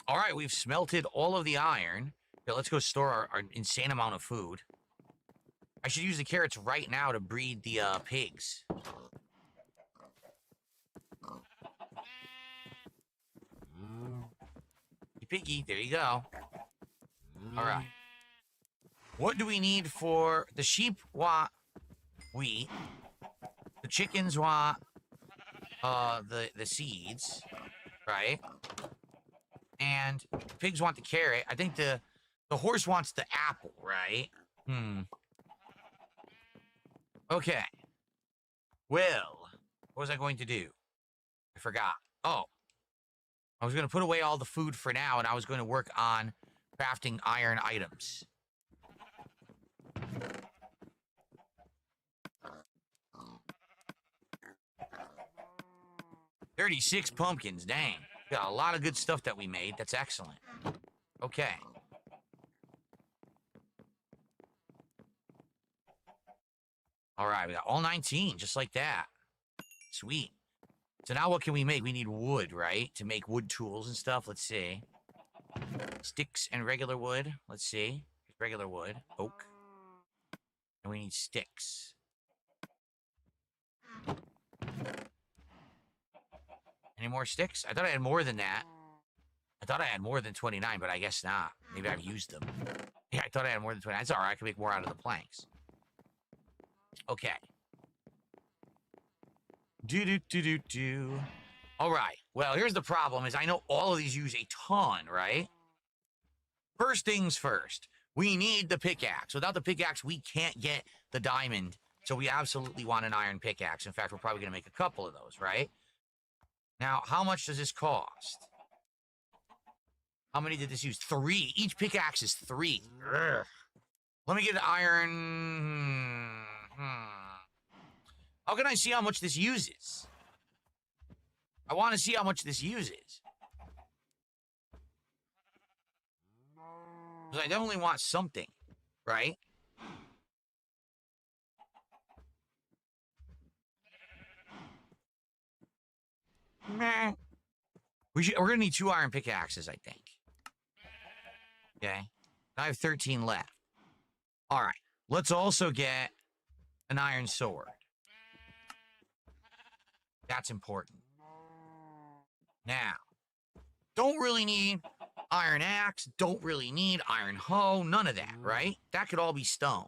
All right, we've smelted all of the iron. Okay, let's go store our insane amount of food. I should use the carrots right now to breed the pigs. Piggy, there you go. All right. What do we need for... The sheep want wheat. The chickens want the seeds, right? And pigs want the carrot. I think the horse wants the apple, right? Okay. Well, what was I going to do? I forgot. Oh, I was going to put away all the food for now, and I was going to work on crafting iron items. "36 pumpkins, dang. Got a lot of good stuff that we made. That's excellent. Okay. All right, we got all 19, just like that. Sweet. So now what can we make? We need wood, right? To make wood tools and stuff. Let's see. Sticks and regular wood. Let's see. Regular wood. Oak. And we need sticks. Any more sticks? I thought I had more than that. I thought I had more than 29, but I guess not. Maybe I've used them. Yeah, I thought I had more than 29. That's all right. I can make more out of the planks. Okay. Do. All right. Well, here's the problem is I know all of these use a ton, right? First things first. We need the pickaxe. Without the pickaxe, we can't get the diamond. So we absolutely want an iron pickaxe. In fact, we're probably going to make a couple of those, right? Now, how much does this cost? How many did this use? 3. Each pickaxe is 3. Ugh. Let me get an iron. How can I see how much this uses? I want to see how much this uses. Because I definitely want something, right? Meh. We're going to need 2 iron pickaxes, I think. Okay. I have 13 left. All right. Let's also get an iron sword. That's important. Now, don't really need iron axe, don't really need iron hoe, none of that, right? That could all be stone.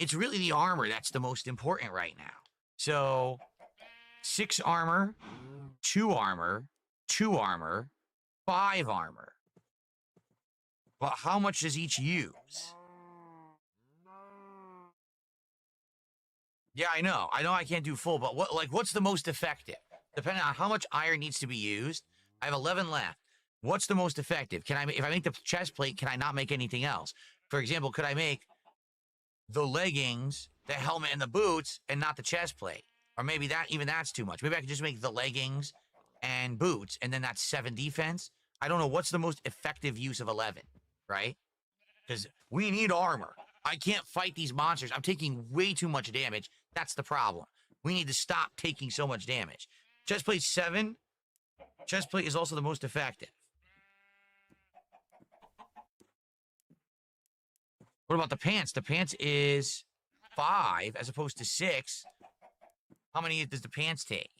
It's really the armor that's the most important right now. So, 6 armor, 2 armor, 2 armor, 5 armor. But how much does each use? Yeah, I know I can't do full, but what's the most effective? Depending on how much iron needs to be used, I have 11 left. What's the most effective? If I make the chest plate, can I not make anything else? For example, could I make the leggings, the helmet, and the boots, and not the chest plate? Or maybe that's too much. Maybe I could just make the leggings and boots, and then that's 7 defense. I don't know. What's the most effective use of 11, right? Because we need armor. I can't fight these monsters. I'm taking way too much damage. That's the problem. We need to stop taking so much damage. Chestplate 7. Chestplate is also the most effective. What about the pants? The pants is 5 as opposed to 6. How many does the pants take?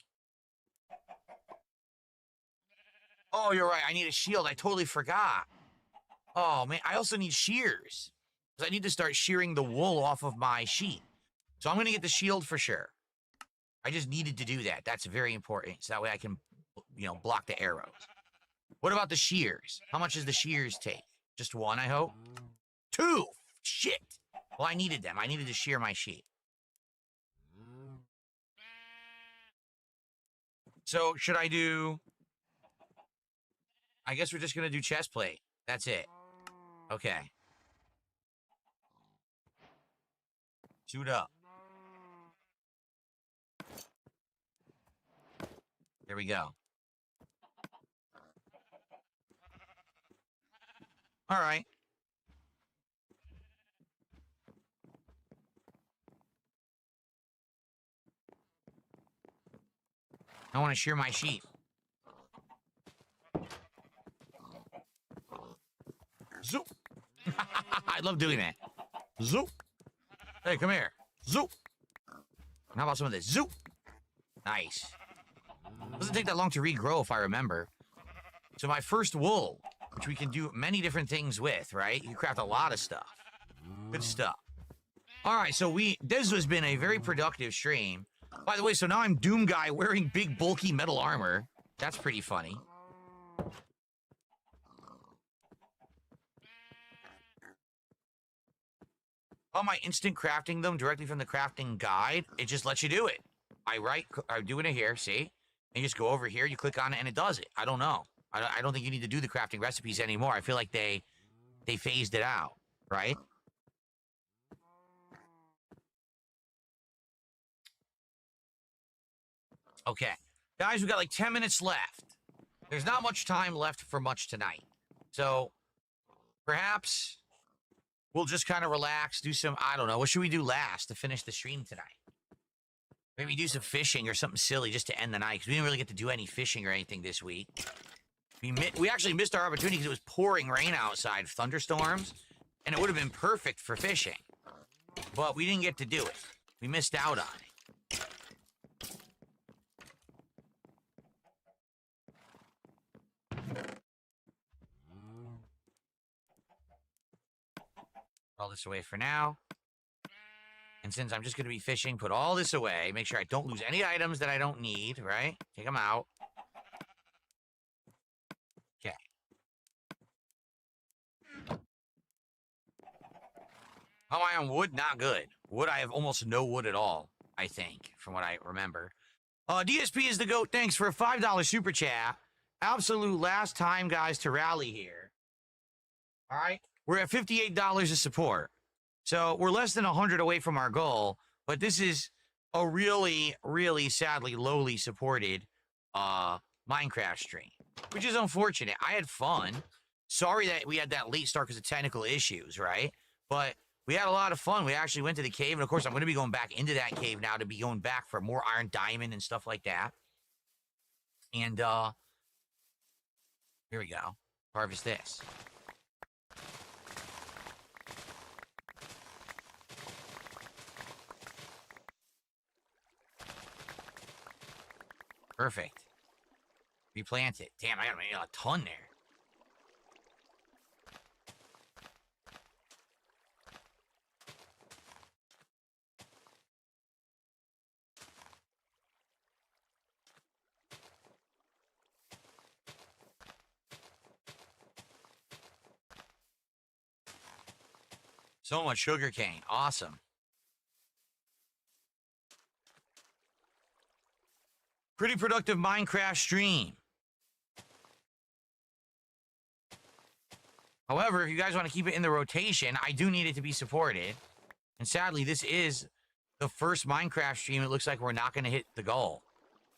Oh, you're right. I need a shield. I totally forgot. Oh, man. I also need shears. Because I need to start shearing the wool off of my sheep. So I'm going to get the shield for sure. I just needed to do that. That's very important. So that way I can, block the arrows. What about the shears? How much does the shears take? Just 1, I hope? 2! Shit! Well, I needed them. I needed to shear my sheep. So, should I do... I guess we're just going to do chest plate. That's it. Okay. Suit up. There we go. All right. I want to shear my sheep. Zoop. I love doing that. Zoop. Hey, come here. Zoop. How about some of this? Zoop. Nice. Doesn't take that long to regrow if I remember. So my first wool, which we can do many different things with, right? You can craft a lot of stuff. Good stuff. All right, so this has been a very productive stream. By the way, so now I'm Doom Guy wearing big, bulky metal armor. That's pretty funny. On my instant crafting them directly from the crafting guide, it just lets you do it. I'm doing it here, see? And you just go over here, you click on it, and it does it. I don't know. I don't think you need to do the crafting recipes anymore. I feel like they phased it out, right? Okay. Guys, we got like 10 minutes left. There's not much time left for much tonight. So, perhaps we'll just kind of relax, do some, I don't know, what should we do last to finish the stream tonight? Maybe do some fishing or something silly just to end the night, because we didn't really get to do any fishing or anything this week. We actually missed our opportunity because it was pouring rain outside, thunderstorms, and it would have been perfect for fishing. But we didn't get to do it. We missed out on it. All this away for now. And since I'm just going to be fishing, put all this away. Make sure I don't lose any items that I don't need, right? Take them out. Okay. How am I on wood? Not good. Wood, I have almost no wood at all, I think, from what I remember. DSP is the GOAT. Thanks for a $5 super chat. Absolute last time, guys, to rally here. All right? We're at $58 of support. So we're less than 100 away from our goal, but this is a really, really sadly lowly supported Minecraft stream, which is unfortunate. I had fun. Sorry that we had that late start because of technical issues, right? But we had a lot of fun. We actually went to the cave, and of course, I'm going to be going back into that cave now to be going back for more iron diamond and stuff like that. And here we go. Harvest this. Perfect. Replant it. Damn, I got a ton there. So much sugar cane. Awesome. Pretty productive Minecraft stream. However, if you guys want to keep it in the rotation, I do need it to be supported. And sadly, this is the first Minecraft stream. It looks like we're not going to hit the goal,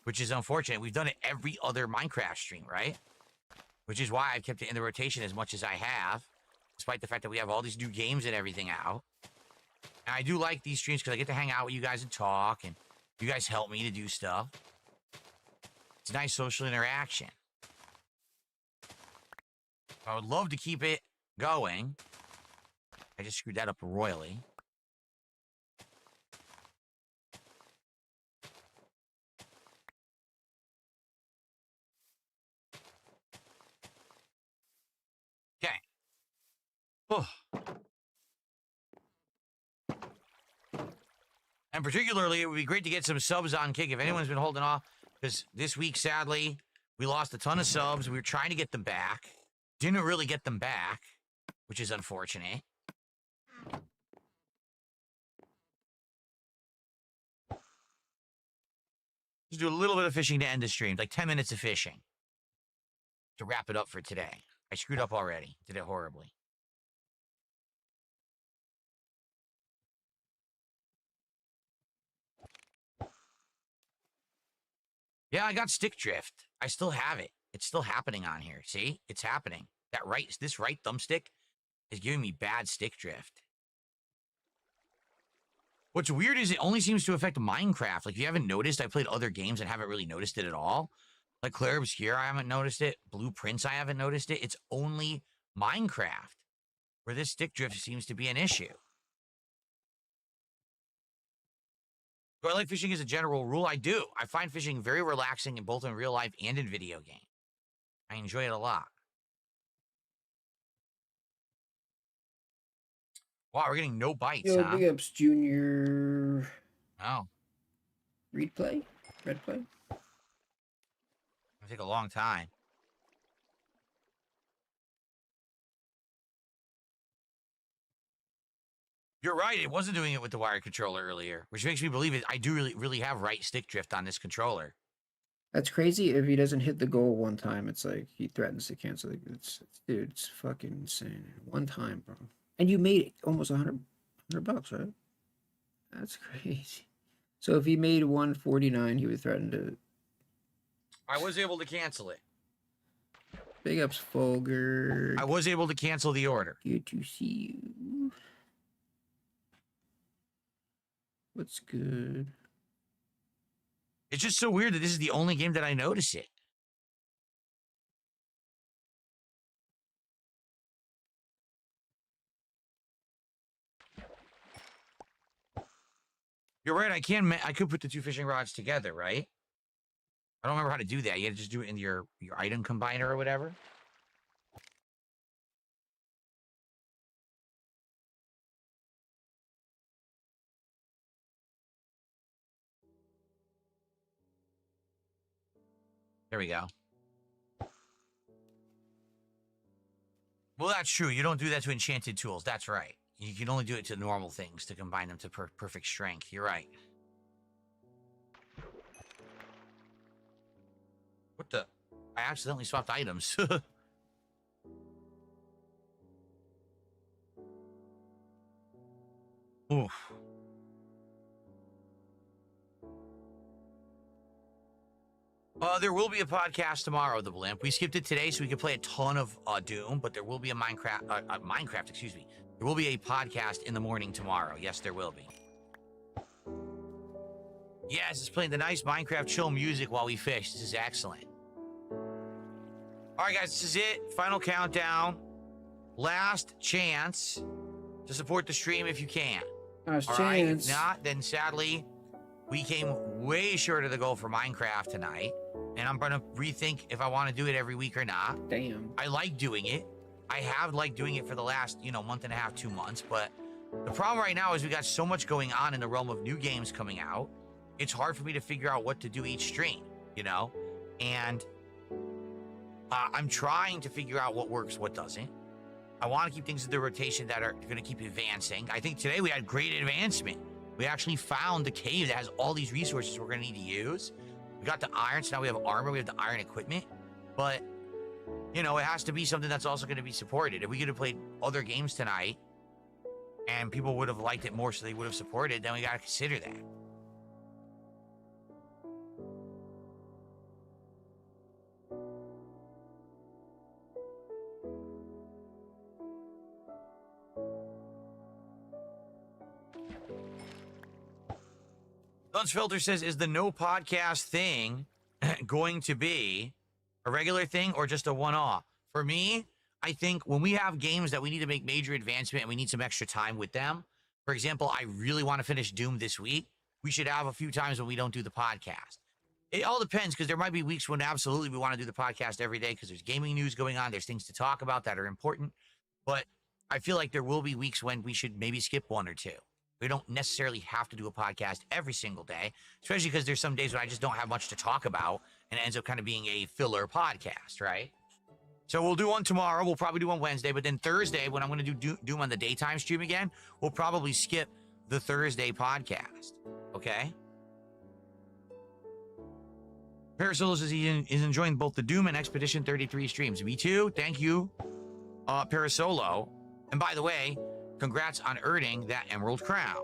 which is unfortunate. We've done it every other Minecraft stream, right? Which is why I've kept it in the rotation as much as I have, despite the fact that we have all these new games and everything out. And I do like these streams because I get to hang out with you guys and talk, and you guys help me to do stuff. It's a nice social interaction. I would love to keep it going. I just screwed that up royally. Okay. Oh. And particularly, it would be great to get some subs on Kick if anyone's been holding off. Because this week, sadly, we lost a ton of subs. We were trying to get them back. Didn't really get them back, which is unfortunate. Just do a little bit of fishing to end the stream. Like 10 minutes of fishing. To wrap it up for today. I screwed up already. Did it horribly. Yeah, I got stick drift. I still have it. It's still happening on here. See? It's happening. This right thumbstick is giving me bad stick drift. What's weird is it only seems to affect Minecraft. Like, if you haven't noticed, I played other games and haven't really noticed it at all. Like Claire Obscure, I haven't noticed it. Blueprints, I haven't noticed it. It's only Minecraft where this stick drift seems to be an issue. Do I like fishing as a general rule? I do. I find fishing very relaxing in both in real life and in video games. I enjoy it a lot. Wow, we're getting no bites, Yo, huh? big ups, Junior. Oh. Red play? It'll take a long time. You're right. It wasn't doing it with the wired controller earlier, which makes me believe it. I do really have right stick drift on this controller. That's crazy. If he doesn't hit the goal one time, it's like he threatens to cancel it. Dude, it's fucking insane. One time, bro. And you made almost $100 bucks, right? That's crazy. So if he made 149, he would threaten to. I was able to cancel it. Big ups, Folger. I was able to cancel the order. Good to see you. What's good? It's just so weird that this is the only game that I notice it. You're right. I could put the 2 fishing rods together, right? I don't remember how to do that. You had to just do it in your item combiner or whatever. There we go. Well, that's true. You don't do that to enchanted tools. That's right. You can only do it to normal things to combine them to perfect strength. You're right. What the? I accidentally swapped items. Oof. There will be a podcast tomorrow, The Blimp. We skipped it today so we could play a ton of Doom, but there will be a Minecraft, excuse me. There will be a podcast in the morning tomorrow. Yes, there will be. Yes, it's playing the nice Minecraft chill music while we fish. This is excellent. All right, guys, this is it. Final countdown. Last chance to support the stream if you can. Last All chance. right, if not, then sadly, we came way short of the goal for Minecraft tonight, and I'm going to rethink if I want to do it every week or not. Damn. I like doing it. I have liked doing it for the last, month and a half, 2 months, but the problem right now is we got so much going on in the realm of new games coming out. It's hard for me to figure out what to do each stream, and I'm trying to figure out what works, what doesn't. I want to keep things in the rotation that are going to keep advancing. I think today we had great advancement. We actually found the cave that has all these resources we're going to need to use. We got the iron, so now we have armor, we have the iron equipment. But, it has to be something that's also going to be supported. If we could have played other games tonight and people would have liked it more so they would have supported, then we got to consider that. Dunsfelter says, is the no podcast thing going to be a regular thing or just a one-off? For me, I think when we have games that we need to make major advancement and we need some extra time with them, for example, I really want to finish Doom this week, we should have a few times when we don't do the podcast. It all depends, because there might be weeks when absolutely we want to do the podcast every day because there's gaming news going on, there's things to talk about that are important, but I feel like there will be weeks when we should maybe skip one or two. We don't necessarily have to do a podcast every single day, especially because there's some days when I just don't have much to talk about and it ends up kind of being a filler podcast, right? So we'll do one tomorrow. We'll probably do one Wednesday, but then Thursday, when I'm going to do Doom on the daytime stream again, we'll probably skip the Thursday podcast, okay? Parasolo says he is enjoying both the Doom and Expedition 33 streams. Me too. Thank you, Parasolo. And by the way, congrats on earning that Emerald Crown.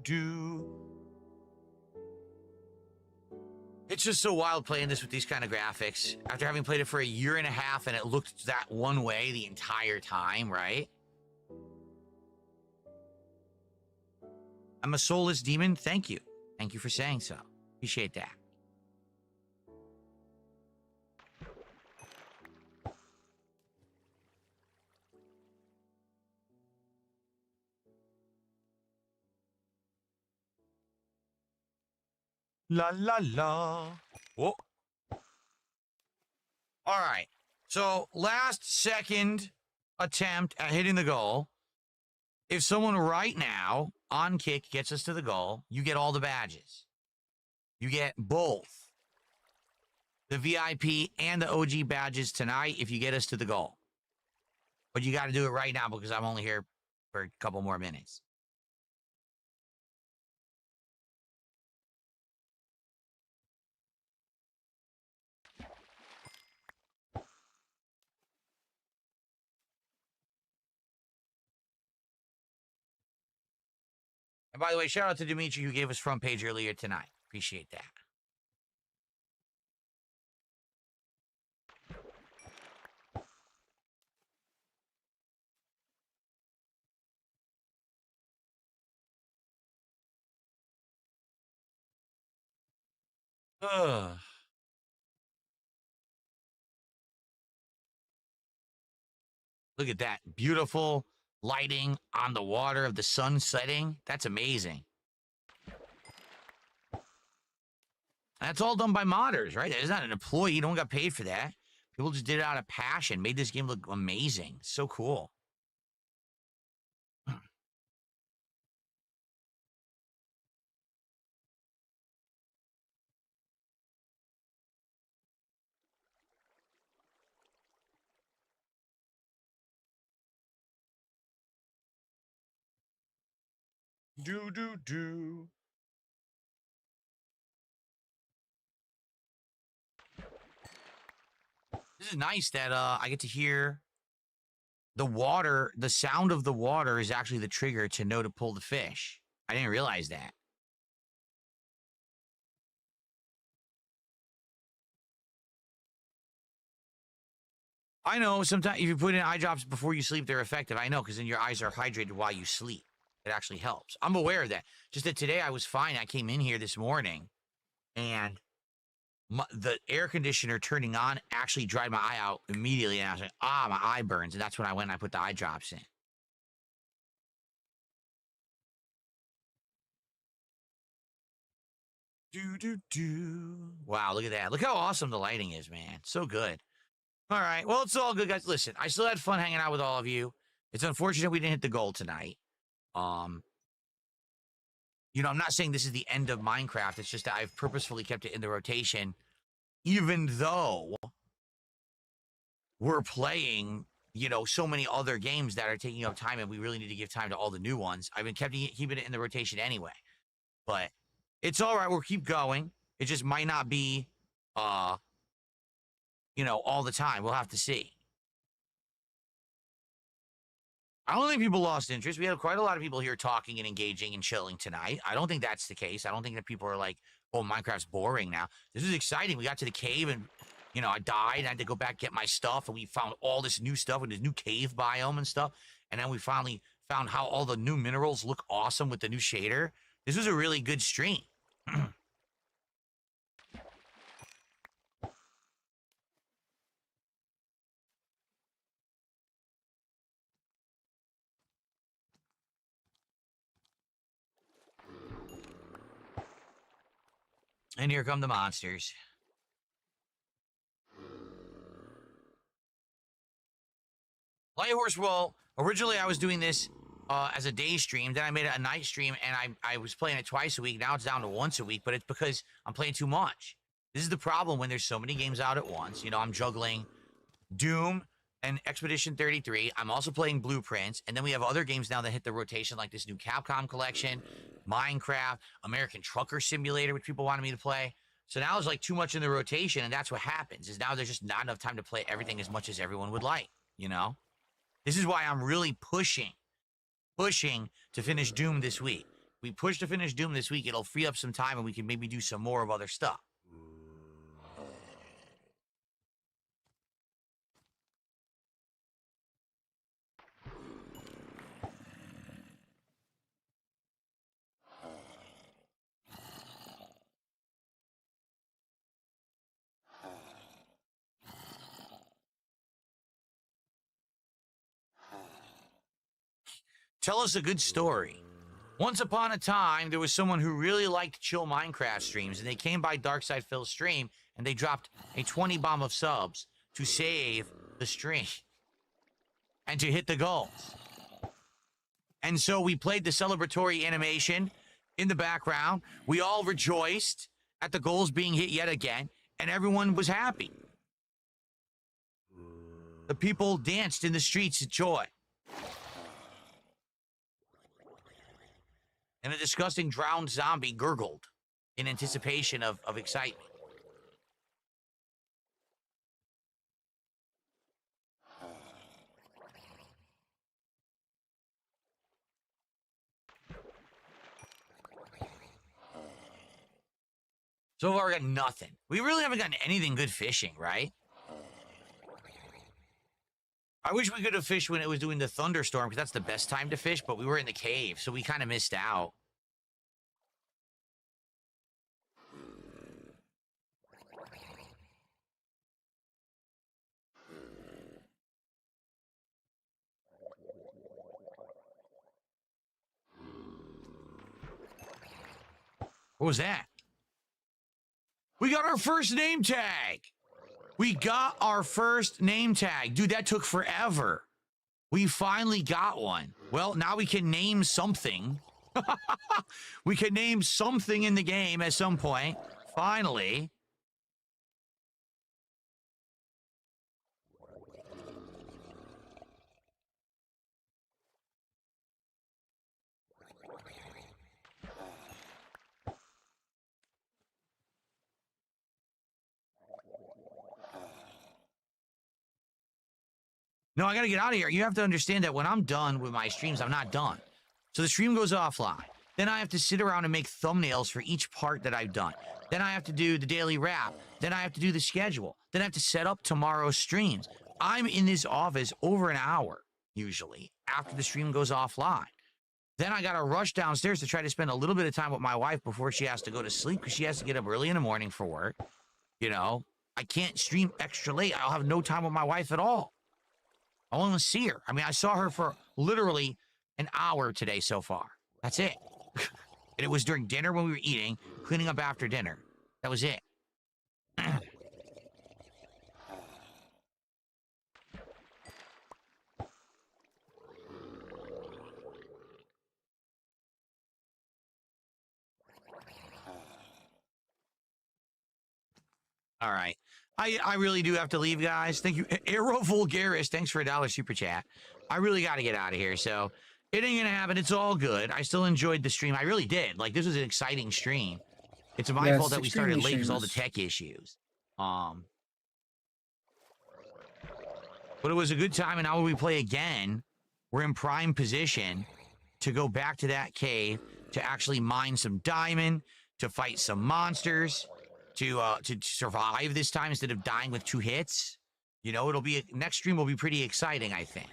Do. It's just so wild playing this with these kind of graphics. After having played it for a year and a half and it looked that one way the entire time, right? I'm a soulless demon. Thank you. Thank you for saying so. Appreciate that. La la la. Whoa. All right. So last second attempt at hitting the goal. If someone right now on kick gets us to the goal. You get all the badges. You get both the VIP and the OG badges tonight if you get us to the goal. But you got to do it right now because I'm only here for a couple more minutes. And by the way, shout out to Dimitri who gave us front page earlier tonight. Appreciate that. Ugh. Look at that. Beautiful lighting on the water of the sun setting. That's amazing. That's all done by modders, right? It's not an employee. No one got paid for that. People just did it out of passion. Made this game look amazing. So cool. Do. This is nice that I get to hear the water. The sound of the water is actually the trigger to know to pull the fish. I didn't realize that. I know sometimes if you put in eye drops before you sleep, they're effective. I know because then your eyes are hydrated while you sleep. It actually helps. I'm aware of that. Just that today I was fine. I came in here this morning and the air conditioner turning on actually dried my eye out immediately. And I was like, my eye burns. And that's when I went and I put the eye drops in. Wow, look at that. Look how awesome the lighting is, man. So good. All right. Well, it's all good, guys. Listen, I still had fun hanging out with all of you. It's unfortunate we didn't hit the goal tonight. You know, I'm not saying this is the end of Minecraft. It's just that I've purposefully kept it in the rotation, even though we're playing, you know, so many other games that are taking up time, and we really need to give time to all the new ones. I've been keeping it in the rotation anyway, but it's all right. We'll keep going. It just might not be, you know, all the time. We'll have to see. I don't think people lost interest. We had quite a lot of people here talking and engaging and chilling tonight. I don't think that's the case. I don't think that people are like, oh, Minecraft's boring now. This is exciting. We got to the cave and, you know, I died and I had to go back get my stuff. And we found all this new stuff with this new cave biome and stuff. And then we finally found how all the new minerals look awesome with the new shader. This was a really good stream. And here come the monsters. Light Horse, well, originally I was doing this as a day stream. Then I made it a night stream, and I was playing it twice a week. Now it's down to once a week, but it's because I'm playing too much. This is the problem when there's so many games out at once. You know, I'm juggling Doom and Expedition 33. I'm also playing Blueprints, and then we have other games now that hit the rotation, like this new Capcom collection, Minecraft, American Trucker Simulator, which people wanted me to play. So now it's like too much in the rotation, and that's what happens, is now there's just not enough time to play everything as much as everyone would like, you know? This is why I'm really pushing to finish Doom this week. If we push to finish Doom this week, it'll free up some time, and we can maybe do some more of other stuff. Tell us a good story. Once upon a time, there was someone who really liked chill Minecraft streams, and they came by Darkside Phil's stream, and they dropped a 20 bomb of subs to save the stream and to hit the goals. And so we played the celebratory animation in the background. We all rejoiced at the goals being hit yet again, and everyone was happy. The people danced in the streets of joy. And a disgusting drowned zombie gurgled in anticipation of excitement. So far, we got nothing. We really haven't gotten anything good fishing, right? I wish we could have fished when it was doing the thunderstorm, because that's the best time to fish, but we were in the cave, so we kind of missed out. What was that? We got our first name tag. We got our first name tag. Dude, that took forever. We finally got one. Well, now we can name something. We can name something in the game at some point. Finally. No, I gotta get out of here. You have to understand that when I'm done with my streams, I'm not done. So the stream goes offline. Then I have to sit around and make thumbnails for each part that I've done. Then I have to do the daily wrap. Then I have to do the schedule. Then I have to set up tomorrow's streams. I'm in this office over an hour, usually, after the stream goes offline. Then I gotta rush downstairs to try to spend a little bit of time with my wife before she has to go to sleep, because she has to get up early in the morning for work. You know, I can't stream extra late. I'll have no time with my wife at all. I won't even see her. I mean, I saw her for literally an hour today so far. That's it. And it was during dinner when we were eating, cleaning up after dinner. That was it. All right. I really do have to leave, guys. Thank you. Aero Vulgaris, thanks for $1 super chat. I really got to get out of here, so it ain't gonna happen. It's all good. I still enjoyed the stream. I really did. Like, this was an exciting stream. It's my fault that we started late because all the tech issues. But it was a good time, and now when we play again, we're in prime position to go back to that cave to actually mine some diamond, to fight some monsters, to survive this time instead of dying with 2 hits. You know, it'll be next stream will be pretty exciting, I think.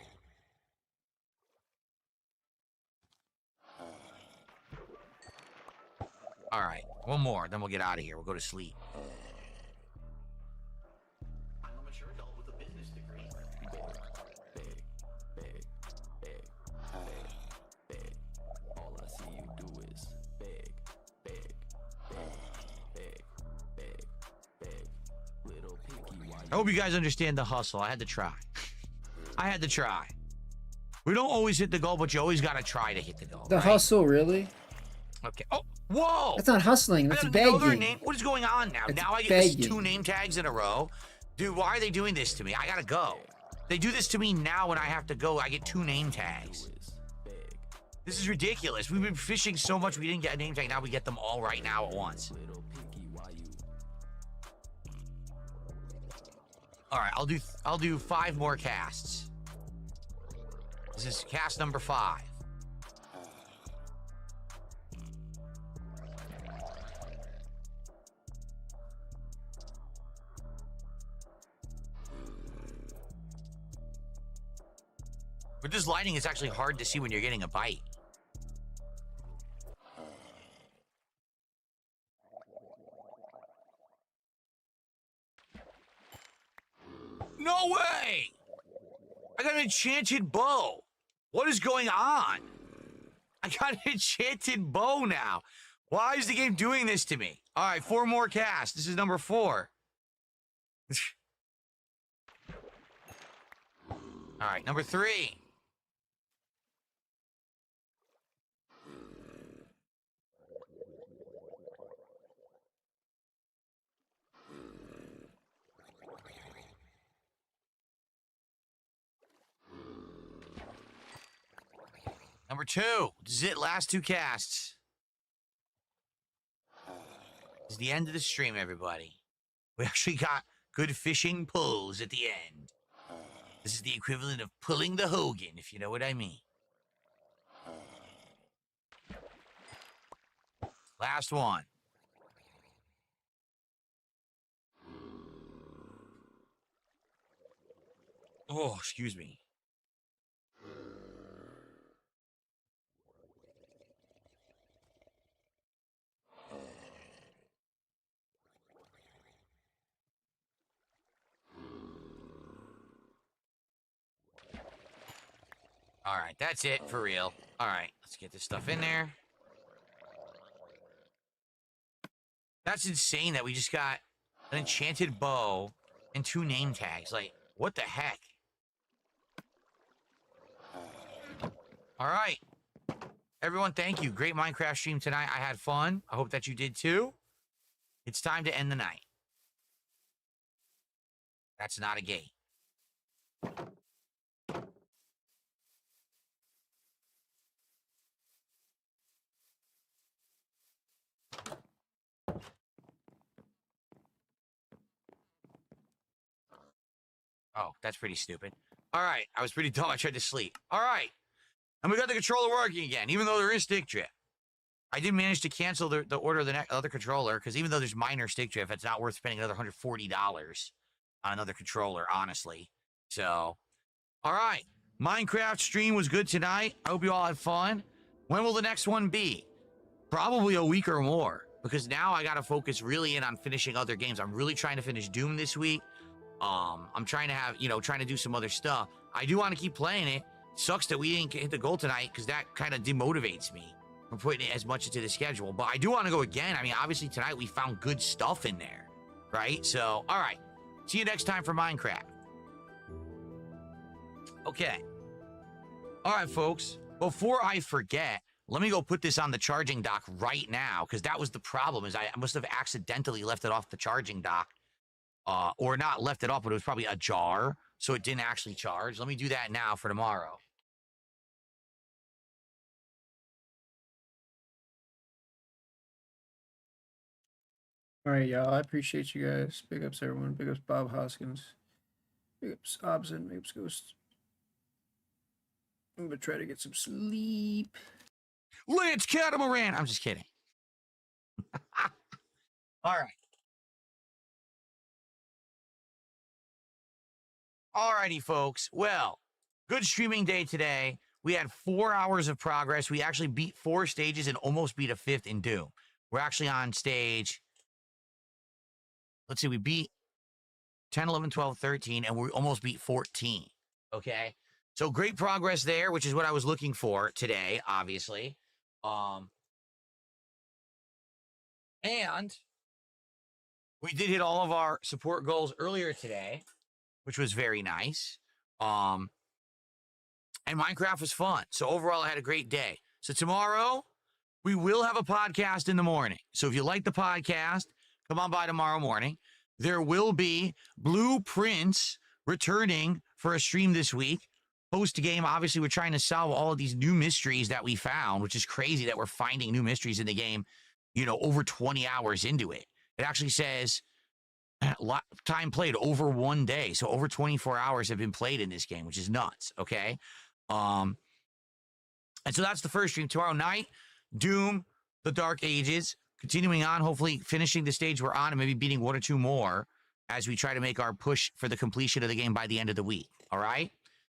All right, one more, then we'll get out of here. We'll go to sleep. I'm a mature adult with a business degree. Big. All I see you do is big. Little picky. I hope you guys understand the hustle. I had to try. I had to try. We don't always hit the goal, but you always got to try to hit the goal. The right? hustle, really? Okay. Oh, whoa! That's not hustling. That's begging. Name. What is going on now? It's now I get begging. 2 name tags in a row. Dude, why are they doing this to me? I gotta go. They do this to me now when I have to go. I get 2 name tags. This is ridiculous. We've been fishing so much we didn't get a name tag. Now we get them all right now at once. All right, I'll do 5 more casts. This is cast number 5. With this lighting, it's actually hard to see when you're getting a bite. No way! I got an enchanted bow. What is going on? I got an enchanted bow now. Why is the game doing this to me? All right, 4 more casts. This is number 4. All right, number 3. Number 2. This is it. Last 2 casts. This is the end of the stream, everybody. We actually got good fishing pulls at the end. This is the equivalent of pulling the Hogan, if you know what I mean. Last one. Oh, excuse me. All right, that's it for real. All right, let's get this stuff in there. That's insane that we just got an enchanted bow and 2 name tags. Like, what the heck? All right. Everyone, thank you. Great Minecraft stream tonight. I had fun. I hope that you did too. It's time to end the night. That's not a gate. Oh, that's pretty stupid. All right. I was pretty dumb. I tried to sleep. All right. And we got the controller working again, even though there is stick drift. I did manage to cancel the order of the other controller, because even though there's minor stick drift, it's not worth spending another $140 on another controller, honestly. So, all right. Minecraft stream was good tonight. I hope you all had fun. When will the next one be? Probably a week or more, because now I got to focus really in on finishing other games. I'm really trying to finish Doom this week. I'm trying to have, trying to do some other stuff. I do want to keep playing it. Sucks that we didn't hit the goal tonight, because that kind of demotivates me from putting it as much into the schedule. But I do want to go again. I mean, obviously tonight we found good stuff in there, right? So, all right. See you next time for Minecraft. Okay. All right, folks. Before I forget, let me go put this on the charging dock right now, because that was the problem, is I must have accidentally left it off the charging dock. Or not left it off, but it was probably ajar, so it didn't actually charge. Let me do that now for tomorrow. All right, y'all. I appreciate you guys. Big ups, everyone. Big ups, Bob Hoskins. Big ups, Obson. Big ups, Ghost. I'm gonna try to get some sleep. Lance Catamaran! I'm just kidding. All right. Alrighty, folks. Well, good streaming day today. We had 4 hours of progress. We actually beat 4 stages and almost beat a 5th in Doom. We're actually on stage. Let's see, we beat 10, 11, 12, 13, and we almost beat 14. Okay? So great progress there, which is what I was looking for today, obviously. And we did hit all of our support goals earlier today, which was very nice. And Minecraft was fun. So overall, I had a great day. So tomorrow, we will have a podcast in the morning. So if you like the podcast, come on by tomorrow morning. There will be Blueprints returning for a stream this week. Post-game, obviously, we're trying to solve all of these new mysteries that we found, which is crazy that we're finding new mysteries in the game, over 20 hours into it. It actually says time played over 1 day. So over 24 hours have been played in this game, which is nuts. Okay. And so that's the first stream. Tomorrow night, Doom, The Dark Ages, continuing on, hopefully finishing the stage we're on and maybe beating 1 or 2 more as we try to make our push for the completion of the game by the end of the week. All right.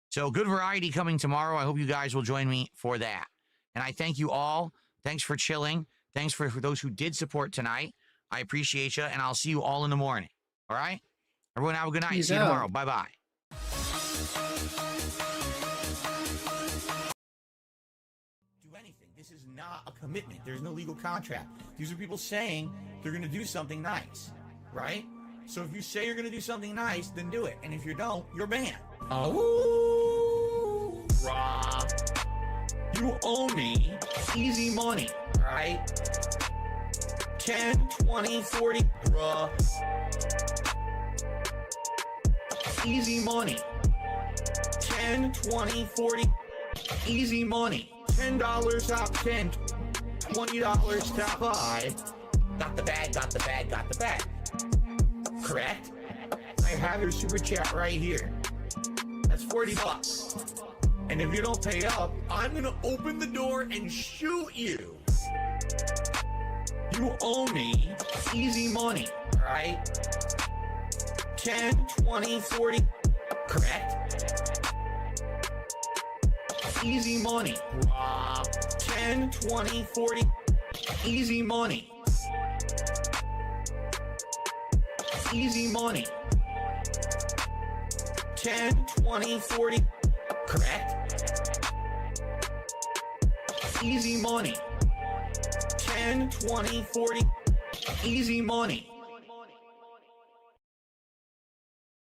So good variety coming tomorrow. I hope you guys will join me for that. And I thank you all. Thanks for chilling. Thanks for those who did support tonight. I appreciate you, and I'll see you all in the morning. All right? Everyone have a good night. Peace See you out. tomorrow. Bye-bye. Do anything. This is not a commitment. There's no legal contract. These are people saying they're going to do something nice, right? So if you say you're going to do something nice, then do it. And if you don't, you're banned. Oh, Rob. You owe me easy money, right? 10, 20, 40, bruh. Easy money. 10, 20, 40, easy money. $10 top 10, $20 top 5. Got the bag, got the bag, got the bag. Correct? I have your super chat right here. That's $40. And if you don't pay up, I'm gonna open the door and shoot you. You owe me easy money, all right? 10, 20, 40, correct? Easy money. 10, 20, 40, easy money. Easy money. 10, 20, 40, correct? Easy money. 10, 20, 40, easy money.